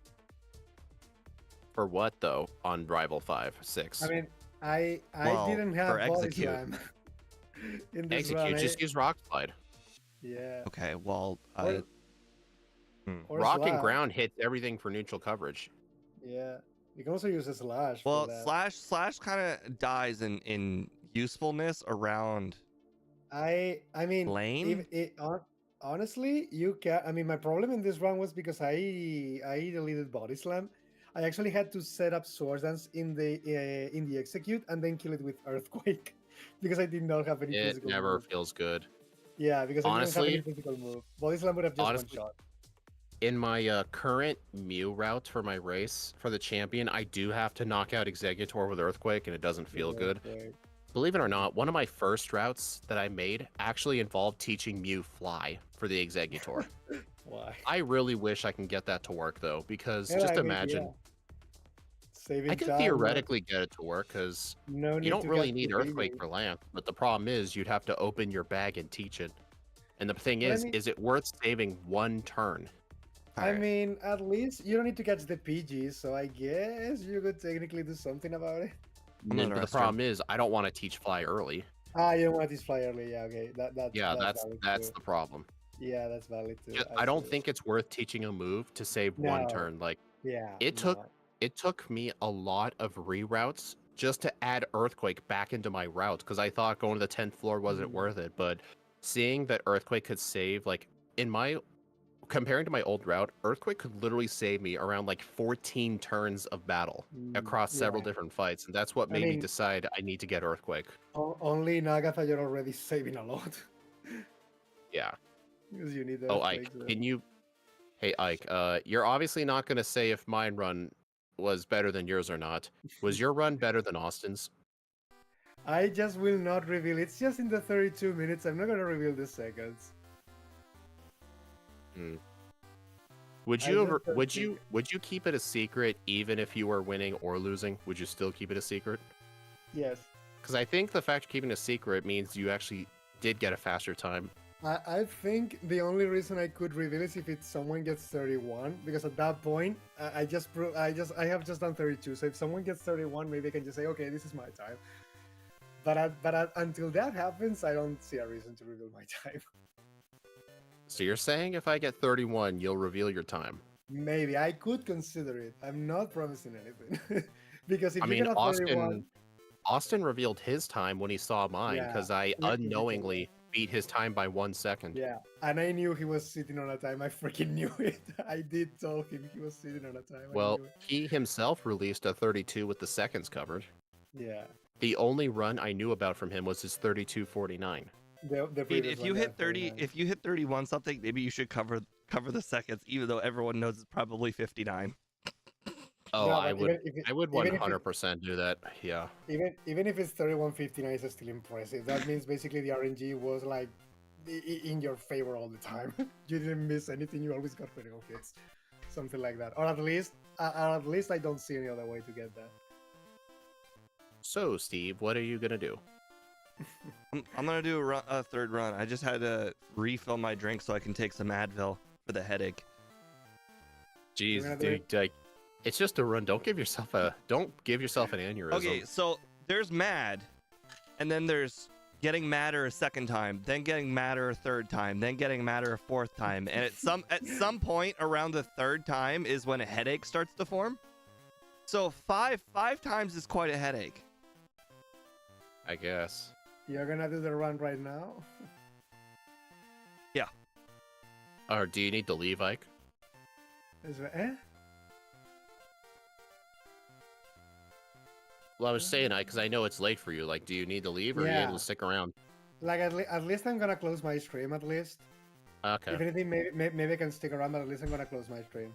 Speaker 2: For what though? On Rival 5, 6.
Speaker 1: I mean, I
Speaker 3: Well,
Speaker 1: didn't have
Speaker 3: for
Speaker 1: body
Speaker 3: execute.
Speaker 1: slam in this
Speaker 2: Execute,
Speaker 1: run.
Speaker 2: just use Rock Slide.
Speaker 1: Yeah.
Speaker 3: Okay, well,
Speaker 1: Or- Or
Speaker 2: Rock and
Speaker 1: slash.
Speaker 2: Ground hits everything for neutral coverage.
Speaker 1: Yeah. You can also use a slash.
Speaker 3: well,
Speaker 1: for that.
Speaker 3: Slash kind of dies in usefulness around
Speaker 1: I mean,
Speaker 3: lane.
Speaker 1: honestly, you can. I mean, my problem in this run was because I deleted body slam. I actually had to set up Sword Dance in the execute and then kill it with Earthquake because I did not have any
Speaker 2: It
Speaker 1: physical
Speaker 2: never
Speaker 1: move.
Speaker 2: feels good.
Speaker 1: Yeah, because I didn't have
Speaker 2: Honestly-
Speaker 1: any physical move. Body slam would have just
Speaker 2: honestly-
Speaker 1: one shot.
Speaker 2: In my current Mew route for my race for the champion, I do have to knock out Executor with Earthquake, and it doesn't feel good.
Speaker 1: Earthquake.
Speaker 2: Believe it or not, one of my first routes that I made actually involved teaching Mew Fly for the Executor.
Speaker 1: Why?
Speaker 2: I really wish I can get that to work though, because
Speaker 1: Yeah,
Speaker 2: just
Speaker 1: I mean,
Speaker 2: imagine,
Speaker 1: yeah. Saving
Speaker 2: I can
Speaker 1: time,
Speaker 2: theoretically get it to work because
Speaker 1: no need
Speaker 2: you don't
Speaker 1: to
Speaker 2: really
Speaker 1: get
Speaker 2: need
Speaker 1: too
Speaker 2: Earthquake
Speaker 1: busy.
Speaker 2: for Lamp, but the problem is you'd have to open your bag and teach it. And the thing
Speaker 1: But I
Speaker 2: is,
Speaker 1: mean-
Speaker 2: is it worth saving one turn?
Speaker 1: I
Speaker 3: Alright.
Speaker 1: mean, at least you don't need to catch the PGs, so I guess you could technically do something about it.
Speaker 3: I'm
Speaker 2: And
Speaker 3: gonna
Speaker 2: the
Speaker 3: rest
Speaker 2: problem is, I don't want to teach Fly early.
Speaker 1: Ah, you don't want this fly early. Yeah, okay.
Speaker 2: Yeah, that's
Speaker 1: valid too.
Speaker 2: the problem.
Speaker 1: Yeah, that's valid too.
Speaker 2: I don't
Speaker 1: see.
Speaker 2: think it's worth teaching a move to save one
Speaker 1: No.
Speaker 2: turn. Like
Speaker 1: Yeah.
Speaker 2: it took me a lot of reroutes just to add Earthquake back into my route because I thought going to the 10th floor wasn't
Speaker 1: Mm.
Speaker 2: worth it. But seeing that Earthquake could save, like comparing to my old route, Earthquake could literally save me around like 14 turns of battle across several different fights, and that's what
Speaker 1: I
Speaker 2: made me
Speaker 1: mean-
Speaker 2: decide I need to get Earthquake.
Speaker 1: Only in Agatha you're already saving a lot.
Speaker 2: Yeah,
Speaker 1: Because you need
Speaker 2: Oh,
Speaker 1: those
Speaker 2: Ike,
Speaker 1: legs.
Speaker 2: can you? Hey, Ike. You're obviously not gonna say if mine run was better than yours or not. Was your run better than Austin's?
Speaker 1: I just will not reveal. It's just in the 32 minutes. I'm not gonna reveal the seconds.
Speaker 2: Hmm. Would
Speaker 1: I
Speaker 2: you
Speaker 1: just
Speaker 2: ever?
Speaker 1: don't
Speaker 2: Would
Speaker 1: think-
Speaker 2: you? Would you keep it a secret even if you were winning or losing? Would you still keep it a secret?
Speaker 1: Yes.
Speaker 2: Because I think the fact you're keeping it a secret means you actually did get a faster time.
Speaker 1: I think the only reason I could reveal is if it's someone gets 31, because at that point I have just done 32. So if someone gets 31, maybe I can just say, okay, this is my time. But until that happens, I don't see a reason to reveal my time.
Speaker 2: So you're saying if I get 31, you'll reveal your time?
Speaker 1: Maybe I could consider it. I'm not promising anything. Because if
Speaker 2: I
Speaker 1: you
Speaker 2: mean,
Speaker 1: get a 31,
Speaker 2: Austin revealed his time when he saw mine
Speaker 1: yeah,
Speaker 2: because I
Speaker 1: to be fair.
Speaker 2: unknowingly beat his time by 1 second.
Speaker 1: Yeah, and I knew he was sitting on a time. I freaking knew it. I did tell him he was sitting on a time. I
Speaker 2: Well,
Speaker 1: knew it.
Speaker 2: he himself released a 32 with the seconds covered.
Speaker 1: Yeah.
Speaker 2: The only run I knew about from him was his 32.49.
Speaker 1: The
Speaker 3: Pete,
Speaker 1: previous
Speaker 3: if
Speaker 1: one,
Speaker 3: you
Speaker 1: yeah,
Speaker 3: hit 30,
Speaker 1: 49.
Speaker 3: if you hit 31 something, maybe you should cover the seconds, even though everyone knows it's probably 59.
Speaker 2: Oh,
Speaker 1: No,
Speaker 2: I
Speaker 1: but
Speaker 2: would,
Speaker 1: even
Speaker 2: I would
Speaker 1: even if it-
Speaker 2: 100% do that. Yeah.
Speaker 1: even if it's 31.59, it's still impressive. That means basically the RNG was like in your favor all the time. You didn't miss anything. You always got critical hits, something like that. Or at least I don't see any other way to get that.
Speaker 2: So, Steve, what are you gonna do?
Speaker 3: I'm gonna do a third run. I just had to refill my drink so I can take some Advil for the headache.
Speaker 2: Jeez,
Speaker 1: gonna do
Speaker 2: dude, like, it's just a run. Don't give yourself an aneurysm.
Speaker 3: Okay, so there's mad, and then there's getting madder a second time, then getting madder a third time, then getting madder a fourth time, and at some point around the third time is when a headache starts to form. So five times is quite a headache.
Speaker 2: I guess.
Speaker 1: You're gonna do the run right now.
Speaker 2: Or do you need to leave, Ike? Well, I was saying, Ike, because I know it's late for you. Like, do you need to leave, or are you
Speaker 1: Yeah.
Speaker 2: able to stick around?
Speaker 1: Like at least I'm gonna close my stream at least.
Speaker 2: Okay.
Speaker 1: If anything, maybe I can stick around, but at least I'm gonna close my stream.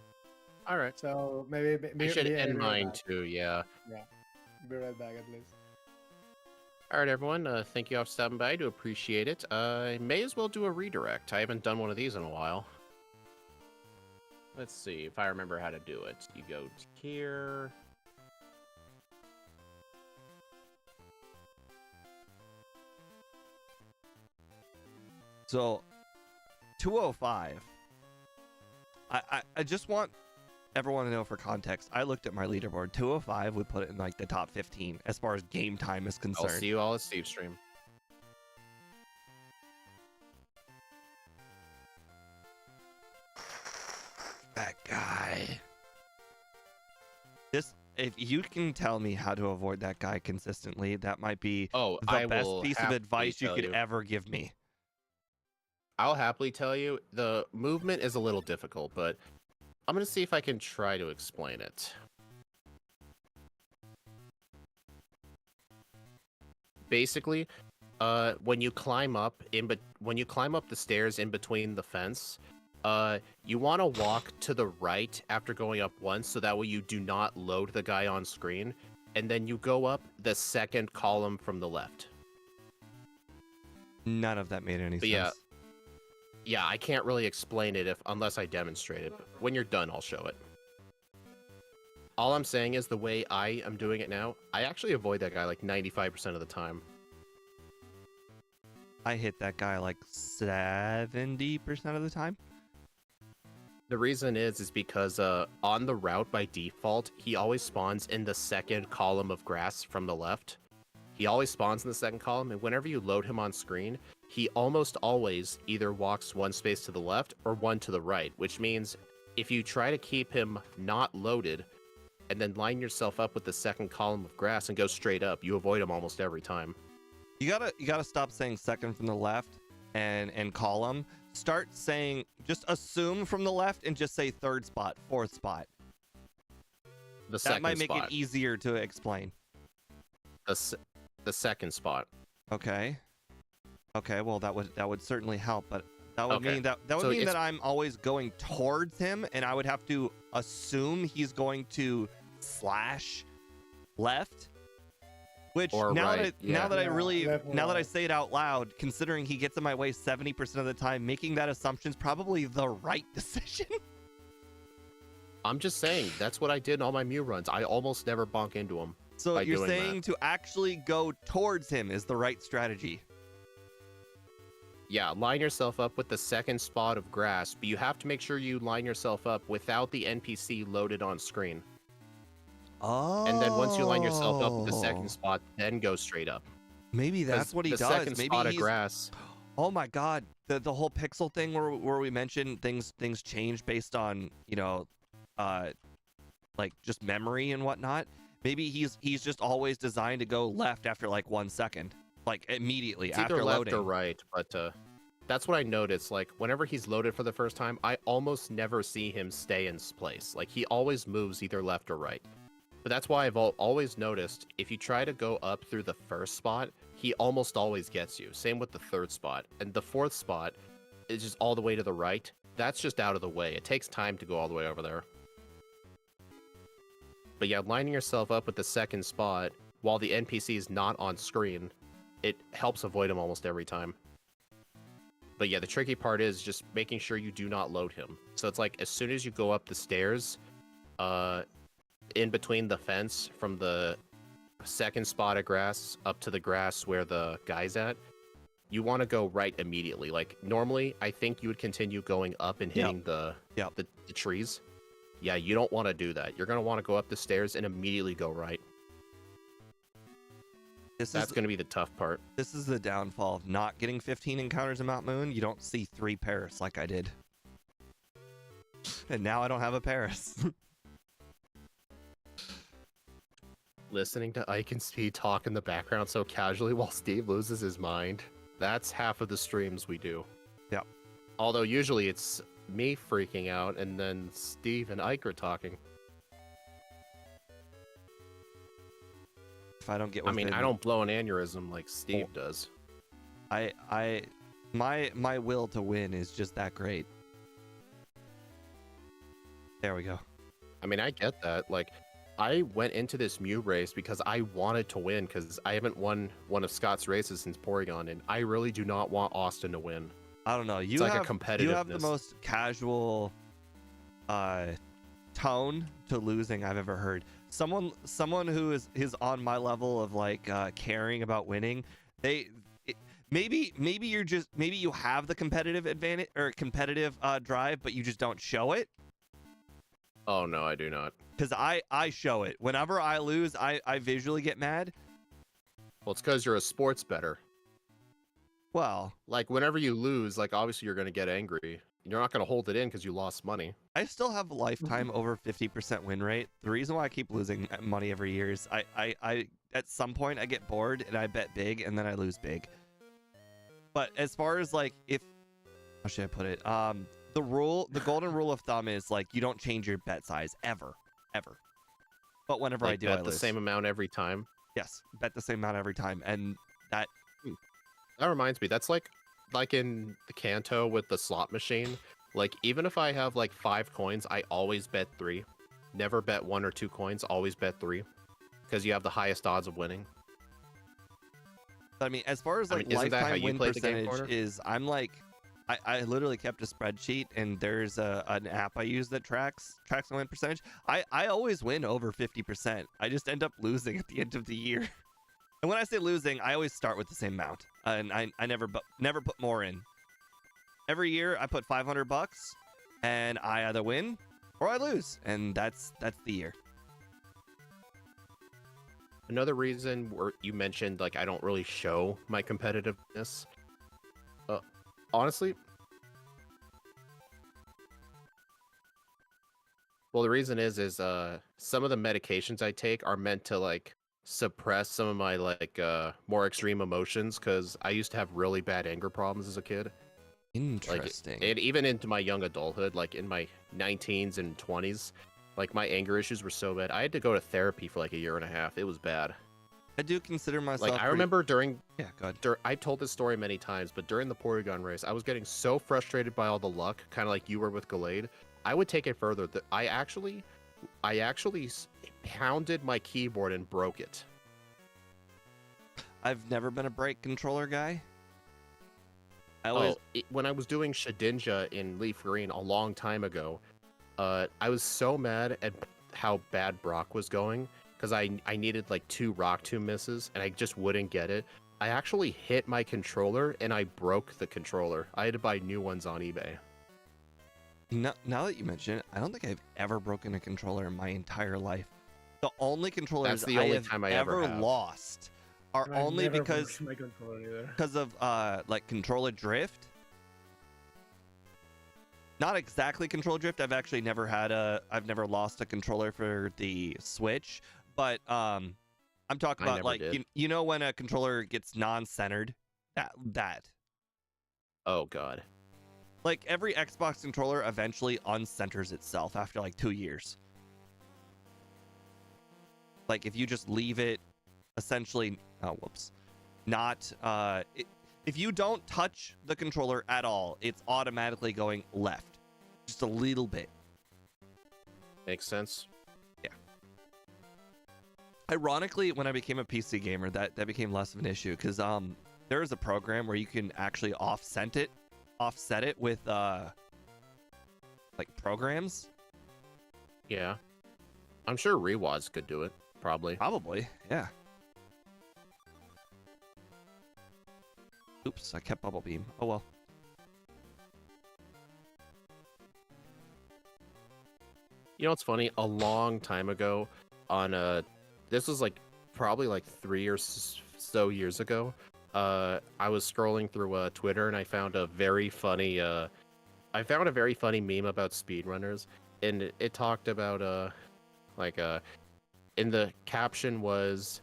Speaker 2: All right.
Speaker 1: So maybe
Speaker 2: I should
Speaker 1: be
Speaker 2: end
Speaker 1: right
Speaker 2: mine
Speaker 1: back.
Speaker 2: too. Yeah.
Speaker 1: Be right back at least.
Speaker 2: All right, everyone. Thank you all for stopping by. I do appreciate it. I may as well do a redirect. I haven't done one of these in a while. Let's see if I remember how to do it. You go to here.
Speaker 3: So 205. I just want everyone to know for context. I looked at my leaderboard. 205 would put it in like the top 15 as far as game time is
Speaker 2: I'll
Speaker 3: concerned.
Speaker 2: see you all at Steve's stream.
Speaker 3: That guy. If you can tell me how to avoid that guy consistently, that might be
Speaker 2: Oh,
Speaker 3: the
Speaker 2: I
Speaker 3: best
Speaker 2: will
Speaker 3: piece of
Speaker 2: happily
Speaker 3: advice you
Speaker 2: tell
Speaker 3: could ever give me.
Speaker 2: I'll happily tell you. The movement is a little difficult, but I'm gonna see if I can try to explain it. Basically, when you climb up the stairs in between the fence, you want to walk to the right after going up once, so that way you do not load the guy on screen, and then you go up the second column from the left.
Speaker 3: None of that made any
Speaker 2: But
Speaker 3: sense.
Speaker 2: Yeah, I can't really explain it unless I demonstrate it. When you're done, I'll show it. All I'm saying is the way I am doing it now, I actually avoid that guy like 95% of the time.
Speaker 3: I hit that guy like 70% of the time.
Speaker 2: The reason is because on the route by default, he always spawns in the second column of grass from the left. He always spawns in the second column, and whenever you load him on screen, he almost always either walks one space to the left or one to the right, which means if you try to keep him not loaded and then line yourself up with the second column of grass and go straight up, you avoid him almost every time.
Speaker 3: You gotta stop saying second from the left and column. Start saying, just assume from the left and just say third spot, fourth spot.
Speaker 2: The
Speaker 3: That
Speaker 2: second
Speaker 3: might make
Speaker 2: spot.
Speaker 3: it easier to explain.
Speaker 2: The second spot.
Speaker 3: Okay. Okay, well that would certainly help, but That would
Speaker 2: Okay.
Speaker 3: mean that would
Speaker 2: So
Speaker 3: mean
Speaker 2: it's-
Speaker 3: that I'm always going towards him, and I would have to assume he's going to slash left. Which
Speaker 2: Or
Speaker 3: now
Speaker 2: right,
Speaker 3: now that I
Speaker 1: yeah.
Speaker 3: really
Speaker 1: Left or
Speaker 3: now that I
Speaker 1: right.
Speaker 3: say it out loud, considering he gets in my way 70% of the time, making that assumption is probably the right decision.
Speaker 2: I'm just saying, that's what I did in all my Mew runs. I almost never bonk into him.
Speaker 3: So
Speaker 2: By
Speaker 3: you're
Speaker 2: doing
Speaker 3: saying
Speaker 2: that.
Speaker 3: to actually go towards him is the right strategy.
Speaker 2: Yeah, line yourself up with the second spot of grass, but you have to make sure you line yourself up without the NPC loaded on screen.
Speaker 3: Oh.
Speaker 2: And then once you line yourself up with the second spot, then go straight up.
Speaker 3: Maybe
Speaker 2: 'Cause
Speaker 3: that's what he
Speaker 2: the
Speaker 3: does.
Speaker 2: second
Speaker 3: Maybe
Speaker 2: spot of
Speaker 3: he's.
Speaker 2: grass.
Speaker 3: Oh my God, the whole pixel thing where we mentioned things change based on like just memory and whatnot. Maybe he's just always designed to go left after like 1 second, like immediately
Speaker 2: It's
Speaker 3: after
Speaker 2: either left
Speaker 3: loading.
Speaker 2: or right, but that's what I noticed. Like, whenever he's loaded for the first time, I almost never see him stay in place. Like, he always moves either left or right. But that's why I've always noticed, if you try to go up through the first spot, he almost always gets you. Same with the third spot. And the fourth spot is just all the way to the right. That's just out of the way. It takes time to go all the way over there. But yeah, lining yourself up with the second spot while the NPC is not on screen, it helps avoid him almost every time. But yeah, the tricky part is just making sure you do not load him. So it's like, as soon as you go up the stairs, in between the fence from the second spot of grass up to the grass where the guy's at, you want to go right immediately. Like, normally, I think you would continue going up and hitting the trees. Yeah, you don't want to do that. You're going to want to go up the stairs and immediately go right. That's going to be the tough part.
Speaker 3: This is the downfall of not getting 15 encounters in Mount Moon. You don't see 3 Paris like I did. And now I don't have a Paris.
Speaker 2: Listening to Ike and Speed talk in the background so casually while Steve loses his mind. That's half of the streams we do.
Speaker 3: Yep.
Speaker 2: Although usually it's me freaking out and then Steve and Ike are talking.
Speaker 3: If I don't get
Speaker 2: I mean,
Speaker 3: within-
Speaker 2: I don't blow an aneurysm like Steve does.
Speaker 3: My will to win is just that great. There we go.
Speaker 2: I mean, I get that. Like, I went into this Mew race because I wanted to win, because I haven't won one of Scott's races since Porygon, and I really do not want Austin to win.
Speaker 3: I don't know. You
Speaker 2: It's like a
Speaker 3: have the
Speaker 2: competitiveness.
Speaker 3: most casual tone to losing I've ever heard. Someone who is on my level of like caring about winning. Maybe you have the competitive advantage or competitive drive, but you just don't show it.
Speaker 2: Oh no, I do not.
Speaker 3: Because I show it. Whenever I lose, I visually get mad.
Speaker 2: Well, it's because you're a sports bettor.
Speaker 3: Well,
Speaker 2: Like, whenever you lose, like, obviously you're going to get angry. You're not going to hold it in because you lost money.
Speaker 3: I still have a lifetime over 50% win rate. The reason why I keep losing money every year is I at some point I get bored and I bet big and then I lose big. But as far as like how should I put it? The golden rule of thumb is like you don't change your bet size ever. But whenever
Speaker 2: Like,
Speaker 3: I do,
Speaker 2: bet
Speaker 3: I
Speaker 2: the
Speaker 3: lose.
Speaker 2: same amount every time.
Speaker 3: Yes, bet the same amount every time, and that
Speaker 2: That reminds me, that's like in the Kanto with the slot machine. Like, even if I have like 5 coins, I always bet 3. Never bet 1 or 2 coins, always bet 3. Because you have the highest odds of winning.
Speaker 3: I mean, as far as
Speaker 2: I
Speaker 3: like
Speaker 2: mean, isn't that how
Speaker 3: lifetime
Speaker 2: you
Speaker 3: win
Speaker 2: play the game,
Speaker 3: percentage
Speaker 2: Corner?
Speaker 3: is, I'm like, I literally kept a spreadsheet, and there's an app I use that tracks my win percentage. I always win over 50%. I just end up losing at the end of the year. And when I say losing, I always start with the same amount, and I never put more in. Every year I put $500, and I either win or I lose, and that's the year.
Speaker 2: Another reason where you mentioned, like, I don't really show my competitiveness. Honestly, well, the reason is some of the medications I take are meant to, like, suppress some of my, like, more extreme emotions, because I used to have really bad anger problems as a kid.
Speaker 3: Interesting.
Speaker 2: And even into my young adulthood, like in my 19s and 20s, like, my anger issues were so bad. I had to go to therapy for like a year and a half. It was bad.
Speaker 3: I do consider myself.
Speaker 2: Like I remember during
Speaker 3: Yeah, go ahead.
Speaker 2: I've told this story many times, but during the Porygon race, I was getting so frustrated by all the luck, kind of like you were with Gallade. I would take it further. I actually pounded my keyboard and broke it.
Speaker 3: I've never been a brake controller guy. I always.
Speaker 2: When I was doing Shedinja in Leaf Green a long time ago, I was so mad at how bad Brock was going because I needed like 2 Rock Tomb misses and I just wouldn't get it. I actually hit my controller and I broke the controller. I had to buy new ones on eBay.
Speaker 3: Now that you mention it, I don't think I've ever broken a controller in my entire life. The only controllers
Speaker 2: That's the only
Speaker 3: I have
Speaker 2: time I
Speaker 3: ever
Speaker 2: ever have.
Speaker 3: lost are
Speaker 1: And I
Speaker 3: only
Speaker 1: never
Speaker 3: because
Speaker 1: broke my controller either.
Speaker 3: of like controller drift. Not exactly controller drift. I've actually I've never lost a controller for the Switch, but I'm talking
Speaker 2: I
Speaker 3: about
Speaker 2: never
Speaker 3: like
Speaker 2: did.
Speaker 3: you know when a controller gets non-centered, that.
Speaker 2: Oh god.
Speaker 3: Like every Xbox controller eventually uncenters itself after like 2 years. Like if you just leave it essentially, not if you don't touch the controller at all, it's automatically going left, just a little bit.
Speaker 2: Makes sense.
Speaker 3: Ironically, when I became a PC gamer, that became less of an issue because there is a program where you can actually offset it with like programs.
Speaker 2: Yeah. I'm sure Rewads could do it, probably.
Speaker 3: Probably, yeah. Oops, I kept Bubble Beam. Oh well.
Speaker 2: You know what's funny? A long time ago on this was like probably like 3 or so years ago. I was scrolling through Twitter and I found a very funny meme about speedrunners, and it talked about in the caption was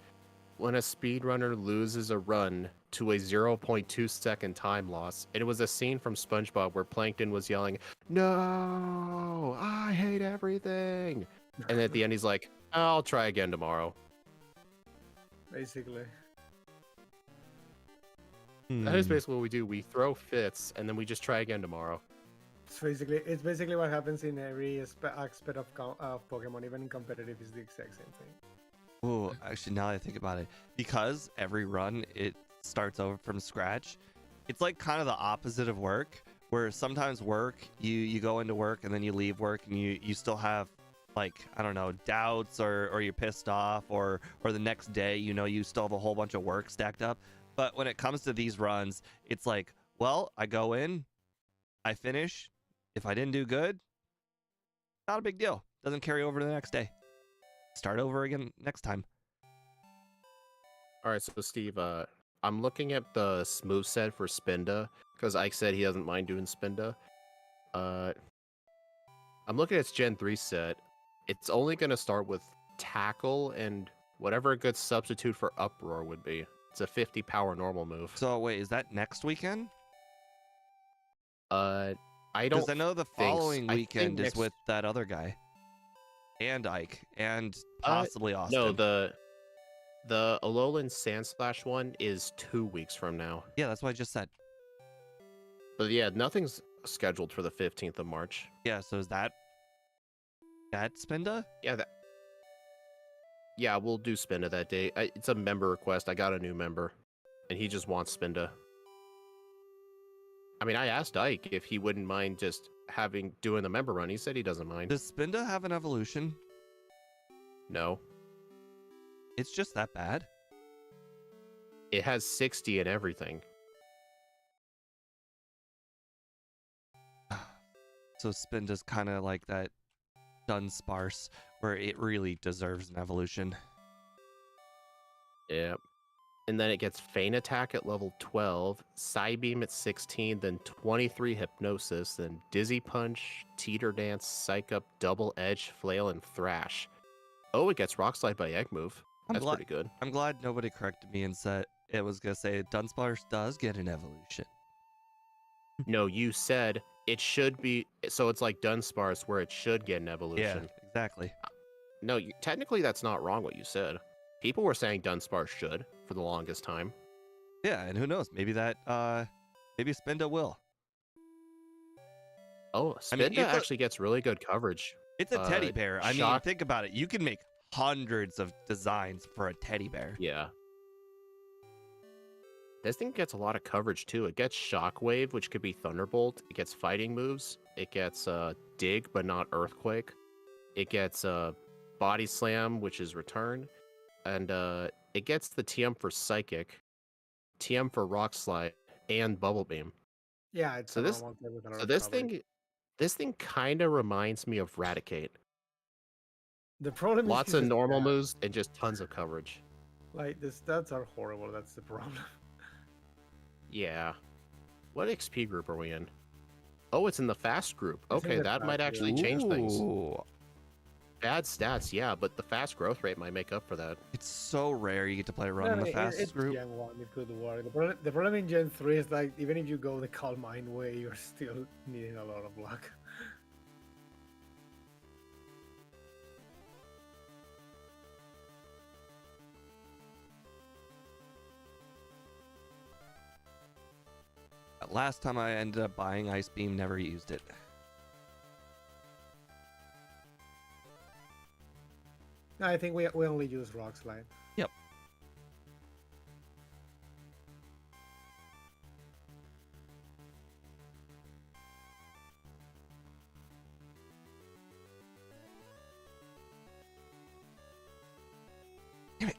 Speaker 2: when a speedrunner loses a run to a 0.2 second time loss. And it was a scene from SpongeBob where Plankton was yelling, "No, I hate everything." And at the end, he's like, "I'll try again tomorrow."
Speaker 1: Basically.
Speaker 2: That is basically what we do. We throw fits and then we just try again tomorrow.
Speaker 1: It's basically what happens in every aspect of Pokemon, even in competitive, is the exact same thing.
Speaker 3: Oh, actually, now that I think about it, because every run it starts over from scratch, it's like kind of the opposite of work, where sometimes work, you go into work and then you leave work and you still have like, I don't know, doubts or you're pissed off or the next day, you still have a whole bunch of work stacked up. But when it comes to these runs, it's like, well, I go in, I finish. If I didn't do good, not a big deal. Doesn't carry over to the next day. Start over again next time.
Speaker 2: All right, so Steve, I'm looking at the smooth set for Spinda because Ike said he doesn't mind doing Spinda. I'm looking at its Gen 3 set. It's only going to start with Tackle and whatever a good substitute for Uproar would be. It's a 50 power normal move.
Speaker 3: So wait, is that next weekend?
Speaker 2: I don't.
Speaker 3: Because I know the following
Speaker 2: I
Speaker 3: weekend
Speaker 2: think
Speaker 3: is with that other guy, and Ike, and
Speaker 2: Uh,
Speaker 3: possibly Austin.
Speaker 2: No, the Alolan Sandslash one is 2 weeks from now.
Speaker 3: Yeah, that's what I just said.
Speaker 2: But yeah, nothing's scheduled for the 15th of March.
Speaker 3: Yeah, so is that Spinda?
Speaker 2: Yeah, we'll do Spinda that day. It's a member request. I got a new member, and he just wants Spinda. I mean, I asked Ike if he wouldn't mind just doing the member run. He said he doesn't mind.
Speaker 3: Does Spinda have an evolution?
Speaker 2: No,
Speaker 3: It's just that bad.
Speaker 2: it has 60 and everything.
Speaker 3: So Spinda's kind of like that Dunsparce, where it really deserves an evolution.
Speaker 2: Yeah. And then it gets Feint Attack at level 12, Psybeam at 16, then 23 Hypnosis, then Dizzy Punch, Teeter Dance, Psych Up, Double Edge, Flail, and Thrash. Oh, it gets Rock Slide by Egg Move. That's pretty good.
Speaker 3: I'm glad nobody corrected me and said it was gonna say Dunsparce does get an evolution.
Speaker 2: No, you said it should be, so it's like Dunsparce where it should get an
Speaker 3: Yeah,
Speaker 2: evolution.
Speaker 3: exactly.
Speaker 2: No, technically that's not wrong what you said. People were saying Dunsparce should for the longest time.
Speaker 3: Yeah, and who knows? Maybe maybe Spinda will.
Speaker 2: Oh,
Speaker 3: I mean,
Speaker 2: Spinda actually gets really good coverage.
Speaker 3: It's a teddy bear. I mean,
Speaker 2: Shock.
Speaker 3: think about it. You can make hundreds of designs for a teddy bear.
Speaker 2: Yeah. This thing gets a lot of coverage too. It gets Shockwave, which could be Thunderbolt. It gets fighting moves. It gets Dig, but not Earthquake. It gets Body Slam, which is Return. And it gets the TM for Psychic, TM for Rock Slide, and Bubble Beam.
Speaker 1: Yeah, it's
Speaker 2: So
Speaker 1: a
Speaker 2: this,
Speaker 1: normal type with a lot
Speaker 2: so
Speaker 1: of
Speaker 2: this
Speaker 1: coverage.
Speaker 2: this thing kind of reminds me of Raticate.
Speaker 1: The problem
Speaker 2: Lots
Speaker 1: is
Speaker 2: of
Speaker 1: his
Speaker 2: normal
Speaker 1: stats.
Speaker 2: moves and just tons of coverage.
Speaker 1: Like the stats are horrible. That's the problem.
Speaker 2: Yeah. What XP group are we in? Oh, it's in the fast group.
Speaker 1: It's in
Speaker 2: Okay,
Speaker 1: the
Speaker 2: that
Speaker 1: fast
Speaker 2: might
Speaker 1: group.
Speaker 2: actually change things.
Speaker 3: Ooh,
Speaker 2: Bad stats, yeah, but the fast growth rate might make up for that.
Speaker 3: it's so rare you get to play a run
Speaker 1: No,
Speaker 3: in the
Speaker 1: it-
Speaker 3: fastest
Speaker 1: it's
Speaker 3: group.
Speaker 1: Gen 1, it could work. The problem in Gen 3 is like, even if you go the Calm Mind way, you're still needing a lot of luck.
Speaker 3: Last time I ended up buying Ice Beam, never used it.
Speaker 1: No, I think we only use Rock Slide.
Speaker 3: Yep. Damn it.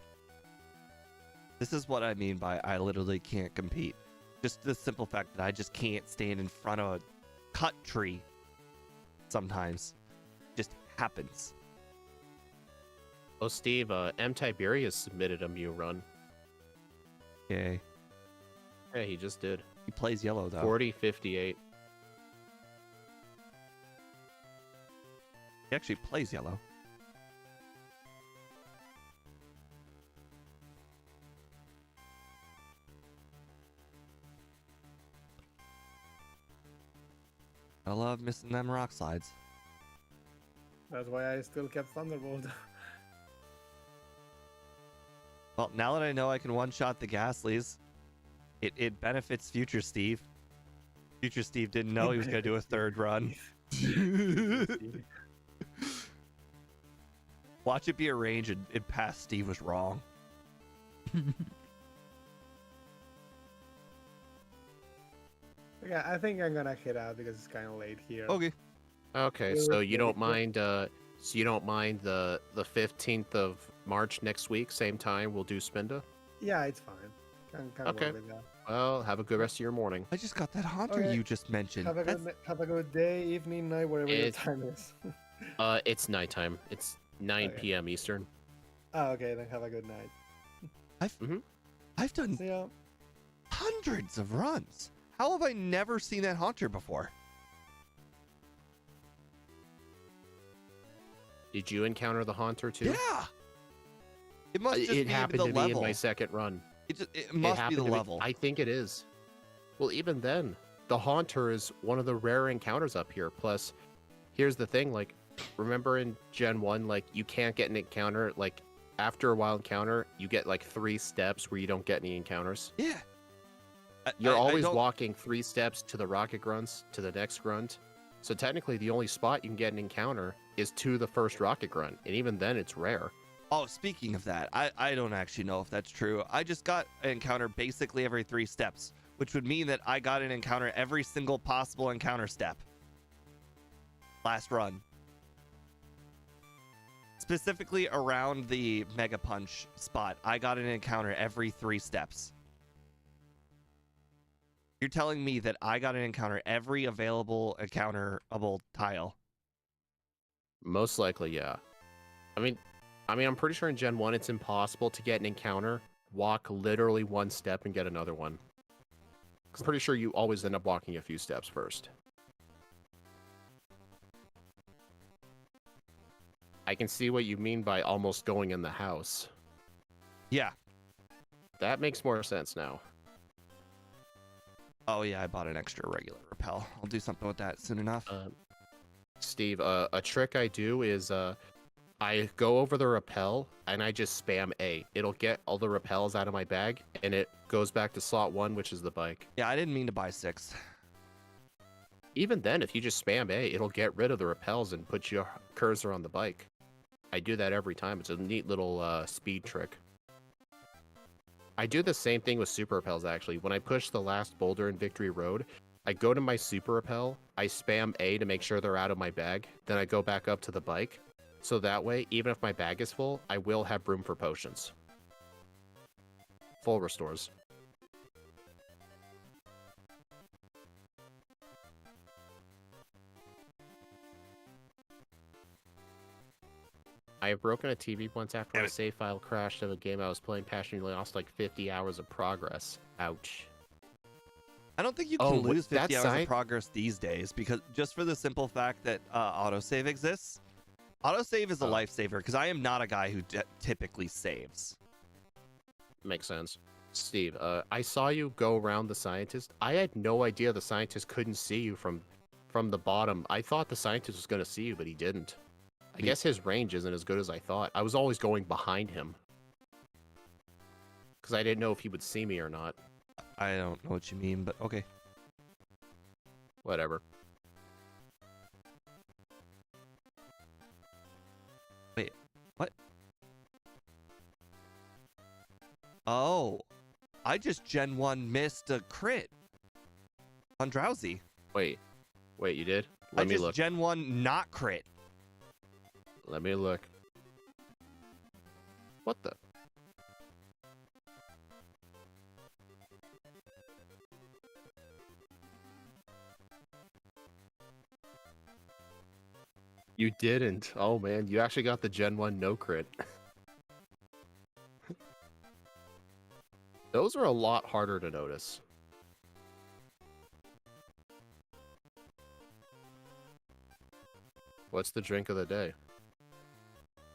Speaker 3: This is what I mean by I literally can't compete. Just the simple fact that I just can't stand in front of a cut tree sometimes. Just happens.
Speaker 2: Oh, Steve, M. Tiberius submitted a Mew run.
Speaker 3: Yay.
Speaker 2: Yeah, he just did.
Speaker 3: He plays yellow though.
Speaker 2: 40-58.
Speaker 3: He actually plays yellow. I love missing them rock slides.
Speaker 1: That's why I still kept Thunderbolt.
Speaker 3: Well, now that I know I can one-shot the Ghastlies, it benefits Future Steve. Future Steve didn't know he was going to do a third run. Watch it be arranged and past Steve was wrong.
Speaker 1: Yeah, I think I'm gonna head out because it's kind of late here.
Speaker 3: Okay.
Speaker 2: Okay,
Speaker 1: Yeah,
Speaker 2: so
Speaker 1: let's
Speaker 2: you
Speaker 1: go.
Speaker 2: don't mind the 15th of March next week, same time, we'll do Spinda?
Speaker 1: Yeah, it's fine. Can
Speaker 2: Okay.
Speaker 1: work with that.
Speaker 2: Well, have a good rest of your morning.
Speaker 3: I just got that Haunter
Speaker 1: Okay.
Speaker 3: you just mentioned.
Speaker 1: Have a good day, evening, night, whatever your
Speaker 2: It's-
Speaker 1: time is.
Speaker 2: It's nighttime. It's 9
Speaker 1: Okay.
Speaker 2: p.m. Eastern.
Speaker 1: Oh, okay, then have a good night.
Speaker 3: I've done
Speaker 1: See ya.
Speaker 3: hundreds of runs. How have I never seen that Haunter before?
Speaker 2: Did you encounter the Haunter too?
Speaker 3: Yeah. It must just
Speaker 2: It
Speaker 3: be
Speaker 2: happened
Speaker 3: the
Speaker 2: to be
Speaker 3: level.
Speaker 2: in my second run.
Speaker 3: It must be
Speaker 2: happened
Speaker 3: the
Speaker 2: to
Speaker 3: level.
Speaker 2: I think it is. Well, even then, the Haunter is one of the rare encounters up here. Plus, here's the thing, like, remember in Gen 1, like, you can't get an encounter, like, after a wild encounter, you get, like, 3 steps where you don't get any encounters.
Speaker 3: Yeah.
Speaker 2: You're
Speaker 3: I
Speaker 2: always
Speaker 3: don't-
Speaker 2: walking 3 steps to the rocket grunts, to the next grunt. So technically, the only spot you can get an encounter is to the first rocket grunt, and even then, it's rare.
Speaker 3: Oh, speaking of that, I don't actually know if that's true. I just got an encounter basically every 3 steps, which would mean that I got an encounter every single possible encounter step. Last run. Specifically around the Mega Punch spot, I got an encounter every 3 steps. You're telling me that I got an encounter every available encounterable tile?
Speaker 2: Most likely, yeah. I mean, I'm pretty sure in Gen 1 it's impossible to get an encounter, walk literally 1 step and get another one. 'Cause I'm pretty sure you always end up walking a few steps first. I can see what you mean by almost going in the house.
Speaker 3: Yeah.
Speaker 2: That makes more sense now.
Speaker 3: Oh yeah, I bought an extra regular repel. I'll do something with that soon enough.
Speaker 2: Steve, a trick I do is I go over the rappel and I just spam A. It'll get all the rappels out of my bag and it goes back to slot 1, which is the bike.
Speaker 3: Yeah, I didn't mean to buy 6.
Speaker 2: Even then, if you just spam A, it'll get rid of the rappels and put your cursor on the bike. I do that every time. It's a neat little speed trick. I do the same thing with super rappels, actually. When I push the last boulder in Victory Road, I go to my super rappel, I spam A to make sure they're out of my bag, then I go back up to the bike. So that way, even if my bag is full, I will have room for potions. Full restores. I have broken a TV once after a save file crashed of a game I was playing passionately, lost like 50 hours of progress. Ouch.
Speaker 3: I don't think you can lose 50
Speaker 2: that
Speaker 3: hours
Speaker 2: sign-
Speaker 3: of progress these days, because just for the simple fact that autosave exists. Autosave is a lifesaver, because I am not a guy who typically saves.
Speaker 2: Makes sense. Steve, I saw you go around the scientist. I had no idea the scientist couldn't see you from the bottom. I thought the scientist was going to see you, but he didn't. I guess his range isn't as good as I thought. I was always going behind him. Because I didn't know if he would see me or not.
Speaker 3: I don't know what you mean, but okay.
Speaker 2: Whatever.
Speaker 3: Wait, what? Oh, I just Gen 1 missed a crit on Drowsy.
Speaker 2: Wait, you did?
Speaker 3: I
Speaker 2: Let me
Speaker 3: just
Speaker 2: look.
Speaker 3: Gen 1 not crit.
Speaker 2: Let me look. What the? You didn't. Oh man, you actually got the Gen 1 no crit. Those are a lot harder to notice. What's the drink of the day?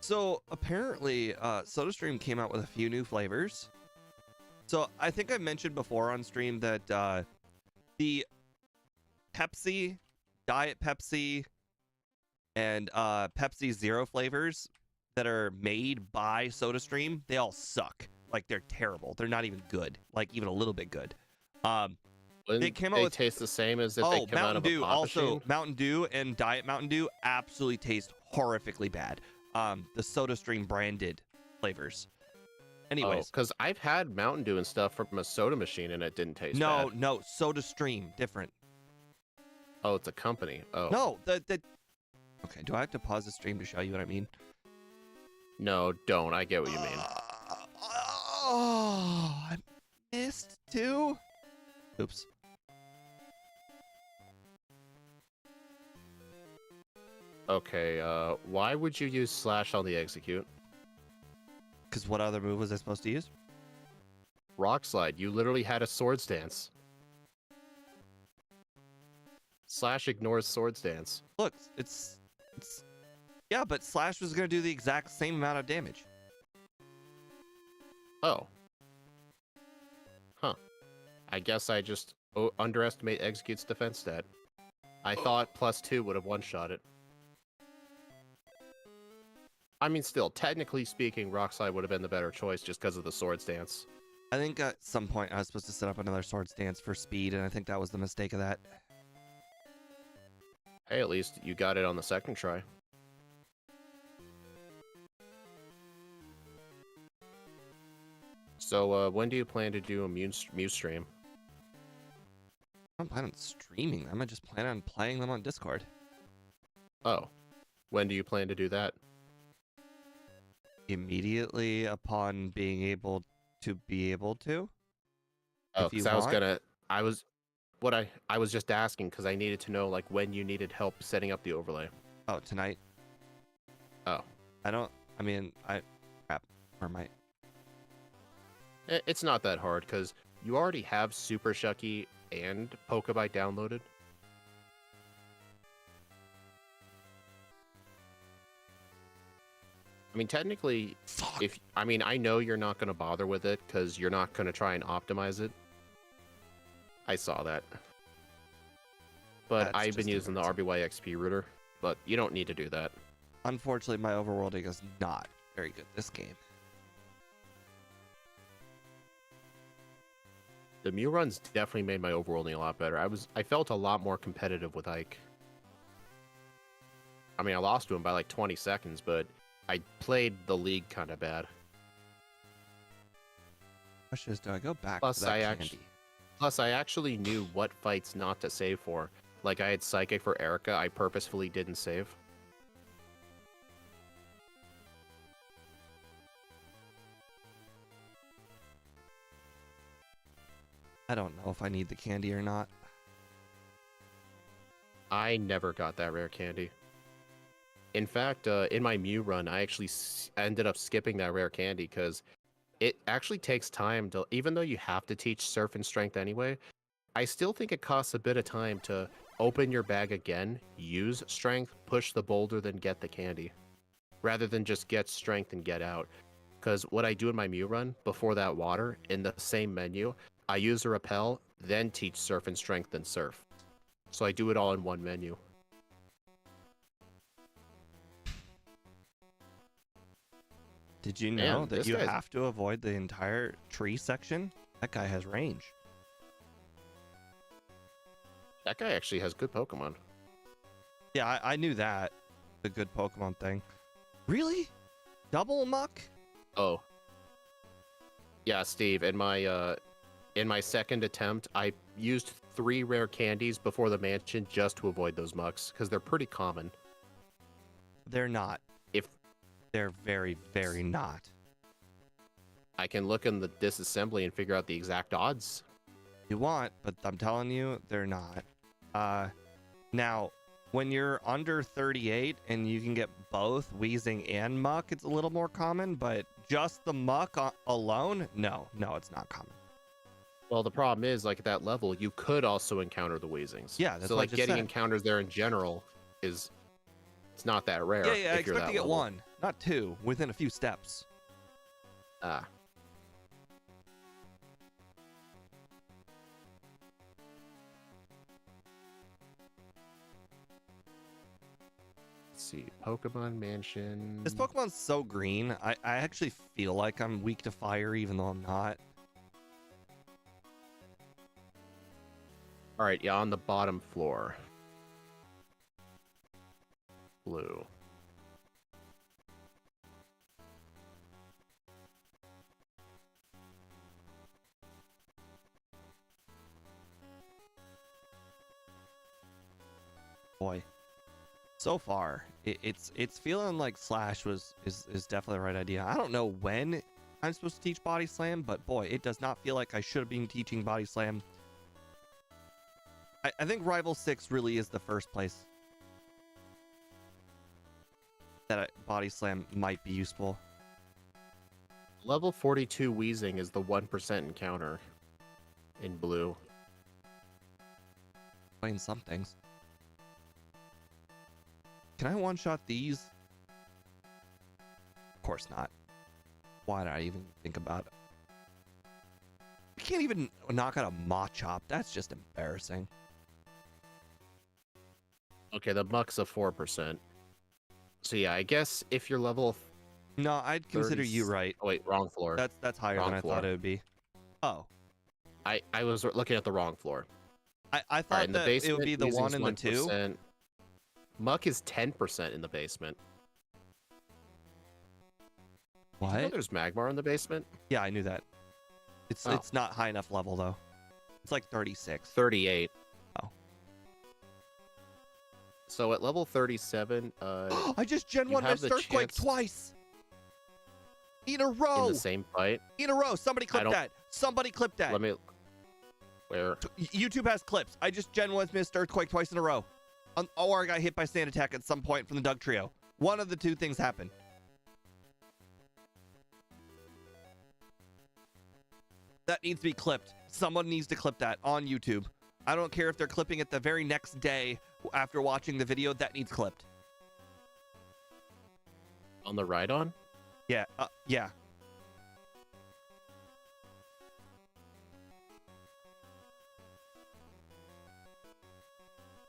Speaker 3: So apparently, SodaStream came out with a few new flavors. So I think I mentioned before on stream that the Pepsi, Diet Pepsi, and Pepsi Zero flavors that are made by SodaStream, they all suck. Like, they're terrible. They're not even good. Like, even a little bit good. They came out with
Speaker 2: taste the same as if they came out
Speaker 3: Mountain
Speaker 2: of
Speaker 3: Dew.
Speaker 2: a pop
Speaker 3: Also,
Speaker 2: machine?
Speaker 3: Mountain Dew and Diet Mountain Dew absolutely taste horrifically bad. The SodaStream branded flavors. Anyways,
Speaker 2: because I've had Mountain Dew and stuff from a soda machine and it didn't taste bad.
Speaker 3: no, SodaStream different.
Speaker 2: Oh, it's a company. Oh.
Speaker 3: No, the Okay, do I have to pause the stream to show you what I mean?
Speaker 2: No, don't. I get what you mean.
Speaker 3: Oh, I missed two. Oops.
Speaker 2: Okay, why would you use slash on the execute?
Speaker 3: Because what other move was I supposed to use?
Speaker 2: Rock slide. You literally had a swords dance. Slash ignores swords dance.
Speaker 3: Look, it's yeah, but Slash was gonna do the exact same amount of damage.
Speaker 2: Oh. Huh. I guess I just underestimate execute's defense stat. I thought +2 would have one-shot it. I mean, still, technically speaking, Rock Slide would have been the better choice just because of the sword stance.
Speaker 3: I think at some point I was supposed to set up another sword stance for speed, and I think that was the mistake of that.
Speaker 2: Hey, at least you got it on the second try. So, when do you plan to do a Muse stream?
Speaker 3: I don't plan on streaming them. I just plan on playing them on Discord.
Speaker 2: Oh. When do you plan to do that?
Speaker 3: Immediately upon being able to
Speaker 2: Oh,
Speaker 3: if you
Speaker 2: because
Speaker 3: want.
Speaker 2: I was just asking because I needed to know like when you needed help setting up the overlay.
Speaker 3: Oh, tonight.
Speaker 2: Oh.
Speaker 3: Crap. Or might.
Speaker 2: It's not that hard because you already have Super Shucky and Pokebite downloaded. I mean, technically, I know you're not going to bother with it because you're not going to try and optimize it. I saw that. But
Speaker 3: That's
Speaker 2: I've been
Speaker 3: just
Speaker 2: using the RBY XP router, but you don't need to do that.
Speaker 3: Unfortunately, my overworlding is not very good this game.
Speaker 2: The Mew runs definitely made my overworlding a lot better. I felt a lot more competitive with Ike. I mean, I lost to him by like 20 seconds, but I played the league kind of bad.
Speaker 3: Question is, do I go back to that candy?
Speaker 2: Plus, I actually knew what fights not to save for. Like, I had Psychic for Erica, I purposefully didn't save.
Speaker 3: I don't know if I need the candy or not.
Speaker 2: I never got that rare candy. In fact, in my Mew run, I actually ended up skipping that rare candy because it actually takes time to, even though you have to teach Surf and Strength anyway, I still think it costs a bit of time to open your bag again, use Strength, push the boulder, then get the candy, rather than just get Strength and get out. Because what I do in my Mew run, before that water, in the same menu, I use a Repel, then teach Surf and Strength, then Surf. So I do it all in one menu.
Speaker 3: Did you know
Speaker 2: Man,
Speaker 3: that
Speaker 2: this
Speaker 3: you
Speaker 2: guy's-
Speaker 3: have to avoid the entire tree section? That guy has range.
Speaker 2: That guy actually has good Pokemon.
Speaker 3: Yeah, I knew that. The good Pokemon thing. Really? Double muck?
Speaker 2: Oh. Yeah, Steve, in my second attempt, I used 3 rare candies before the mansion just to avoid those mucks, because they're pretty common.
Speaker 3: They're not.
Speaker 2: If
Speaker 3: They're very, very not.
Speaker 2: I can look in the disassembly and figure out the exact odds.
Speaker 3: You want, but I'm telling you, they're not. Now, when you're under 38 and you can get both Wheezing and Muck, it's a little more common, but just the Muck alone, no, it's not common.
Speaker 2: Well, the problem is, like, at that level, you could also encounter the Weezings.
Speaker 3: Yeah, that's
Speaker 2: so,
Speaker 3: what I
Speaker 2: like,
Speaker 3: just
Speaker 2: getting
Speaker 3: said.
Speaker 2: encounters there in general is... It's not that rare.
Speaker 3: Yeah, I
Speaker 2: if you're
Speaker 3: expect to
Speaker 2: that
Speaker 3: get
Speaker 2: level.
Speaker 3: 1, not 2, within a few steps.
Speaker 2: Ah. Let's see. Pokemon Mansion.
Speaker 3: This Pokemon's so green, I actually feel like I'm weak to fire, even though I'm not.
Speaker 2: Alright, yeah, on the bottom floor. Blue.
Speaker 3: Boy, so far it's feeling like Slash is definitely the right idea. I don't know when I'm supposed to teach Body Slam, but boy, it does not feel like I should have been teaching Body Slam. I think Rival 6 really is the first place that Body Slam might be useful.
Speaker 2: Level 42 Weezing is the 1% encounter in blue.
Speaker 3: Playing some things. Can I one-shot these? Of course not. Why did I even think about it? I can't even knock out a Machop. That's just embarrassing.
Speaker 2: Okay, the Muck's a 4%. So yeah, I guess if you're level...
Speaker 3: No, I'd consider you right.
Speaker 2: Oh wait, wrong floor.
Speaker 3: That's higher
Speaker 2: Wrong
Speaker 3: than I
Speaker 2: floor.
Speaker 3: thought it would be. Oh.
Speaker 2: I was looking at the wrong floor.
Speaker 3: I thought
Speaker 2: in the
Speaker 3: that
Speaker 2: basement,
Speaker 3: it would be the
Speaker 2: Weezing's
Speaker 3: 1 and the 2.
Speaker 2: 1%. Muck is 10% in the basement. Did you know
Speaker 3: What?
Speaker 2: there's Magmar in the basement?
Speaker 3: Yeah, I knew that. It's
Speaker 2: Oh.
Speaker 3: it's not high enough level though. It's like 36.
Speaker 2: 38.
Speaker 3: Oh.
Speaker 2: So at level 37,
Speaker 3: I just Gen
Speaker 2: you
Speaker 3: 1
Speaker 2: have
Speaker 3: missed
Speaker 2: the
Speaker 3: Earthquake
Speaker 2: chance-
Speaker 3: twice. In a row.
Speaker 2: in the same fight.
Speaker 3: In a row. Somebody clip
Speaker 2: don't-
Speaker 3: that. Somebody clip that.
Speaker 2: Let me... Where?
Speaker 3: YouTube has clips. I just Gen 1 missed Earthquake twice in a row. Or I got hit by Sand Attack at some point from the Doug Trio. One of the two things happened. That needs to be clipped. Someone needs to clip that on YouTube. I don't care if they're clipping it the very next day after watching the video. That needs clipped.
Speaker 2: On the ride-on?
Speaker 3: Yeah, yeah.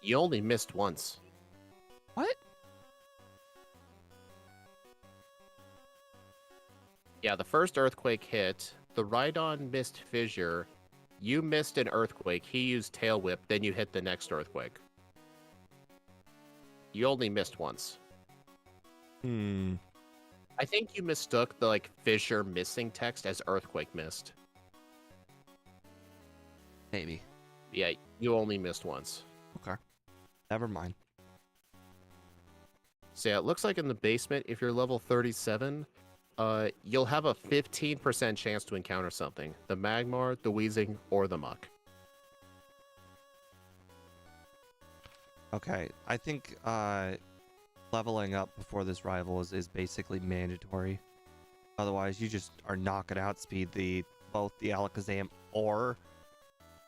Speaker 2: You only missed once.
Speaker 3: What?
Speaker 2: Yeah, the first earthquake hit. The Rhydon missed fissure. You missed an earthquake. He used tail whip. Then you hit the next earthquake. You only missed once. I think you mistook the fissure missing text as earthquake missed.
Speaker 3: Maybe.
Speaker 2: Yeah, you only missed once.
Speaker 3: Okay. Never mind.
Speaker 2: So yeah, it looks like in the basement, if you're level 37, you'll have a 15% chance to encounter something. The Magmar, the Weezing, or the Muck.
Speaker 3: Okay. I think leveling up before this rival is basically mandatory. Otherwise, you just are knocking outspeed both the Alakazam or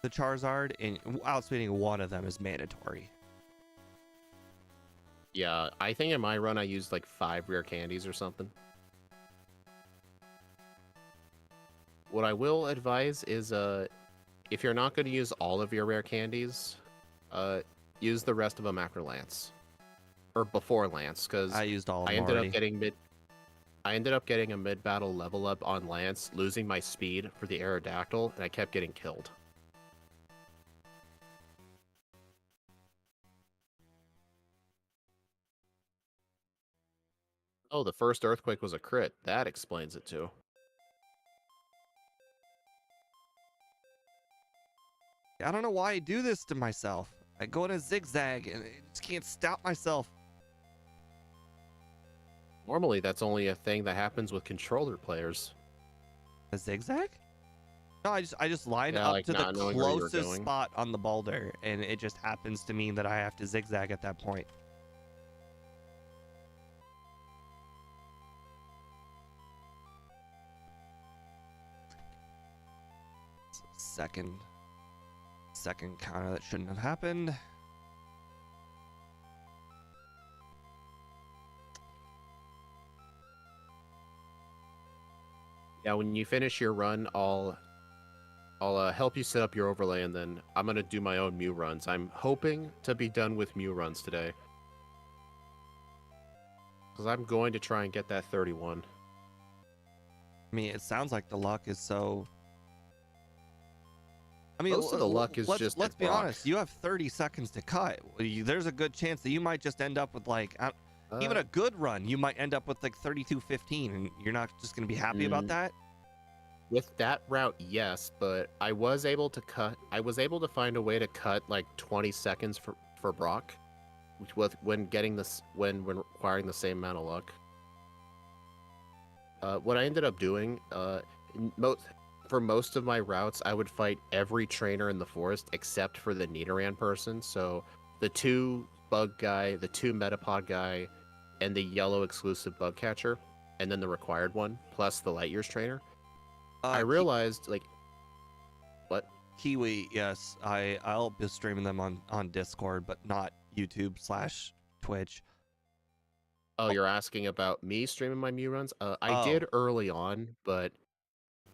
Speaker 3: the Charizard, and outspeeding one of them is mandatory.
Speaker 2: Yeah, I think in my run I used 5 rare candies or something. What I will advise is if you're not going to use all of your rare candies, use the rest of them after Lance. Or before Lance, because
Speaker 3: I used all of them
Speaker 2: I ended
Speaker 3: already.
Speaker 2: up getting a mid-battle level up on Lance, losing my speed for the Aerodactyl, and I kept getting killed. Oh, the first earthquake was a crit. That explains it too.
Speaker 3: I don't know why I do this to myself. I go in a zigzag and I just can't stop myself.
Speaker 2: Normally, that's only a thing that happens with controller players.
Speaker 3: A zigzag? No, I just line
Speaker 2: Yeah,
Speaker 3: up
Speaker 2: like
Speaker 3: to the
Speaker 2: not knowing where you were
Speaker 3: closest
Speaker 2: going.
Speaker 3: spot on the boulder, and it just happens to mean that I have to zigzag at that point. Second counter that shouldn't have happened.
Speaker 2: Yeah, when you finish your run, I'll help you set up your overlay, and then I'm gonna do my own Mew runs. I'm hoping to be done with Mew runs today, because I'm going to try and get that 31.
Speaker 3: I mean, it sounds like the luck is so. I mean,
Speaker 2: Most of the luck is
Speaker 3: let's
Speaker 2: just
Speaker 3: let's
Speaker 2: at
Speaker 3: be
Speaker 2: Brock.
Speaker 3: honest. You have 30 seconds to cut. There's a good chance that you might just end up with even a good run. You might end up with 32-15, and you're not just gonna be happy about that.
Speaker 2: With that route, yes, but I was able to find a way to cut 20 seconds for Brock, when requiring the same amount of luck. What I ended up doing, for most of my routes, I would fight every trainer in the forest except for the Nidoran person. So the 2 bug guy, the 2 Metapod guy, and the yellow exclusive bug catcher, and then the required one, plus the Light Years trainer. I realized, what?
Speaker 3: Kiwi, yes, I'll be streaming them on Discord, but not YouTube/Twitch.
Speaker 2: Oh, you're asking about me streaming my Mew runs? I did early on, but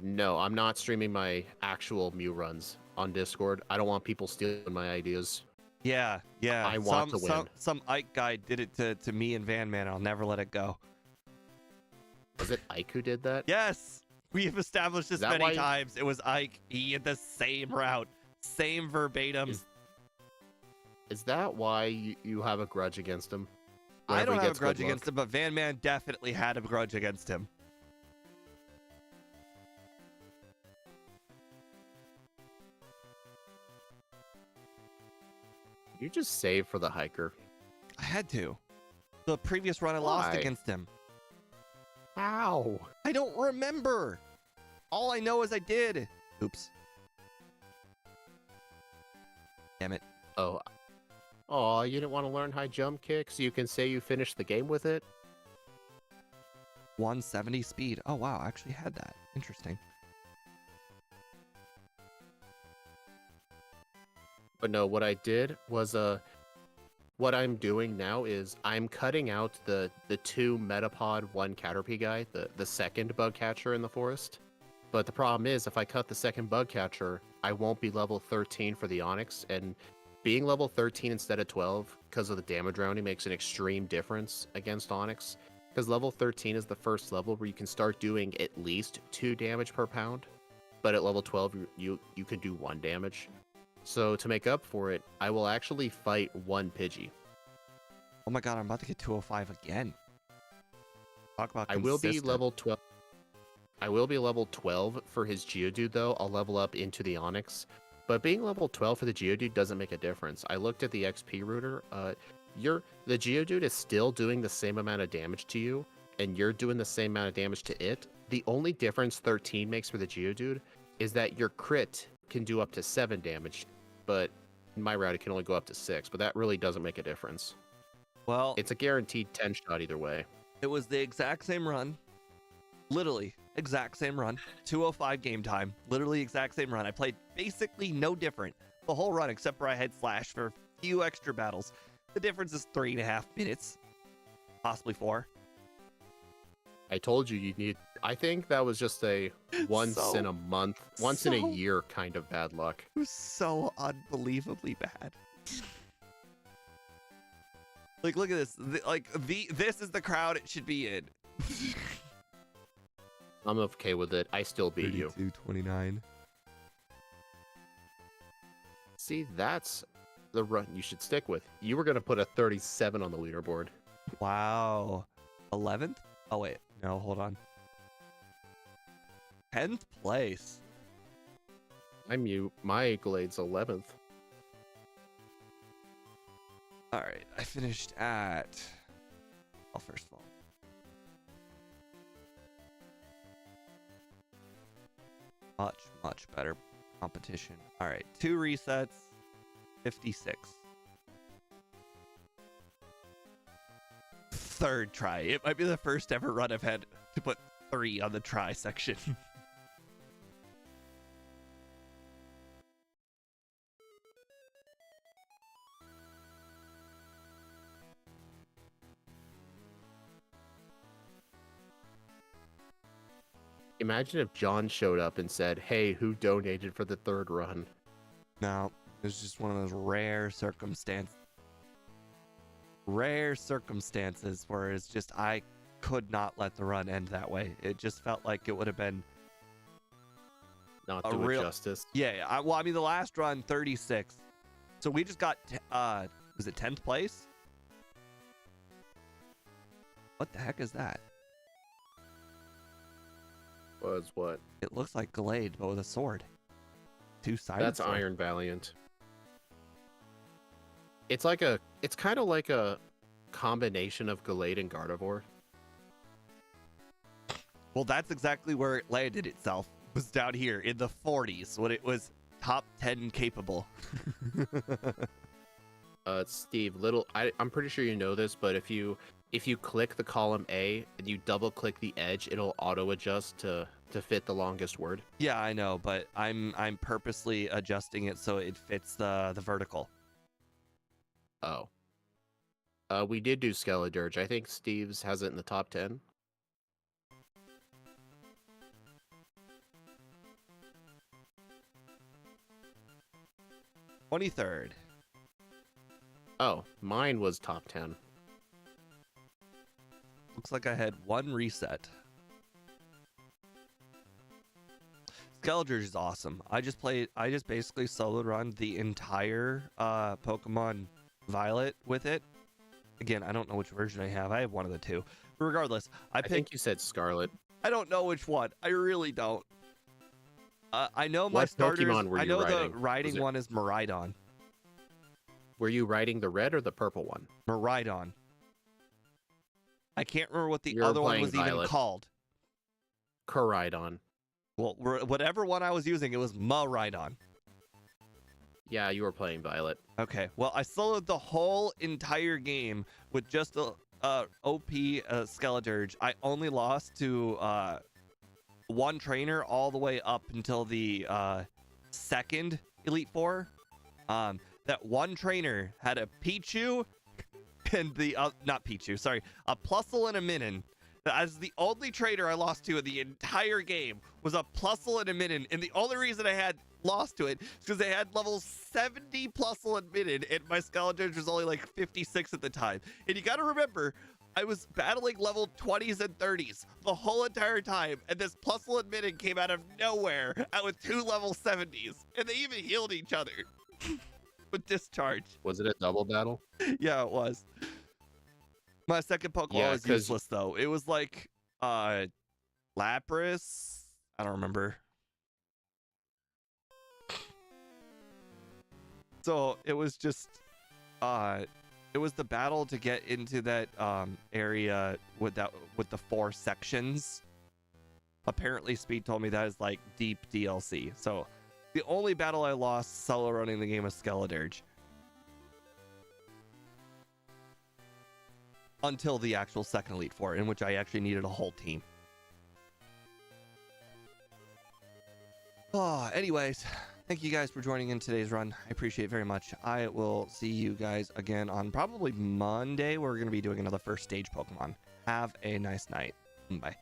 Speaker 2: no, I'm not streaming my actual Mew runs on Discord. I don't want people stealing my ideas.
Speaker 3: Yeah.
Speaker 2: I want to win.
Speaker 3: Some Ike guy did it to me and Van Man. I'll never let it go.
Speaker 2: Was it Ike who did that?
Speaker 3: Yes, we have established this
Speaker 2: that
Speaker 3: many
Speaker 2: why-
Speaker 3: times. It was Ike. He had the same route, same verbatim.
Speaker 2: Is that why you have a grudge against him?
Speaker 3: I
Speaker 2: Whenever
Speaker 3: don't
Speaker 2: he
Speaker 3: have a
Speaker 2: gets
Speaker 3: grudge
Speaker 2: good
Speaker 3: against
Speaker 2: luck?
Speaker 3: him, but Van Man definitely had a grudge against him.
Speaker 2: You just save for the hiker.
Speaker 3: I had to. The previous run I lost
Speaker 2: Why?
Speaker 3: against him.
Speaker 2: How?
Speaker 3: I don't remember. All I know is I did. Oops. Damn it.
Speaker 2: Oh, you didn't want to learn high jump kick so you can say you finished the game with it?
Speaker 3: 170 speed. Oh, wow. I actually had that. Interesting.
Speaker 2: But no, what I did was what I'm doing now is I'm cutting out the 2 Metapod 1 Caterpie guy, the second bug catcher in the forest. But the problem is if I cut the second bug catcher, I won't be level 13 for the Onyx, and being level 13 instead of 12 because of the damage rounding makes an extreme difference against Onyx. because level 13 is the first level where you can start doing at least 2 damage per pound, but at level 12 you can do 1 damage. So to make up for it, I will actually fight 1 Pidgey.
Speaker 3: Oh my god, I'm about to get 205 again. Talk about
Speaker 2: I will be
Speaker 3: consistent.
Speaker 2: level 12. I will be level 12 for his Geodude though. I'll level up into the Onix. But being level 12 for the Geodude doesn't make a difference. I looked at the XP router. The Geodude is still doing the same amount of damage to you, and you're doing the same amount of damage to it. The only difference 13 makes for the Geodude is that your crit can do up to 7 damage, but in my route it can only go up to 6, but that really doesn't make a difference.
Speaker 3: Well,
Speaker 2: It's a guaranteed 10 shot either way.
Speaker 3: it was the exact same run. Literally, exact same run. 205 game time. Literally exact same run. I played basically no different the whole run, except for I had Slash for a few extra battles. The difference is 3.5 minutes. Possibly 4.
Speaker 2: I told you you need. I think that was just a once in a month, once in a year kind of bad luck.
Speaker 3: It was so unbelievably bad. Like, look at this. This is the crowd it should be in.
Speaker 2: I'm okay with it. I still beat you.
Speaker 3: 29.
Speaker 2: See, that's the run you should stick with. You were gonna put a 37 on the leaderboard.
Speaker 3: Wow. 11th? Oh, wait. No, hold on. 10th place.
Speaker 2: My Gallade's 11th.
Speaker 3: All right. I finished at... Well, first of all. Much better competition. All right. 2 resets. 56. Third try. It might be the first ever run I've had to put 3 on the try section.
Speaker 2: Imagine if John showed up and said, "Hey, who donated for the 3rd run?"
Speaker 3: No, it was just one of those rare circumstances where it's just I could not let the run end that way. It just felt like it would have been
Speaker 2: Not
Speaker 3: a
Speaker 2: do
Speaker 3: real
Speaker 2: it justice.
Speaker 3: Yeah. I mean, the last run 36, so we just got was it 10th place? What the heck is that?
Speaker 2: Was what?
Speaker 3: It looks like Gallade, but with a sword. 2-sided.
Speaker 2: That's
Speaker 3: sword.
Speaker 2: Iron Valiant. It's kind of like a combination of Gallade and Gardevoir.
Speaker 3: Well, that's exactly where it landed itself. Was down here in the 40s when it was top 10 capable.
Speaker 2: Steve, I'm pretty sure you know this, but if you click the column A and you double click the edge, it'll auto adjust to fit the longest word.
Speaker 3: Yeah, I know, but I'm purposely adjusting it so it fits the vertical.
Speaker 2: Oh. We did do Skeledirge. I think Steve's has it in the top 10.
Speaker 3: – 23rd.
Speaker 2: Oh, mine was top 10.
Speaker 3: Looks like I had 1 reset. Skeledirge is awesome. I just basically solo run the entire Pokemon Violet with it. Again, I don't know which version I have. I have one of the 2. But regardless,
Speaker 2: I think you said Scarlet.
Speaker 3: I don't know which one. I really don't. I know my
Speaker 2: What
Speaker 3: starters.
Speaker 2: Pokemon were
Speaker 3: I
Speaker 2: you
Speaker 3: know
Speaker 2: riding?
Speaker 3: the riding one is Miraidon.
Speaker 2: Were you riding the red or the purple one?
Speaker 3: Miraidon. I can't remember what the
Speaker 2: You're
Speaker 3: other one
Speaker 2: playing
Speaker 3: was even
Speaker 2: Violet.
Speaker 3: called.
Speaker 2: Coridon.
Speaker 3: Well, whatever one I was using, it was Miraidon.
Speaker 2: Yeah, you were playing Violet.
Speaker 3: Okay, well, I soloed the whole entire game with just a OP Skeledirge. I only lost to 1 trainer all the way up until the 2nd Elite Four. That 1 trainer had a Pichu and not Pichu, sorry, a Plusle and a Minun. As the only trainer I lost to in the entire game was a Plusle and a Minun, and the only reason I had lost to it is because they had level 70 Plusle and Minun, and my Skeledirge was only like 56 at the time. And you got to remember, I was battling level 20s and 30s the whole entire time, and this Plusle and Midden came out of nowhere out with 2 level 70s, and they even healed each other with discharge.
Speaker 2: Was it a double battle?
Speaker 3: Yeah, it was. My second Pokeball
Speaker 2: Yeah,
Speaker 3: was
Speaker 2: 'cause-
Speaker 3: useless though. It was like Lapras. I don't remember. So it was just it was the battle to get into that area with the 4 sections. Apparently Speed told me that is like deep DLC. So the only battle I lost solo running the game was Skeledirge. Until the actual second Elite Four, in which I actually needed a whole team. Oh, anyways, thank you guys for joining in today's run. I appreciate it very much. I will see you guys again on probably Monday. We're going to be doing another first stage Pokemon. Have a nice night. Bye.